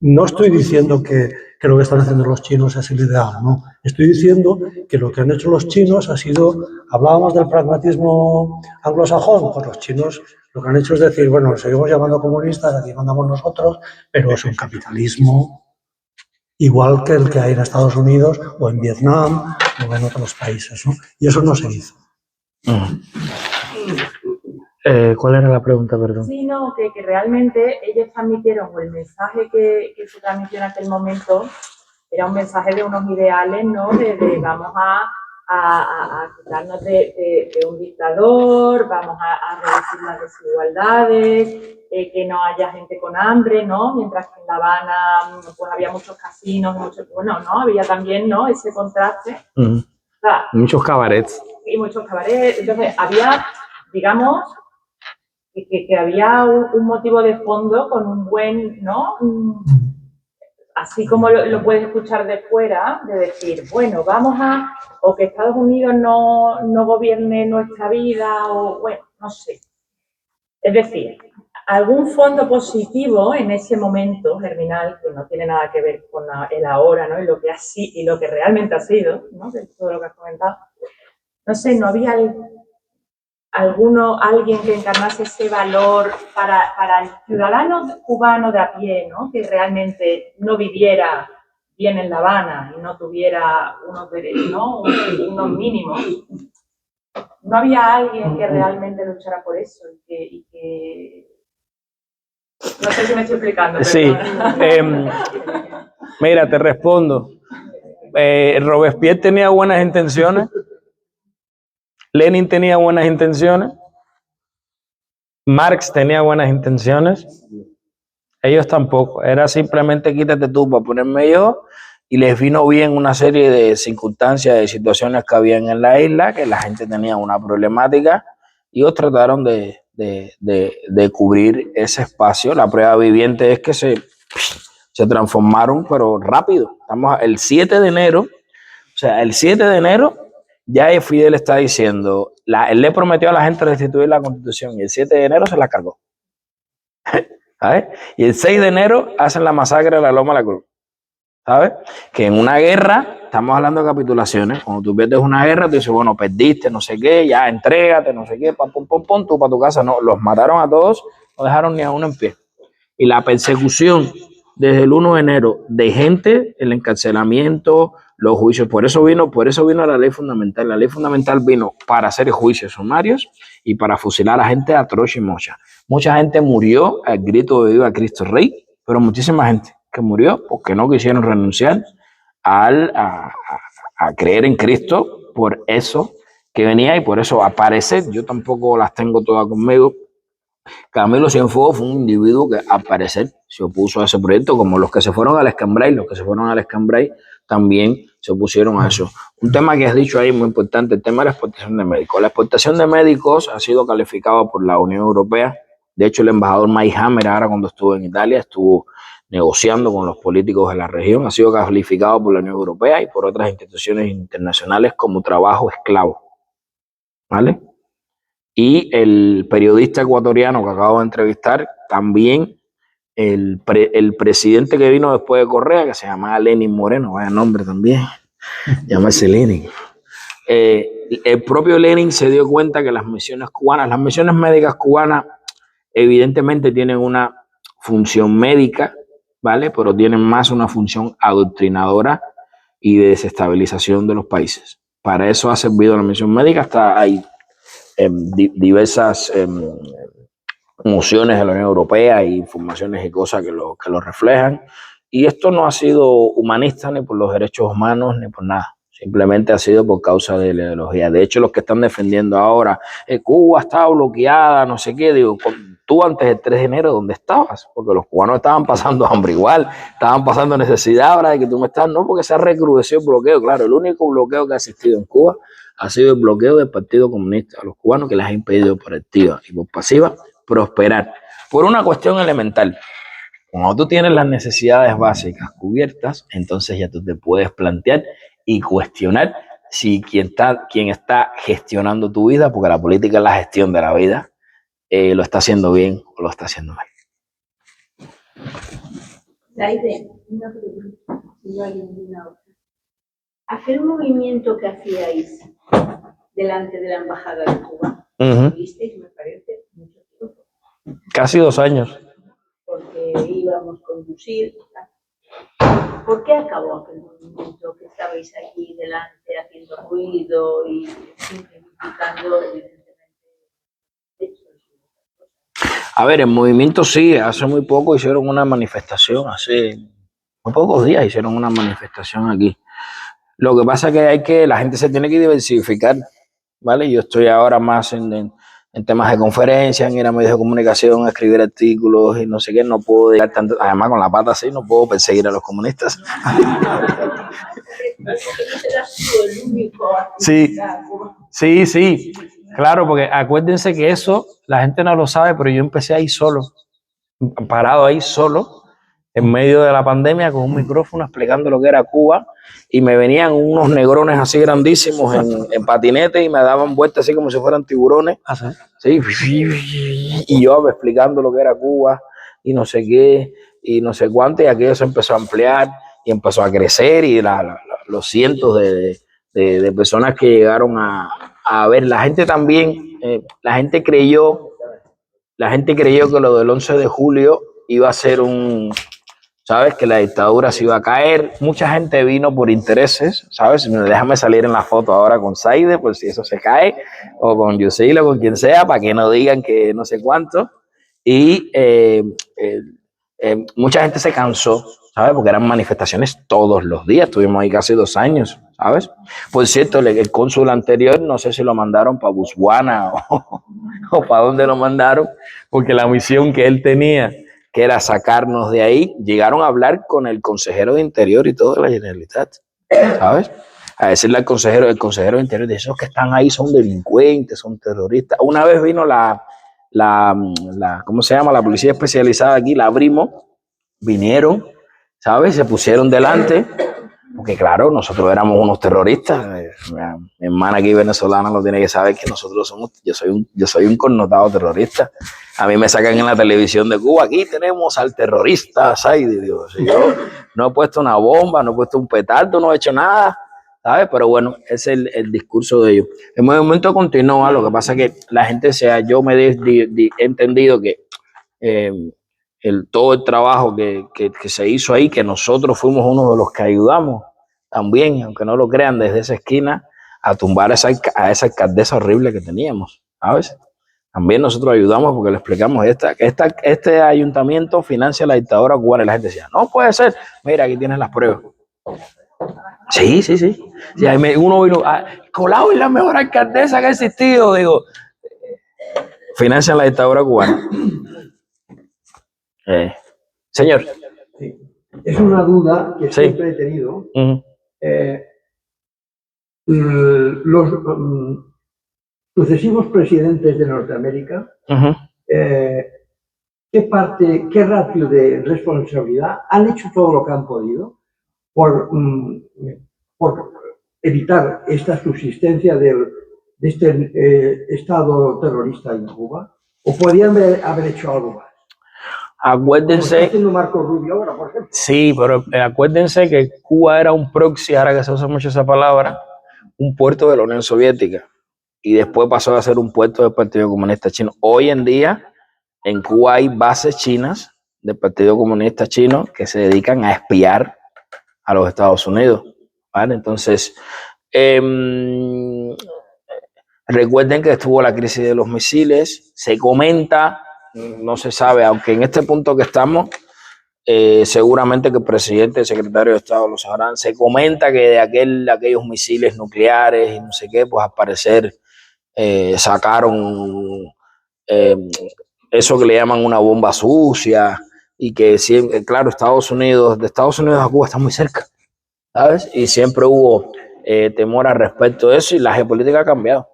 No estoy diciendo que lo que están haciendo los chinos es el ideal, no. Estoy diciendo que lo que han hecho los chinos ha sido, hablábamos del pragmatismo anglosajón, pues los chinos lo que han hecho es decir, bueno, seguimos llamando comunistas, aquí mandamos nosotros, pero es un capitalismo igual que el que hay en Estados Unidos o en Vietnam o en otros países, ¿no? Y eso no se hizo. ¿Cuál era la pregunta, perdón? Sí, no, que realmente ellos transmitieron, o el mensaje que se transmitió en aquel momento era un mensaje de unos ideales, ¿no? De vamos a quitarnos de un dictador, vamos a reducir las desigualdades, que no haya gente con hambre, ¿no? Mientras que en La Habana pues había muchos casinos, bueno, ¿no? Había también, ¿no? Ese contraste. O sea, Muchos cabarets. Y muchos cabarets. Entonces había, digamos, que había un motivo de fondo con un buen, ¿no? Así como lo puedes escuchar de fuera, de decir, bueno, vamos o que Estados Unidos no gobierne nuestra vida, o bueno, no sé. Es decir, algún fondo positivo en ese momento germinal que no tiene nada que ver con el ahora, ¿no? Y lo que realmente ha sido, ¿no? De todo lo que has comentado. No sé, no había alguien que encarnase ese valor para el ciudadano cubano de a pie, ¿no? Que realmente no viviera bien en La Habana y no tuviera unos derechos, ¿no? Unos mínimos. No había alguien que realmente luchara por eso y que... No sé si me estoy explicando. Sí. Mira, te respondo. Robespierre tenía buenas intenciones. Lenin tenía buenas intenciones. Marx tenía buenas intenciones. Ellos tampoco. Era simplemente quítate tú para ponerme yo. Y les vino bien una serie de circunstancias, de situaciones que habían en la isla, que la gente tenía una problemática. Y ellos trataron de cubrir ese espacio. La prueba viviente es que se transformaron, pero rápido. Estamos el 7 de enero. O sea, el 7 de enero... Ya Fidel está diciendo, él le prometió a la gente restituir la Constitución y el 7 de enero se la cargó. ¿Sabes? Y el 6 de enero hacen la masacre de la Loma de la Cruz. ¿Sabes? Que en una guerra, estamos hablando de capitulaciones, cuando tú pierdes una guerra, tú dices, bueno, perdiste, no sé qué, ya entrégate, no sé qué, pum, tú para tu casa. No, los mataron a todos, no dejaron ni a uno en pie. Y la persecución desde el 1 de enero de gente, el encarcelamiento, los juicios, por eso vino la ley fundamental. La ley fundamental vino para hacer juicios sumarios y para fusilar a gente a trocha y mocha. Mucha gente murió al grito de viva Cristo Rey, pero muchísima gente que murió porque no quisieron renunciar a creer en Cristo por eso que venía y por eso aparece. Yo tampoco las tengo todas conmigo. Camilo Cienfuegos fue un individuo que al parecer se opuso a ese proyecto, como los que se fueron al Escambray. Los que se fueron al Escambray también se opusieron a eso. Un tema que has dicho ahí muy importante, el tema de la exportación de médicos. La exportación de médicos ha sido calificada por la Unión Europea. De hecho, el embajador Mike Hammer, ahora cuando estuvo en Italia, estuvo negociando con los políticos de la región, ha sido calificado por la Unión Europea y por otras instituciones internacionales como trabajo esclavo, ¿vale? Y el periodista ecuatoriano que acabo de entrevistar, también el presidente que vino después de Correa, que se llamaba Lenin Moreno, vaya nombre también, llamarse Lenin. El propio Lenin se dio cuenta que las misiones médicas cubanas, evidentemente tienen una función médica, ¿vale? Pero tienen más una función adoctrinadora y de desestabilización de los países. Para eso ha servido la misión médica. Hasta hay diversas mociones de la Unión Europea y informaciones y cosas que lo reflejan. Y esto no ha sido humanista ni por los derechos humanos ni por nada. Simplemente ha sido por causa de la ideología. De hecho, los que están defendiendo ahora, Cuba está bloqueada, no sé qué, digo, tú antes del 3 de enero, ¿dónde estabas? Porque los cubanos estaban pasando hambre igual, estaban pasando necesidad, ahora de que tú me estás, no, porque se ha recrudecido el bloqueo. Claro, el único bloqueo que ha existido en Cuba ha sido el bloqueo del Partido Comunista a los cubanos, que les ha impedido por activa y por pasiva prosperar. Por una cuestión elemental. Cuando tú tienes las necesidades básicas cubiertas, entonces ya tú te puedes plantear y cuestionar si quien está gestionando tu vida, porque la política es la gestión de la vida, lo está haciendo bien o lo está haciendo mal. Zaide, una pregunta, si no hay ninguna otra. Aquel movimiento que hacíais delante de la embajada de Cuba, ¿lo visteis, me parece, mucho tiempo? Casi 2 años. Porque íbamos a conducir. ¿Por qué acabó aquel movimiento que estabais allí delante haciendo ruido y criticando evidentemente hechos? A ver, el movimiento sí, hace muy poco hicieron una manifestación, hace muy pocos días hicieron una manifestación aquí. Lo que pasa es que la gente se tiene que diversificar, ¿vale? Yo estoy ahora más en temas de conferencias, en ir a medios de comunicación, a escribir artículos y no sé qué, no puedo dedicar tanto, además con la pata así, no puedo perseguir a los comunistas. Sí, claro, porque acuérdense que eso, la gente no lo sabe, pero yo empecé ahí solo, parado ahí solo, en medio de la pandemia, con un micrófono explicando lo que era Cuba, y me venían unos negrones así grandísimos en patinete y me daban vueltas así como si fueran tiburones. Sí, y yo explicando lo que era Cuba y no sé qué y no sé cuánto, y aquello se empezó a ampliar y empezó a crecer, y los cientos de personas que llegaron a ver. La gente también, la gente creyó que lo del 11 de julio iba a ser ¿sabes? Que la dictadura se iba a caer. Mucha gente vino por intereses, ¿sabes? Déjame salir en la foto ahora con Zaide, por si eso se cae, o con Yusil o con quien sea, para que no digan que no sé cuánto. Y mucha gente se cansó, ¿sabes? Porque eran manifestaciones todos los días. Estuvimos ahí casi 2 años, ¿sabes? Por cierto, el cónsul anterior, no sé si lo mandaron para Botswana o para dónde lo mandaron, porque la misión que él tenía, que era sacarnos de ahí, llegaron a hablar con el consejero de Interior y todo de la Generalitat, ¿sabes? A decirle al consejero, el consejero de Interior, de esos que están ahí son delincuentes, son terroristas. Una vez vino ¿cómo se llama? La policía especializada aquí, la abrimos, vinieron, ¿sabes? Se pusieron delante, porque claro, nosotros éramos unos terroristas. Mi hermana aquí venezolana lo tiene que saber, que nosotros yo soy un connotado terrorista. A mí me sacan en la televisión de Cuba, aquí tenemos al terrorista Zaide, Dios. Yo no he puesto una bomba, no he puesto un petardo, no he hecho nada, ¿sabes? Pero bueno, ese es el discurso de ellos. El movimiento continúa, lo que pasa es que la gente yo me he entendido que todo el trabajo que se hizo ahí, que nosotros fuimos uno de los que ayudamos también, aunque no lo crean, desde esa esquina, a tumbar a esa alcaldesa horrible que teníamos, ¿sabes? También nosotros ayudamos porque le explicamos este ayuntamiento financia la dictadura cubana, y la gente decía, no puede ser, mira, aquí tienes las pruebas. Sí. Sí, uno vino, Colau es la mejor alcaldesa que ha existido, digo, financia la dictadura cubana. Señor. Sí. Es una duda que siempre he tenido. los sucesivos presidentes de Norteamérica, qué ratio de responsabilidad han hecho todo lo que han podido por evitar esta subsistencia de este Estado terrorista en Cuba? ¿O podían haber hecho algo más? Acuérdense. Como está haciendo Marco Rubio ahora, por ejemplo. Sí, pero acuérdense que Cuba era un proxy, ahora que se usa mucho esa palabra, un puerto de la Unión Soviética. Y después pasó a ser un puerto del Partido Comunista Chino. Hoy en día, en Cuba hay bases chinas del Partido Comunista Chino que se dedican a espiar a los Estados Unidos, ¿vale? Entonces, recuerden que estuvo la crisis de los misiles, se comenta, no se sabe, aunque en este punto que estamos, seguramente que el presidente y el secretario de Estado lo sabrán, se comenta que de aquellos misiles nucleares y no sé qué, pues al parecer sacaron eso que le llaman una bomba sucia, y que siempre, claro, de Estados Unidos a Cuba está muy cerca, ¿sabes? Y siempre hubo temor al respecto de eso, y la geopolítica ha cambiado,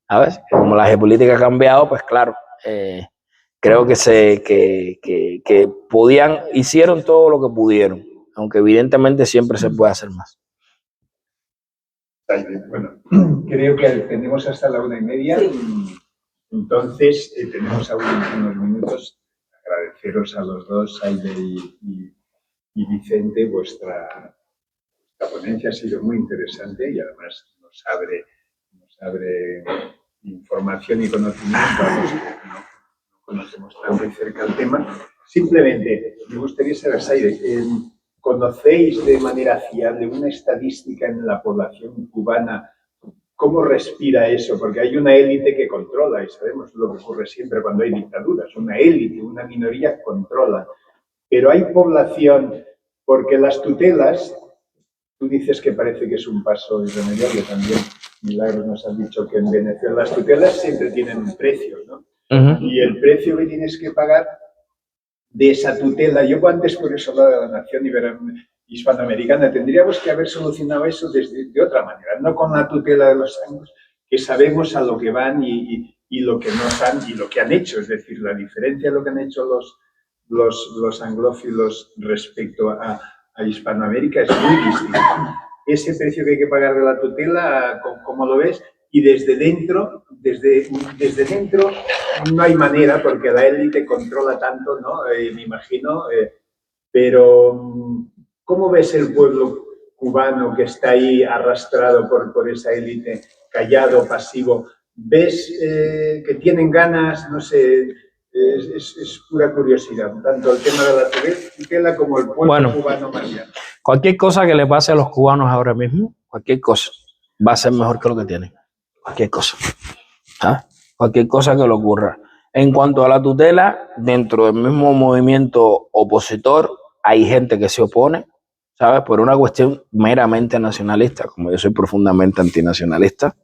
¿sabes? Como la geopolítica ha cambiado, pues claro, creo que hicieron todo lo que pudieron, aunque evidentemente siempre se puede hacer más. Bueno, creo que tenemos hasta la 1:30. Entonces, tenemos aún unos minutos. Agradeceros a los dos, Saide y Vicente, vuestra ponencia ha sido muy interesante y además nos abre información y conocimiento a los que no conocemos tan de cerca el tema. Simplemente, me gustaría saber, Saide, ¿conocéis de manera fiable una estadística en la población cubana? ¿Cómo respira eso? Porque hay una élite que controla, y sabemos lo que ocurre siempre cuando hay dictaduras. Una élite, una minoría controla. Pero hay población, porque las tutelas, tú dices que parece que es un paso irremediable también. Milagros nos ha dicho que en Venezuela las tutelas siempre tienen un precio, ¿no? Y el precio que tienes que pagar de esa tutela, yo antes por eso hablaba de la nación hispanoamericana, tendríamos que haber solucionado eso de otra manera, no con la tutela de los anglos, que sabemos a lo que van y lo que no han y lo que han hecho, es decir, la diferencia de lo que han hecho los anglófilos respecto a Hispanoamérica es muy distinta. Ese precio que hay que pagar de la tutela, ¿cómo lo ves? Y desde dentro no hay manera, porque la élite controla tanto, ¿no? Me imagino, pero ¿cómo ves el pueblo cubano que está ahí arrastrado por esa élite, callado, pasivo? ¿Ves que tienen ganas? No sé, es pura curiosidad, tanto el tema de la tutela como el pueblo cubano más bien. Cualquier cosa que le pase a los cubanos ahora mismo, cualquier cosa, va a ser mejor que lo que tienen. Cualquier cosa. ¿Ah? Cualquier cosa que le ocurra. En cuanto a la tutela, dentro del mismo movimiento opositor, hay gente que se opone, ¿sabes? Por una cuestión meramente nacionalista, como yo soy profundamente antinacionalista.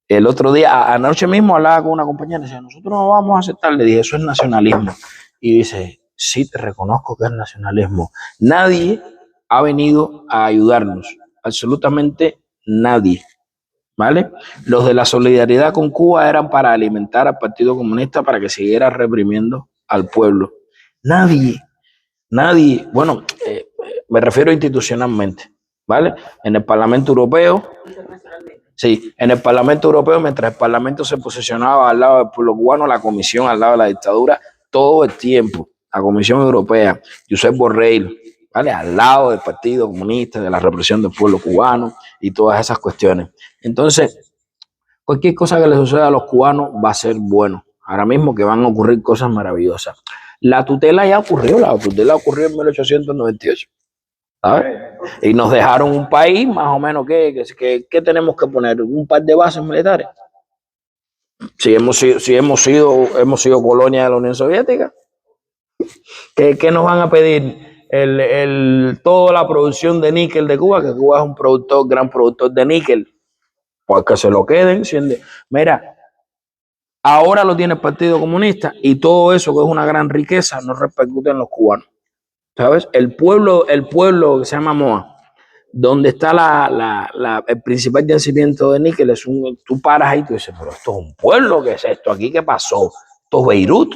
El otro día, anoche mismo, hablaba con una compañera y decía, nosotros no vamos a aceptar. Le dije, eso es nacionalismo. Y dice, sí, te reconozco que es nacionalismo. Nadie ha venido a ayudarnos, absolutamente nadie, ¿vale? Los de la solidaridad con Cuba eran para alimentar al Partido Comunista para que siguiera reprimiendo al pueblo. Nadie, bueno, me refiero institucionalmente, ¿vale? En el Parlamento Europeo, sí, en el Parlamento Europeo, mientras el Parlamento se posicionaba al lado del pueblo cubano, la Comisión al lado de la dictadura, todo el tiempo, la Comisión Europea, Josep Borrell, ¿vale? Al lado del Partido Comunista, de la represión del pueblo cubano y todas esas cuestiones. Entonces, cualquier cosa que le suceda a los cubanos va a ser bueno. Ahora mismo que van a ocurrir cosas maravillosas. La tutela ya ocurrió, en 1898, ¿sabes? Y nos dejaron un país más o menos que tenemos que poner un par de bases militares. Si hemos sido colonia de la Unión Soviética, ¿qué nos van a pedir? Toda la producción de níquel de Cuba, que Cuba es un gran productor de níquel, pues que se lo queden. Mira, ahora lo tiene el Partido Comunista y todo eso, que es una gran riqueza, no repercute en los cubanos, ¿sabes? El pueblo que se llama Moa donde está el principal yacimiento de níquel, tú paras ahí y tú dices, pero esto es un pueblo, ¿qué es esto aquí? ¿Qué pasó? Esto es Beirut,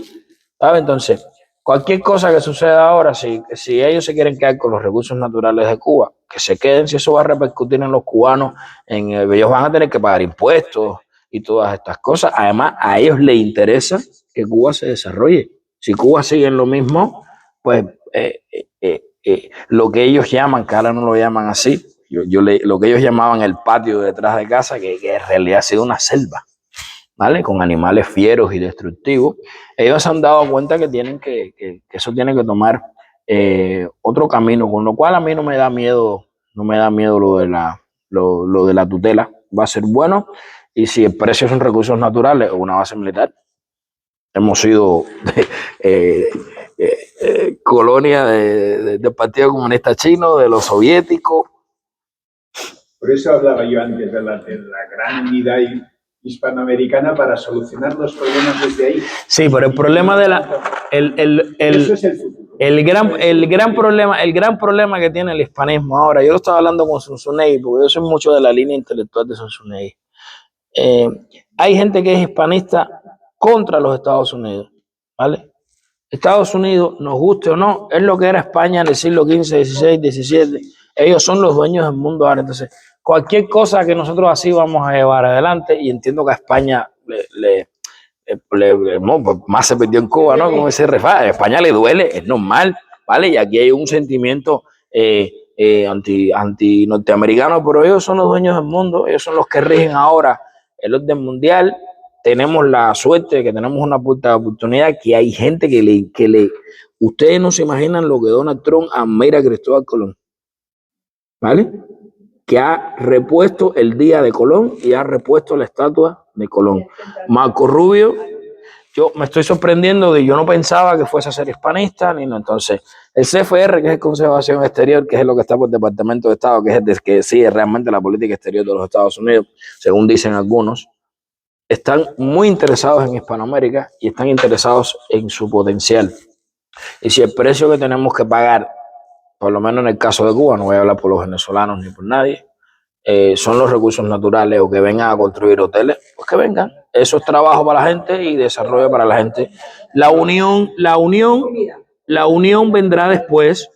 ¿sabes? Entonces, cualquier cosa que suceda ahora, si ellos se quieren quedar con los recursos naturales de Cuba, que se queden, si eso va a repercutir en los cubanos, ellos van a tener que pagar impuestos y todas estas cosas. Además, a ellos les interesa que Cuba se desarrolle. Si Cuba sigue en lo mismo, pues lo que ellos llaman, que ahora no lo llaman así, lo que ellos llamaban el patio detrás de casa, que en realidad ha sido una selva, ¿vale? Con animales fieros y destructivos. Ellos se han dado cuenta que eso tiene que tomar otro camino, con lo cual a mí no me da miedo lo de la tutela. Va a ser bueno, y si el precio son recursos naturales o una base militar, hemos sido colonia del Partido Comunista Chino, de los soviéticos. Por eso hablaba yo antes de la gran unidad hispanoamericana para solucionar los problemas desde ahí. Sí, pero el problema de eso es el futuro. El gran problema que tiene el hispanismo ahora, yo lo estaba hablando con Zunzunegui, porque yo soy mucho de la línea intelectual de Zunzunegui. Hay gente que es hispanista contra los Estados Unidos, ¿vale? Estados Unidos, nos guste o no, es lo que era España en el siglo XV, XVI, XVII. Ellos son los dueños del mundo ahora. Entonces, cualquier cosa que nosotros así vamos a llevar adelante, y entiendo que a España más se perdió en Cuba, ¿no? Como ese refá, a España le duele, es normal, ¿vale? Y aquí hay un sentimiento anti-norteamericano, pero ellos son los dueños del mundo, ellos son los que rigen ahora el orden mundial. Tenemos la suerte de que tenemos una puerta de oportunidad, que hay gente ustedes no se imaginan lo que Donald Trump admira a Cristóbal Colón, ¿vale? Que ha repuesto el día de Colón y ha repuesto la estatua de Colón. Marco Rubio, yo me estoy sorprendiendo yo no pensaba que fuese a ser hispanista, ni no. Entonces, el CFR, que es el Consejo de Acción Exterior, que es lo que está por el Departamento de Estado, que es el que sigue realmente la política exterior de los Estados Unidos, según dicen algunos, están muy interesados en Hispanoamérica y están interesados en su potencial. Y si el precio que tenemos que pagar, por lo menos en el caso de Cuba, no voy a hablar por los venezolanos ni por nadie, son los recursos naturales, o que vengan a construir hoteles, pues que vengan. Eso es trabajo para la gente y desarrollo para la gente. La unión vendrá después.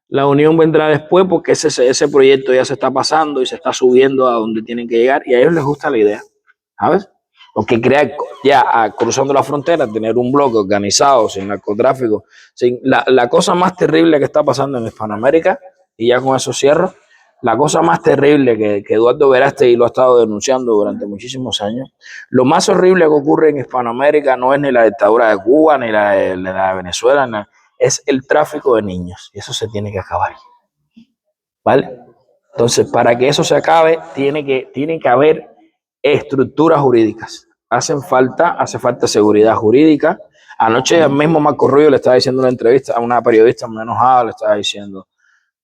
La unión vendrá después, porque ese proyecto ya se está pasando y se está subiendo a donde tienen que llegar, y a ellos les gusta la idea, ¿sabes? Porque crear ya cruzando la frontera, tener un bloque organizado, sin narcotráfico, la cosa más terrible que está pasando en Hispanoamérica, y ya con eso cierro, la cosa más terrible que Eduardo Verástegui lo ha estado denunciando durante muchísimos años, lo más horrible que ocurre en Hispanoamérica no es ni la dictadura de Cuba, ni la de Venezuela, es el tráfico de niños, y eso se tiene que acabar, ¿vale? Entonces, para que eso se acabe, tiene que haber estructuras jurídicas. Hace falta seguridad jurídica. Anoche el mismo Marco Rubio le estaba diciendo en una entrevista a una periodista muy enojada, le estaba diciendo,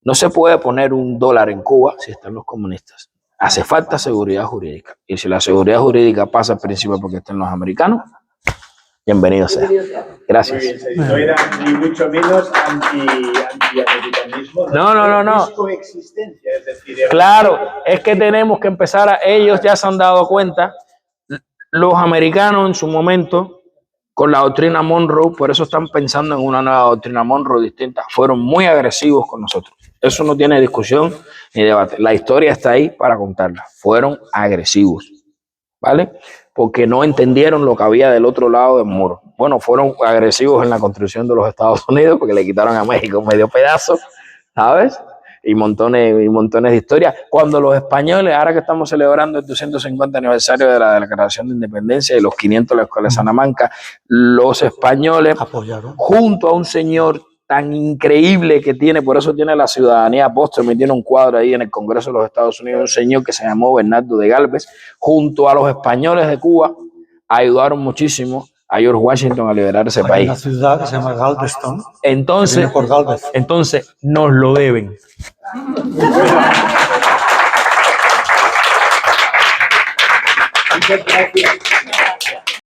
no se puede poner $1 en Cuba si están los comunistas. Hace falta seguridad jurídica. Y si la seguridad jurídica pasa al principio porque estén los americanos, bienvenido sea. Gracias. Muy bien, no era ni mucho menos anti-americanismo. No. Es coexistencia, es decir... Claro, es que tenemos que empezar ellos ya se han dado cuenta, los americanos en su momento, con la doctrina Monroe, por eso están pensando en una nueva doctrina Monroe distinta, fueron muy agresivos con nosotros. Eso no tiene discusión ni debate. La historia está ahí para contarla. Fueron agresivos, ¿vale? Porque no entendieron lo que había del otro lado del muro. Bueno, fueron agresivos en la construcción de los Estados Unidos, porque le quitaron a México medio pedazo, ¿sabes? Y montones de historias. Cuando los españoles, ahora que estamos celebrando el 250 aniversario de la Declaración de Independencia y los 500 de la Escuela de Salamanca, los españoles, apoyaron, junto a un señor tan increíble que tiene, por eso tiene la ciudadanía póstuma, tiene un cuadro ahí en el Congreso de los Estados Unidos, un señor que se llamó Bernardo de Galvez, junto a los españoles de Cuba, ayudaron muchísimo a George Washington a liberar ese país. Una ciudad que se llama Galveston. Entonces, por Galvez. Entonces nos lo deben. Muchas gracias.